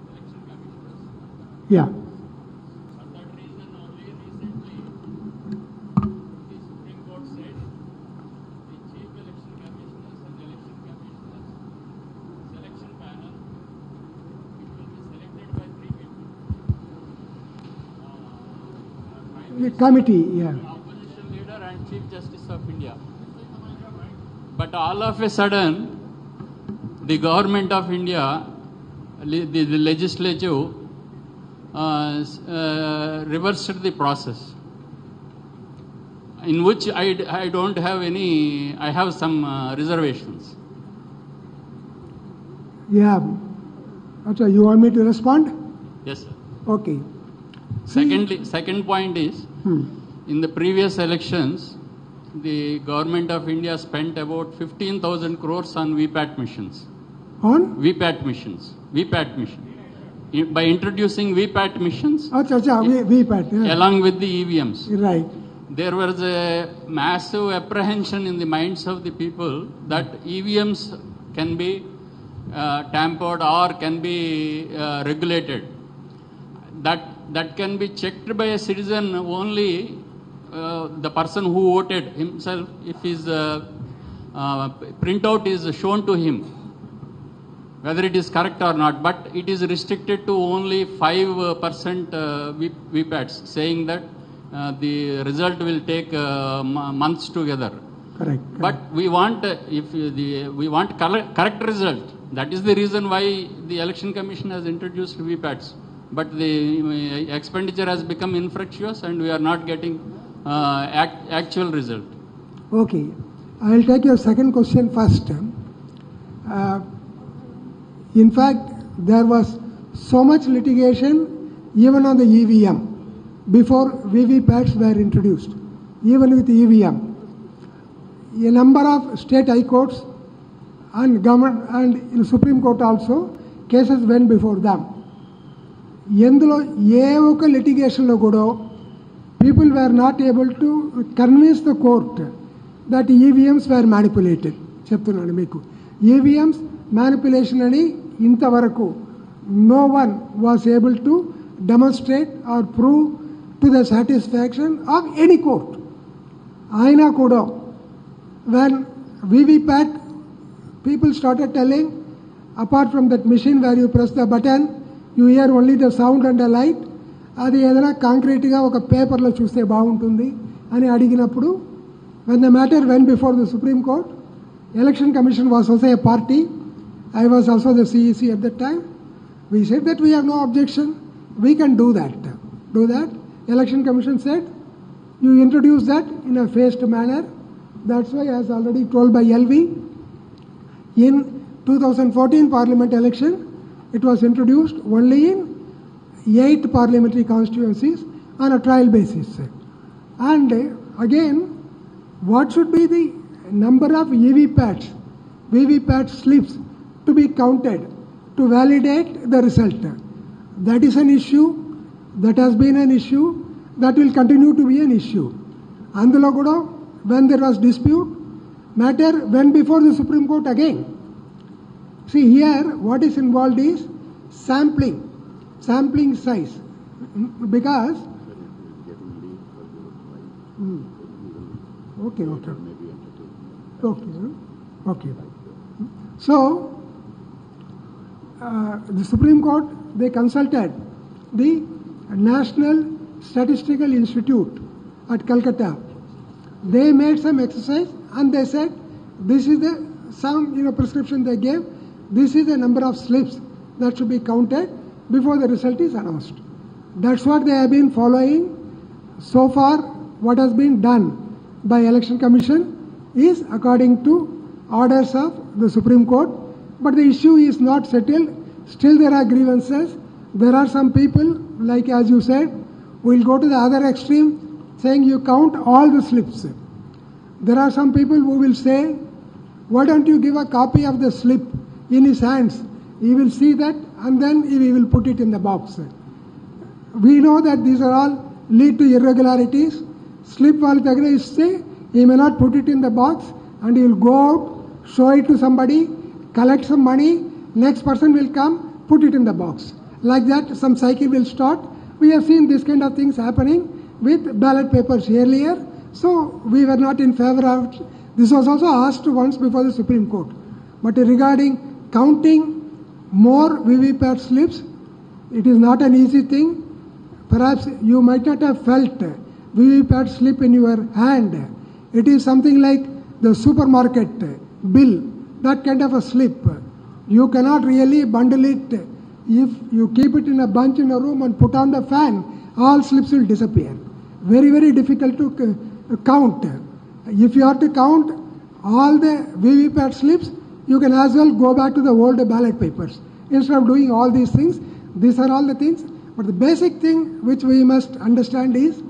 election commissioners. Yeah. For that reason, only recently the Supreme Court said the chief election commissioners and election commissioners selection panel, which will be selected by 3 people. The committee, yeah. Opposition leader and Chief Justice of India. But all of a sudden, the government of India, the legislature, reversed the process, in which I don't have any, I have some reservations. Yeah. Acha, you want me to respond? Yes, sir. Okay. Second point is, in the previous elections, the government of India spent about 15,000 crores on VPAT machines. On? VPAT machines. By introducing VPAT machines VPAT. Yeah. along with the EVMs, Right. there was a massive apprehension in the minds of the people that EVMs can be tampered or can be regulated. That can be checked by a citizen only. The person who voted himself, if his printout is shown to him, whether it is correct or not, but it is restricted to only 5% VPATs, saying that the result will take months together. Correct. But we want correct result. That is the reason why the Election Commission has introduced VPATs. But the expenditure has become infructuous, and we are not getting actual result. Okay. I will take your second question first. In fact, there was so much litigation even on the EVM before VVPATs were introduced, even with EVM. A number of state high courts and government and in Supreme Court also, cases went before them. ఎందులో ఏ ఒక లిటిగేషన్లో కూడా people were not able to convince the court that EVMs were manipulated. చెప్తున్నాను మీకు, EVMs manipulation అని ఇంతవరకు no one was able to demonstrate or prove to the satisfaction of any court. అయినా కూడా when VVPAT, people started telling, apart from that machine where you press the button, you hear only the sound and the light, అది ఏదైనా కాంక్రీట్గా ఒక పేపర్లో చూస్తే బాగుంటుంది అని అడిగినప్పుడు, when the matter went before the Supreme Court, Election Commission was also a party. I was also the CEC at that time. We said that we have no objection. We can do that. Election Commission said, you introduce that in a phased manner. That's why, as already told by LV, in 2014 Parliament election, it was introduced only in 8 parliamentary constituencies on a trial basis. And again, what should be the number of VVPAT slips to be counted to validate the result? That is an issue, that has been an issue, that will continue to be an issue. Andulo kuda, when there was dispute, matter went before the Supreme Court again. See, here what is involved is sampling size, because okay. So the Supreme Court, they consulted the National Statistical Institute at Calcutta. They made some exercise and they said, this is the prescription they gave, this is the number of slips that should be counted before the result is announced. That's what they have been following. So far, what has been done by Election Commission is according to orders of the Supreme Court. but the issue is not settled. Still there are grievances. There are some people, like as you said, will go to the other extreme, saying you count all the slips. There are some people who will say, why don't you give a copy of the slip in his hands? He will see that and then he will put it in the box. We know that these are all lead to irregularities. Slip wal tagare iste, he may not put it in the box and he will go out, show it to somebody, collect some money, next person will come, put it in the box. Like that, some cycle will start. We have seen this kind of things happening with ballot papers earlier. So we were not in favor of it. This was also asked once before the Supreme Court. But regarding counting more VVPAT slips, it is not an easy thing. Perhaps you might not have felt VVPAT slip in your hand. It is something like the supermarket bill, that kind of a slip. You cannot really bundle it. If you keep it in a bunch in a room and put on the fan, all slips will disappear. Very, very difficult to count. If you have to count all the VVPAT slips, you can as well go back to the old ballot papers. Instead of doing all these things, these are all the things. But the basic thing which we must understand is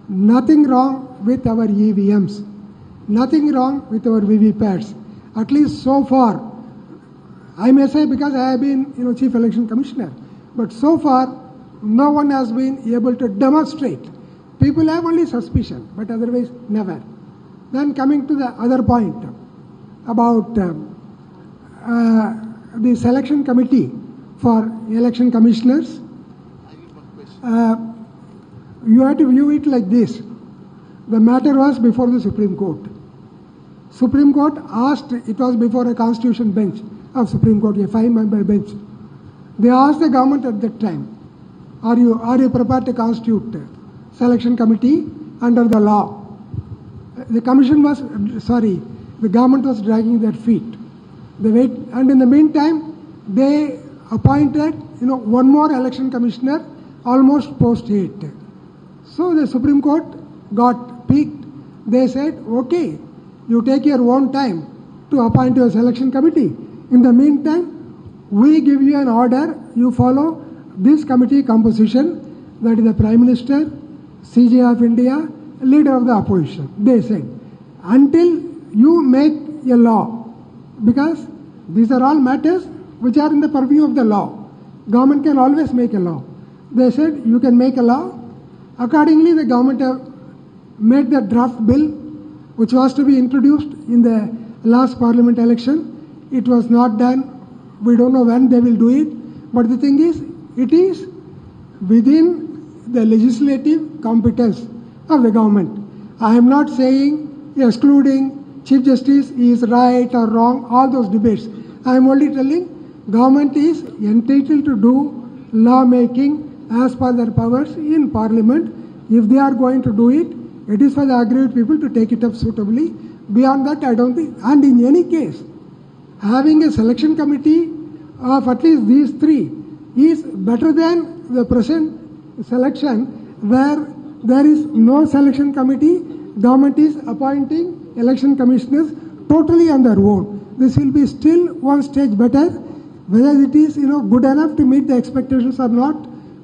nothing wrong with our EVMs, nothing wrong with our VVPATs. At least so far, I may say because I have been Chief Election Commissioner, but so far no one has been able to demonstrate. People have only suspicion, but otherwise never. Then coming to the other point about the selection committee for election commissioners, you have to view it like this. The matter was before the Supreme Court. Supreme Court asked, it was before a constitution bench of Supreme Court, a 5-member bench. They asked the government at that time, are you prepared to constitute selection committee under the law? The government was dragging their feet. They wait, and in the meantime, they appointed, one more election commissioner almost post 8. So the Supreme Court got piqued. They said, okay, you take your own time to appoint your selection committee. In the meantime, we give you an order, you follow this committee composition, that is the Prime Minister, CJ of India, leader of the opposition. They said, until you make a law, because these are all matters which are in the purview of the law. Government can always make a law. They said, you can make a law. Accordingly, the government have made the draft bill, which was to be introduced in the last parliament election. It was not done. We don't know when they will do it. But the thing is, it is within the legislative competence of the government. I am not saying excluding Chief Justice is right or wrong, all those debates. I am only telling government is entitled to do law making as per their powers in Parliament. If they are going to do it, it is for the aggrieved people to take it up suitably. Beyond that, I don't think. And in any case, having a selection committee of at least these three is better than the present selection where there is no selection committee. Government is appointing election commissioners totally on their own. This will be still one stage better. Whether it is good enough to meet the expectations or not,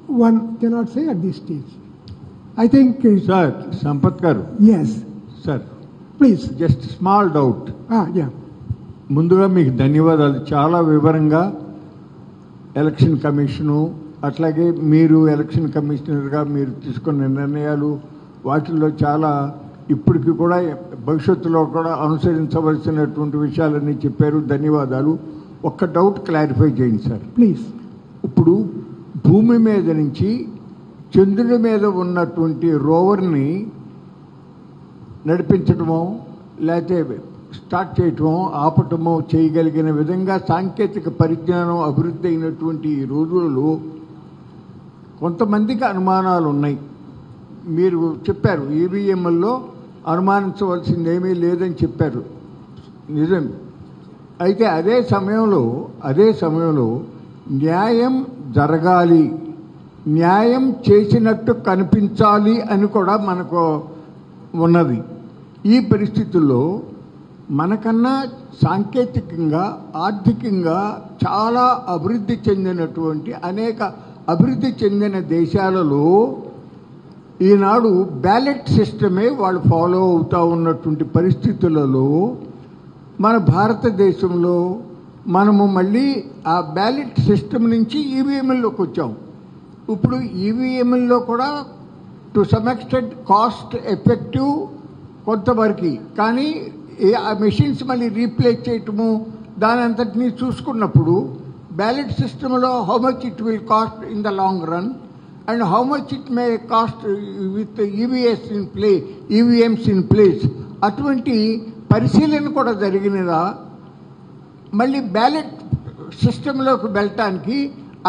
one cannot say at this stage. I think. Sir, Sampath Garu. Yes. Sir. Please. Just small doubt. Yeah. ముందుగా మీకు ధన్యవాదాలు. చాలా వివరంగా election commission అట్లాగే మీరు election కమిషనర్గా మీరు తీసుకున్న నిర్ణయాలు వాటిల్లో చాలా ఇప్పటికి కూడా భవిష్యత్తులో కూడా అనుసరించవలసినటువంటి విషయాలన్నీ చెప్పారు. ధన్యవాదాలు. ఒక్క డౌట్ క్లారిఫై చేయండి సార్ ప్లీజ్. ఇప్పుడు భూమి మీద నుంచి చంద్రుడి మీద ఉన్నటువంటి రోవర్ని నడిపించడమో లేకపోతే స్టార్ట్ చేయటమో ఆపటమో చేయగలిగిన విధంగా సాంకేతిక పరిజ్ఞానం అభివృద్ధి అయినటువంటి ఈ రోజులలో కొంతమందికి అనుమానాలు ఉన్నాయి. మీరు చెప్పారు ఈవీఎంల్లో అనుమానించవలసిందేమీ లేదని చెప్పారు, నిజం. అయితే అదే సమయంలో న్యాయం జరగాలి, న్యాయం చేసినట్టు కనిపించాలి అని కూడా మనకు ఉన్నది. ఈ పరిస్థితుల్లో మనకన్నా సాంకేతికంగా ఆర్థికంగా చాలా అభివృద్ధి చెందినటువంటి అనేక అభివృద్ధి చెందిన దేశాలలో ఈనాడు బ్యాలెట్ సిస్టమే వాళ్ళు ఫాలో అవుతూ ఉన్నటువంటి పరిస్థితులలో మన భారతదేశంలో మనము మళ్ళీ ఆ బ్యాలెట్ సిస్టమ్ నుంచి ఈవీఎంలోకి వచ్చాం. ఇప్పుడు ఈవీఎంలో కూడా to some extent cost effective కొంతవరకు, కానీ ఆ మెషిన్స్ మళ్ళీ రీప్లేస్ చేయటము దాని అంతటినీ చూసుకున్నప్పుడు బ్యాలెట్ సిస్టంలో how much it will cost in the long run and how much it may cost with EVMs in place, అటువంటి పరిశీలన కూడా జరిగినదా? మళ్ళీ బ్యాలెట్ సిస్టంలోకి వెళ్ళటానికి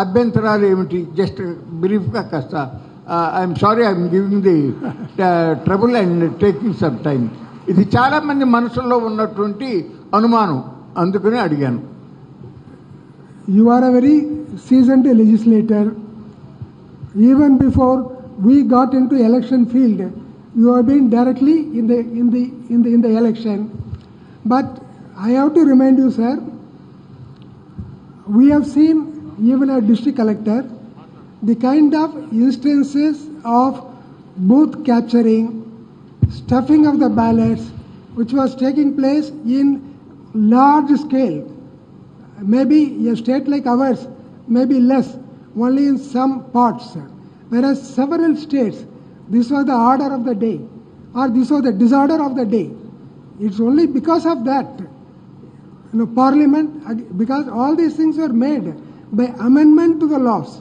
అభ్యంతరాలు ఏమిటి? జస్ట్ బ్రీఫ్గా కాస్త. I'm sorry, I'm giving the trouble and taking some time. ఇది చాలామంది మనసులో ఉన్నటువంటి అనుమానం, అందుకని అడిగాను. You are a very seasoned legislator. Even before we got into election field, you have been directly in the election. But I have to remind you, sir, we have seen even a district collector, the kind of instances of booth capturing, stuffing of the ballots, which was taking place in large scale. Maybe a state like ours, maybe less, only in some parts. Whereas several states, this was the order of the day, or this was the disorder of the day. It's only because of that, Parliament, because all these things were made by amendment to the laws.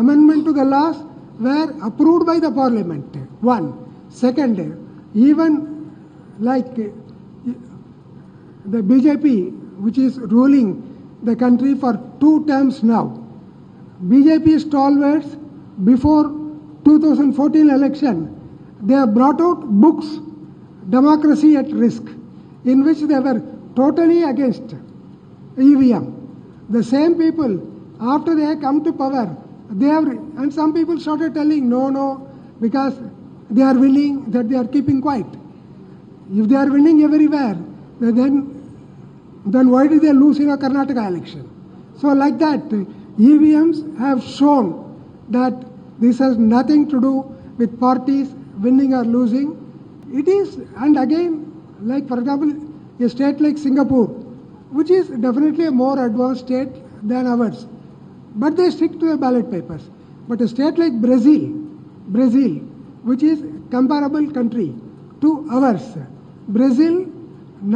Amendment to the laws were approved by the Parliament. One. Second, even like the BJP, which is ruling the country for 2 terms now, BJP stalwarts before 2014 election, they have brought out books, Democracy at Risk, in which they were totally against EVM. The same people, after they have come to power, and some people started telling no, because they are willing, that they are keeping quiet. If they are winning everywhere, then why did they lose in a Karnataka election? So like that, EVMs have shown that this has nothing to do with parties winning or losing. It is, and again, like for example, a state like Singapore, which is definitely a more advanced state than ours, but they stick to the ballot papers. But a state like Brazil, which is comparable country to ours, Brazil,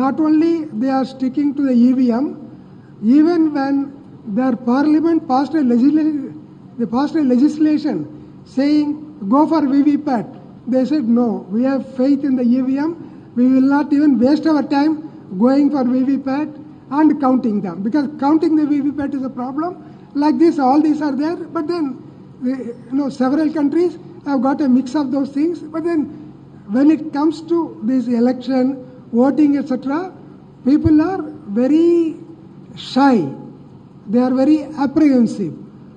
not only they are sticking to the EVM, even when their parliament passed a legislation saying go for VVPAT, they said no, we have faith in the EVM, we will not even waste our time going for VVPAT and counting them, because counting the VVPAT is a problem. Like this, all these are there, but then several countries have got a mix of those things. But then when it comes to this election, voting, etc., people are very shy, they are very apprehensive,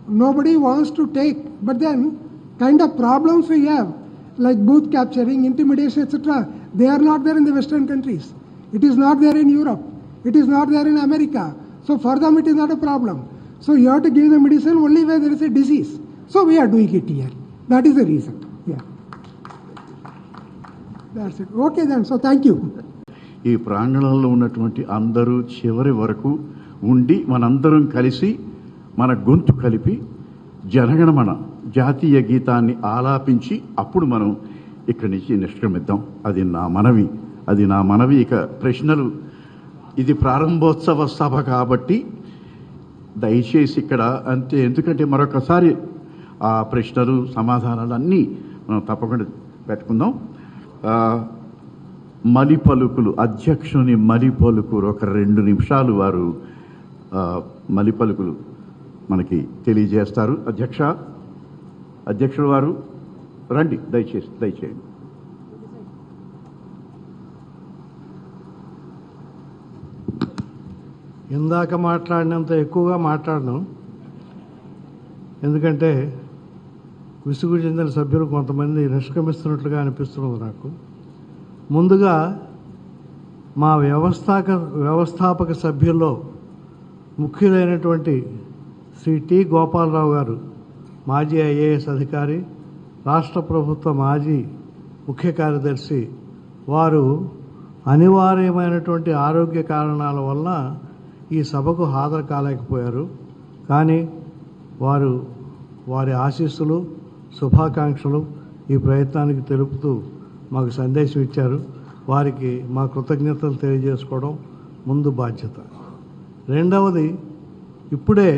nobody wants to take. But then kind of problems we have, like booth capturing, intimidation, etc., they are not there in the Western countries. It is not there in Europe. It is not there in America. So for them it is not a problem. So you have to give the medicine only where there is a disease. So we are doing it here. That is the reason. Yeah. That's it. Okay then. So thank you. ఈ ప్రాంగణంలో ఉన్నటువంటి అందరూ చివరి వరకు ఉండి మనందరం కలిసి మన గొంతు కలిపి జనగణమన జాతీయ గీతాన్ని ఆలాపించి అప్పుడు మనం ఇక్కడి నుంచి నిష్క్రమిద్దాం. అది నా మనవి. ఇక ప్రశ్నలు, ఇది ప్రారంభోత్సవ సభ కాబట్టి దయచేసి ఇక్కడ అంతే, ఎందుకంటే మరొకసారి ఆ ప్రశ్నలు సమాధానాలు అన్నీ మనం తప్పకుండా పెట్టుకుందాం. మలిపలుకులు, అధ్యక్షుని మలిపలుకులు ఒక 2 నిమిషాలు వారు మలిపలుకులు మనకి తెలియజేస్తారు. అధ్యక్షుడు వారు రండి, దయచేయండి. ఇందాక మాట్లాడినంత ఎక్కువగా మాట్లాడను, ఎందుకంటే విసుగు చెందిన సభ్యులు కొంతమంది నిష్క్రమిస్తున్నట్లుగా అనిపిస్తున్నది నాకు. ముందుగా మా వ్యవస్థాపక సభ్యుల్లో ముఖ్యులైనటువంటి శ్రీ టి గోపాలరావు గారు, మాజీ ఐఏఎస్ అధికారి, రాష్ట్ర ప్రభుత్వ మాజీ ముఖ్య కార్యదర్శి, వారు అనివార్యమైనటువంటి ఆరోగ్య కారణాల వల్ల ఈ సభకు హాజరు కాలేకపోయారు. కానీ వారి ఆశీస్సులు, శుభాకాంక్షలు ఈ ప్రయత్నానికి తెలుపుతూ మాకు సందేశం ఇచ్చారు. వారికి మా కృతజ్ఞతలు తెలియజేసుకోవడం ముందు బాధ్యత. రెండవది, ఇప్పుడే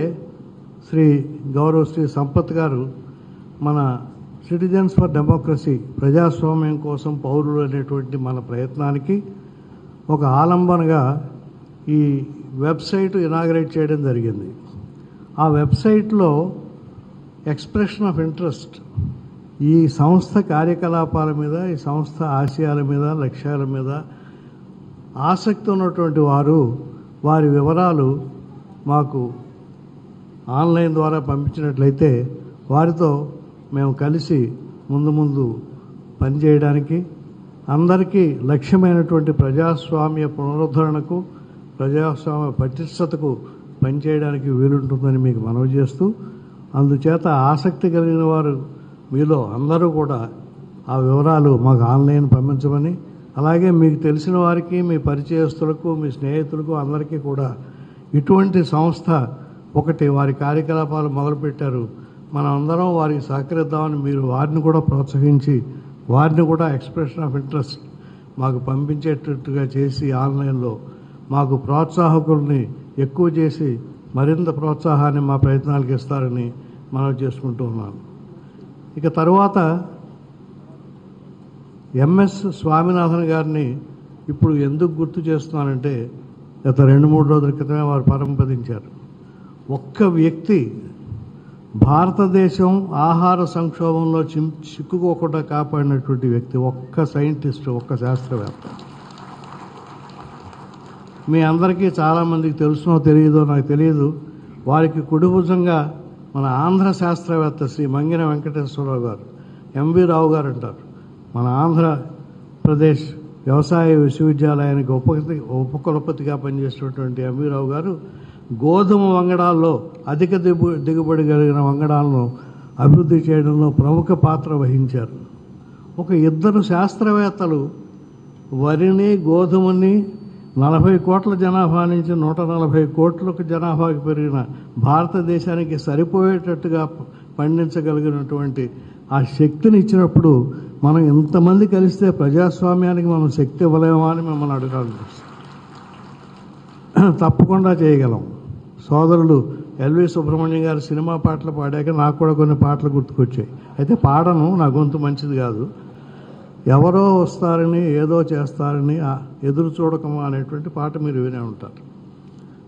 గౌరవ శ్రీ సంపత్ గారు మన సిటిజన్స్ ఫర్ డెమోక్రసీ, ప్రజాస్వామ్యం కోసం పౌరులు అనేటువంటి మన ప్రయత్నానికి ఒక ఆలంబనగా ఈ వెబ్సైట్ ఇనాగరేట్ చేయడం జరిగింది. ఆ వెబ్సైట్లో ఎక్స్ప్రెషన్ ఆఫ్ ఇంట్రెస్ట్, ఈ సంస్థ కార్యకలాపాల మీద, ఈ సంస్థ ఆశయాల మీద, లక్ష్యాల మీద ఆసక్తి ఉన్నటువంటి వారి వివరాలు మాకు ఆన్లైన్ ద్వారా పంపించినట్లయితే వారితో మేము కలిసి ముందు పనిచేయడానికి, అందరికీ లక్ష్యమైనటువంటి ప్రజాస్వామ్య పునరుద్ధరణకు, ప్రజాస్వామ్య పటిష్టతకు పనిచేయడానికి వీలుంటుందని మీకు మనవి చేస్తూ, అందుచేత ఆసక్తి కలిగిన వారు మీలో అందరూ కూడా ఆ వివరాలు మాకు ఆన్లైన్ పంపించమని, అలాగే మీకు తెలిసిన వారికి, మీ పరిచయస్తులకు, మీ స్నేహితులకు అందరికీ కూడా ఇటువంటి సంస్థ ఒకటి వారి కార్యకలాపాలు మొదలుపెట్టారు, మనం అందరం వారికి సహకరిద్దామని మీరు వారిని కూడా ప్రోత్సహించి, వారిని కూడా ఎక్స్ప్రెషన్ ఆఫ్ ఇంట్రెస్ట్ మాకు పంపించేటట్టుగా చేసి ఆన్లైన్లో మాకు ప్రోత్సాహకుల్ని ఎక్కువ చేసి మరింత ప్రోత్సాహాన్ని మా ప్రయత్నాలకు ఇస్తారని మనం చేసుకుంటూ ఉన్నాను. ఇక తర్వాత ఎంఎస్ స్వామినాథన్ గారిని ఇప్పుడు ఎందుకు గుర్తు చేస్తున్నానంటే, గత 2-3 రోజుల క్రితమే వారు పరంపదించారు. ఒక్క వ్యక్తి భారతదేశం ఆహార సంక్షోభంలో చిక్కుకోకుండా కాపాడినటువంటి వ్యక్తి, ఒక్క సైంటిస్ట్, ఒక్క శాస్త్రవేత్త. మీ అందరికీ చాలామందికి తెలుసునో తెలియదో నాకు తెలియదు, వారికి కుడిభుజంగా మన ఆంధ్ర శాస్త్రవేత్త శ్రీ మంగిన వెంకటేశ్వరరావు గారు, ఎంవి రావు గారు అంటారు. మన ఆంధ్రప్రదేశ్ వ్యవసాయ విశ్వవిద్యాలయానికి ఉపకులపతిగా పనిచేసినటువంటి ఎంవి రావు గారు గోధుమ వంగడాల్లో అధిక దిగుబడి కలిగిన వంగడాలను అభివృద్ధి చేయడంలో ప్రముఖ పాత్ర వహించారు. ఒక 2 శాస్త్రవేత్తలు వరిని, గోధుమని 40 కోట్ల జనాభా నుంచి 140 కోట్లకు జనాభాకి పెరిగిన భారతదేశానికి సరిపోయేటట్టుగా పండించగలిగినటువంటి ఆ శక్తిని ఇచ్చినప్పుడు మనం ఇంతమంది కలిస్తే ప్రజాస్వామ్యానికి మనం శక్తి ఇవ్వలేమా అని మిమ్మల్ని అడగాలి. తప్పకుండా చేయగలం. సోదరులు ఎల్వి సుబ్రహ్మణ్యం గారు సినిమా పాటలు పాడాక నాకు కూడా కొన్ని పాటలు గుర్తుకొచ్చాయి. అయితే పాడను, నా గొంతు మంచిది కాదు. ఎవరో వస్తారని, ఏదో చేస్తారని ఎదురు చూడకమా అనేటువంటి పాట మీరు వినే ఉంటారు.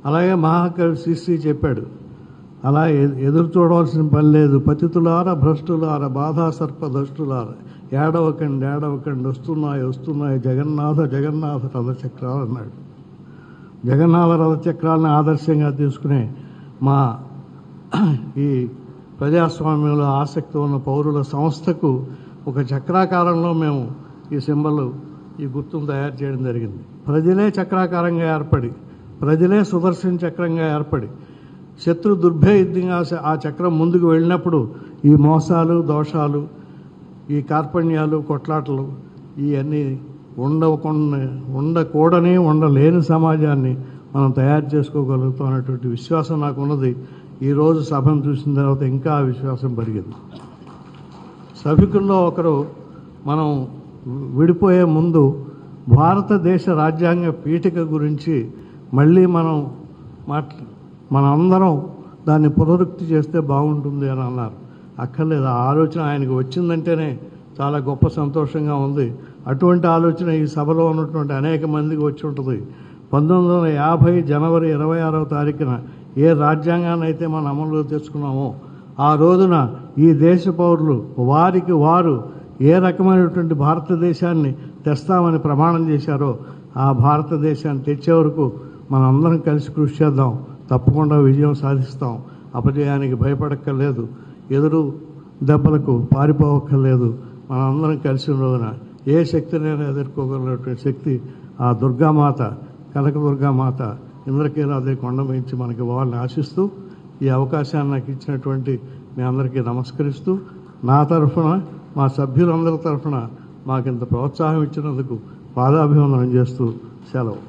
అలాగే మహాకవి శ్రీ చెప్పాడు, అలా ఎదురు చూడవలసిన పని లేదు, పతితులార భ్రష్టులార బాధా సర్ప దష్టులార ఏడవకండి వస్తున్నాయి జగన్నాథ రథచక్రాలు అన్నాడు. జగన్నాథ రథచక్రాలను ఆదర్శంగా తీసుకునే మా ఈ ప్రజాస్వామ్యంలో ఆసక్తి ఉన్న పౌరుల సంస్థకు ఒక చక్రాకారంలో మేము ఈ సింబల్, ఈ గుర్తును తయారు చేయడం జరిగింది. ప్రజలే చక్రాకారంగా ఏర్పడి, ప్రజలే సుదర్శన చక్రంగా ఏర్పడి, శత్రు దుర్భేద్యంగా ఆ చక్రం ముందుకు వెళ్ళినప్పుడు ఈ మోసాలు, దోషాలు, ఈ కార్పణ్యాలు, కొట్లాటలు ఇవన్నీ ఉండకూడని, ఉండలేని సమాజాన్ని మనం తయారు చేసుకోగలుగుతాం అనేటువంటి విశ్వాసం నాకు ఉన్నది. ఈరోజు సభను చూసిన తర్వాత ఇంకా ఆ విశ్వాసం పెరిగింది. సభికుల్లో ఒకరు, మనం విడిపోయే ముందు భారతదేశ రాజ్యాంగ పీఠిక గురించి మళ్ళీ మనందరం దాన్ని పునరుక్తి చేస్తే బాగుంటుంది అని అన్నారు. అక్కర్లేదు, ఆ ఆలోచన ఆయనకు వచ్చిందంటేనే చాలా గొప్ప సంతోషంగా ఉంది. అటువంటి ఆలోచన ఈ సభలో ఉన్నటువంటి అనేక మందికి వచ్చి ఉంటుంది. 1950 జనవరి 26వ తారీఖున ఏ రాజ్యాంగాన్ని అయితే మనం అమలులో తెచ్చుకున్నామో ఆ రోజున ఈ దేశ పౌరులు వారికి వారు ఏ రకమైనటువంటి భారతదేశాన్ని తెస్తామని ప్రమాణం చేశారో ఆ భారతదేశాన్ని తెచ్చే వరకు మనందరం కలిసి కృషి చేద్దాం. తప్పకుండా విజయం సాధిస్తాం. అపజయానికి భయపడక్కర్లేదు, ఎదురు దెబ్బలకు పారిపోవక్కర్లేదు. మనందరం కలిసి రోజున ఏ శక్తినైనా ఎదుర్కోగలిగినటువంటి శక్తి ఆ దుర్గామాత, కనకదుర్గామాత ఇంద్రకీలాద్రి కొండమించి మనకి ఇవ్వాలని ఆశిస్తూ ఈ అవకాశాన్ని నాకు ఇచ్చినటువంటి మీ అందరికీ నమస్కరిస్తూ, నా తరఫున మా సభ్యులందరి తరఫున మాకింత ప్రోత్సాహం ఇచ్చినందుకు పాదాభివందనం చేస్తూ సెలవు.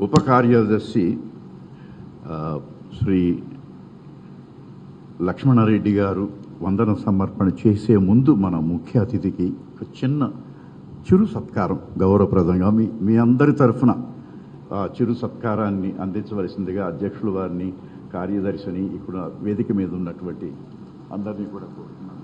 ఉప కార్యదర్శి శ్రీ లక్ష్మణారెడ్డి గారు వందన సమర్పణ చేసే ముందు మన ముఖ్య అతిథికి ఒక చిన్న చిరు సత్కారం గౌరవప్రదంగా మీ అందరి తరఫున చిరు సత్కారాన్ని అందించవలసిందిగా అధ్యక్షుల వారిని, కార్యదర్శిని, ఇక్కడ వేదిక మీద ఉన్నటువంటి అందరినీ కూడా కోరుతున్నాను.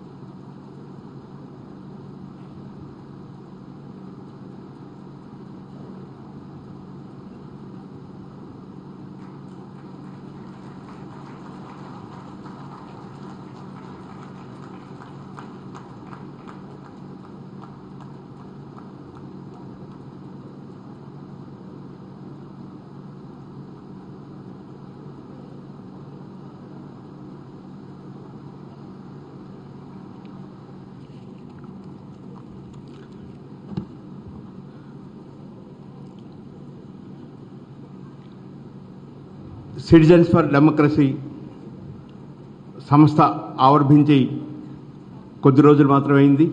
సిటిజన్స్ ఫర్ డెమోక్రసీ సంస్థ ఆవిర్భించి కొద్ది రోజులు మాత్రమే అయింది.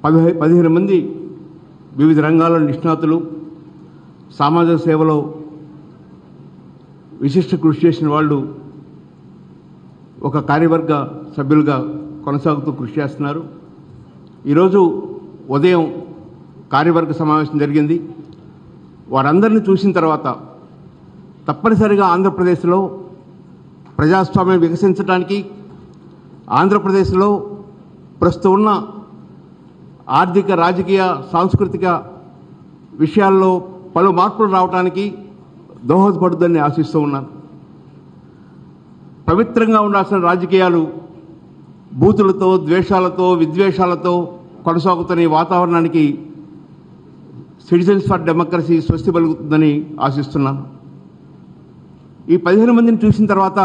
15 మంది వివిధ రంగాల్లో నిష్ణాతులు, సామాజిక సేవలో విశిష్ట కృషి చేసిన వాళ్ళు ఒక కార్యవర్గ సభ్యులుగా కొనసాగుతూ కృషి చేస్తున్నారు. ఈరోజు ఉదయం కార్యవర్గ సమావేశం జరిగింది. వారందరినీ చూసిన తర్వాత తప్పనిసరిగా ఆంధ్రప్రదేశ్లో ప్రజాస్వామ్యం వికసించడానికి, ఆంధ్రప్రదేశ్లో ప్రస్తుతం ఉన్న ఆర్థిక, రాజకీయ, సాంస్కృతిక విషయాల్లో పలు మార్పులు రావడానికి దోహదపడుతుందని ఆశిస్తూ ఉన్నాను. పవిత్రంగా ఉండాల్సిన రాజకీయాలు బూతులతో, ద్వేషాలతో, విద్వేషాలతో కొనసాగుతున్న ఈ వాతావరణానికి సిటిజన్స్ ఫర్ డెమోక్రసీ స్వస్తి పలుకుతుందని ఆశిస్తున్నాను. ఈ 15 మందిని చూసిన తర్వాత,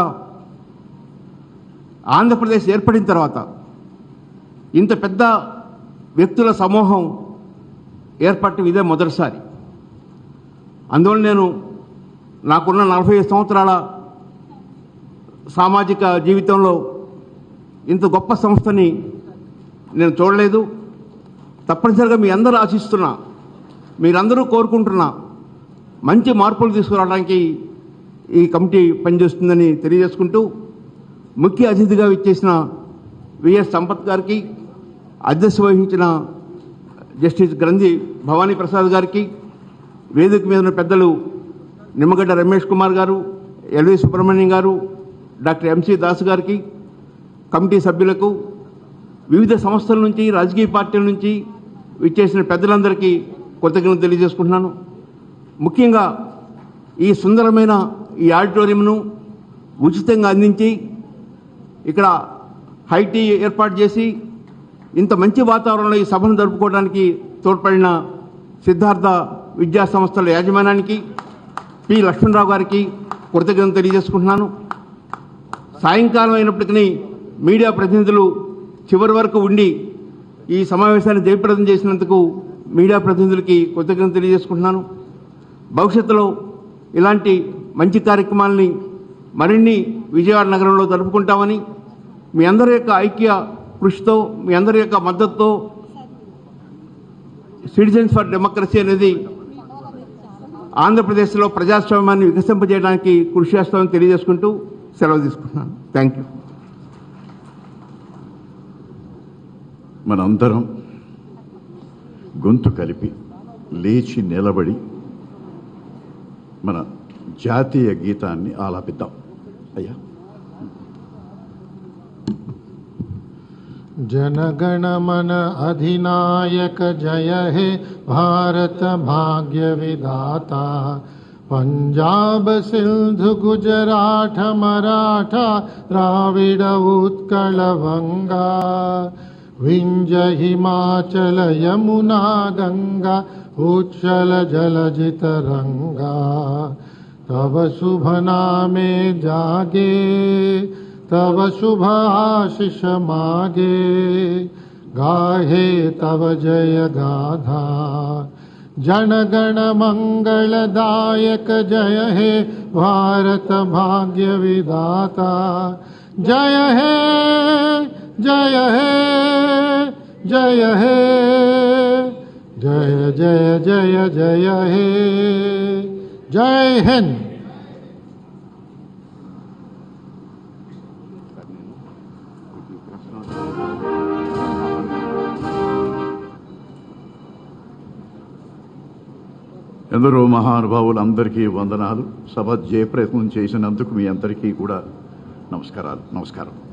ఆంధ్రప్రదేశ్ ఏర్పడిన తర్వాత ఇంత పెద్ద వ్యక్తుల సమూహం ఏర్పడటం ఇదే మొదటిసారి. అందువల్ల నేను నాకున్న 45 సంవత్సరాల సామాజిక జీవితంలో ఇంత గొప్ప సంస్థని నేను చూడలేదు. తప్పనిసరిగా మీ అందరూ ఆశిస్తున్నా, మీరందరూ కోరుకుంటున్నా మంచి మార్పులు తీసుకురావడానికి ఈ కమిటీ పనిచేస్తుందని తెలియజేసుకుంటూ, ముఖ్య అతిథిగా ఇచ్చేసిన విఎస్ సంపత్ గారికి, అధ్యక్షత వహించిన జస్టిస్ గ్రంథి భవానీ ప్రసాద్ గారికి, వేదిక మీద ఉన్న పెద్దలు నిమ్మగడ్డ రమేష్ కుమార్ గారు, ఎల్వి సుబ్రహ్మణ్యం గారు, డాక్టర్ ఎంసీ దాస్ గారికి, కమిటీ సభ్యులకు, వివిధ సంస్థల నుంచి, రాజకీయ పార్టీల నుంచి ఇచ్చేసిన పెద్దలందరికీ కృతజ్ఞతలు తెలియజేసుకుంటున్నాను. ముఖ్యంగా ఈ సుందరమైన ఈ ఆడిటోరియంను ఉచితంగా అందించి ఇక్కడ హైటీ ఏర్పాటు చేసి ఇంత మంచి వాతావరణంలో ఈ సభను జరుపుకోవడానికి తోడ్పడిన సిద్ధార్థ విద్యా సంస్థల యాజమాన్యానికి, పి లక్ష్మణరావు గారికి కృతజ్ఞతలు తెలియజేసుకుంటున్నాను. సాయంకాలం అయినప్పటికీ మీడియా ప్రతినిధులు చివరి వరకు ఉండి ఈ సమావేశాన్ని జయప్రదం చేసినందుకు మీడియా ప్రతినిధులకి కృతజ్ఞతలు తెలియజేసుకుంటున్నాను. భవిష్యత్తులో ఇలాంటి మంచి కార్యక్రమాలని మరిన్ని విజయవాడ నగరంలో జరుపుకుంటామని, మీ అందరి యొక్క ఐక్య కృషితో, మీ అందరి యొక్క మద్దతుతో సిటిజన్స్ ఫర్ డెమోక్రసీ అనేది ఆంధ్రప్రదేశ్లో ప్రజాస్వామ్యాన్ని వికసింపజేయడానికి కృషి చేస్తామని తెలియజేసుకుంటూ సెలవు తీసుకుంటున్నాను. Thank you. మనందరం గొంతు కలిపి లేచి నిలబడి మన జాతీయ గీతాన్ని ఆలాపిద్దాం. అయ్యా. जनगणमन अधिनायक जय हे भारत भाग्य विधाता, पंजाब सिंधु गुजरात मराठा द्राविड उत्कल वंगा, विंज हिमाचल यमुना गंगा उच्छल जलजित रंगा, तव शुभ नामे जागे तव शुभ आशीष मागे, गाहे तव जय गाथा। जन गण मंगलदायक जय हे भारत भाग्य विधाता। जय हे जय हे जय हे, जय जय जय जय हे। जय हिंद। ఎందరో మహానుభావులందరికీ వందనాలు. సభ జయప్రయత్నం చేసినందుకు మీ అందరికీ కూడా నమస్కారం.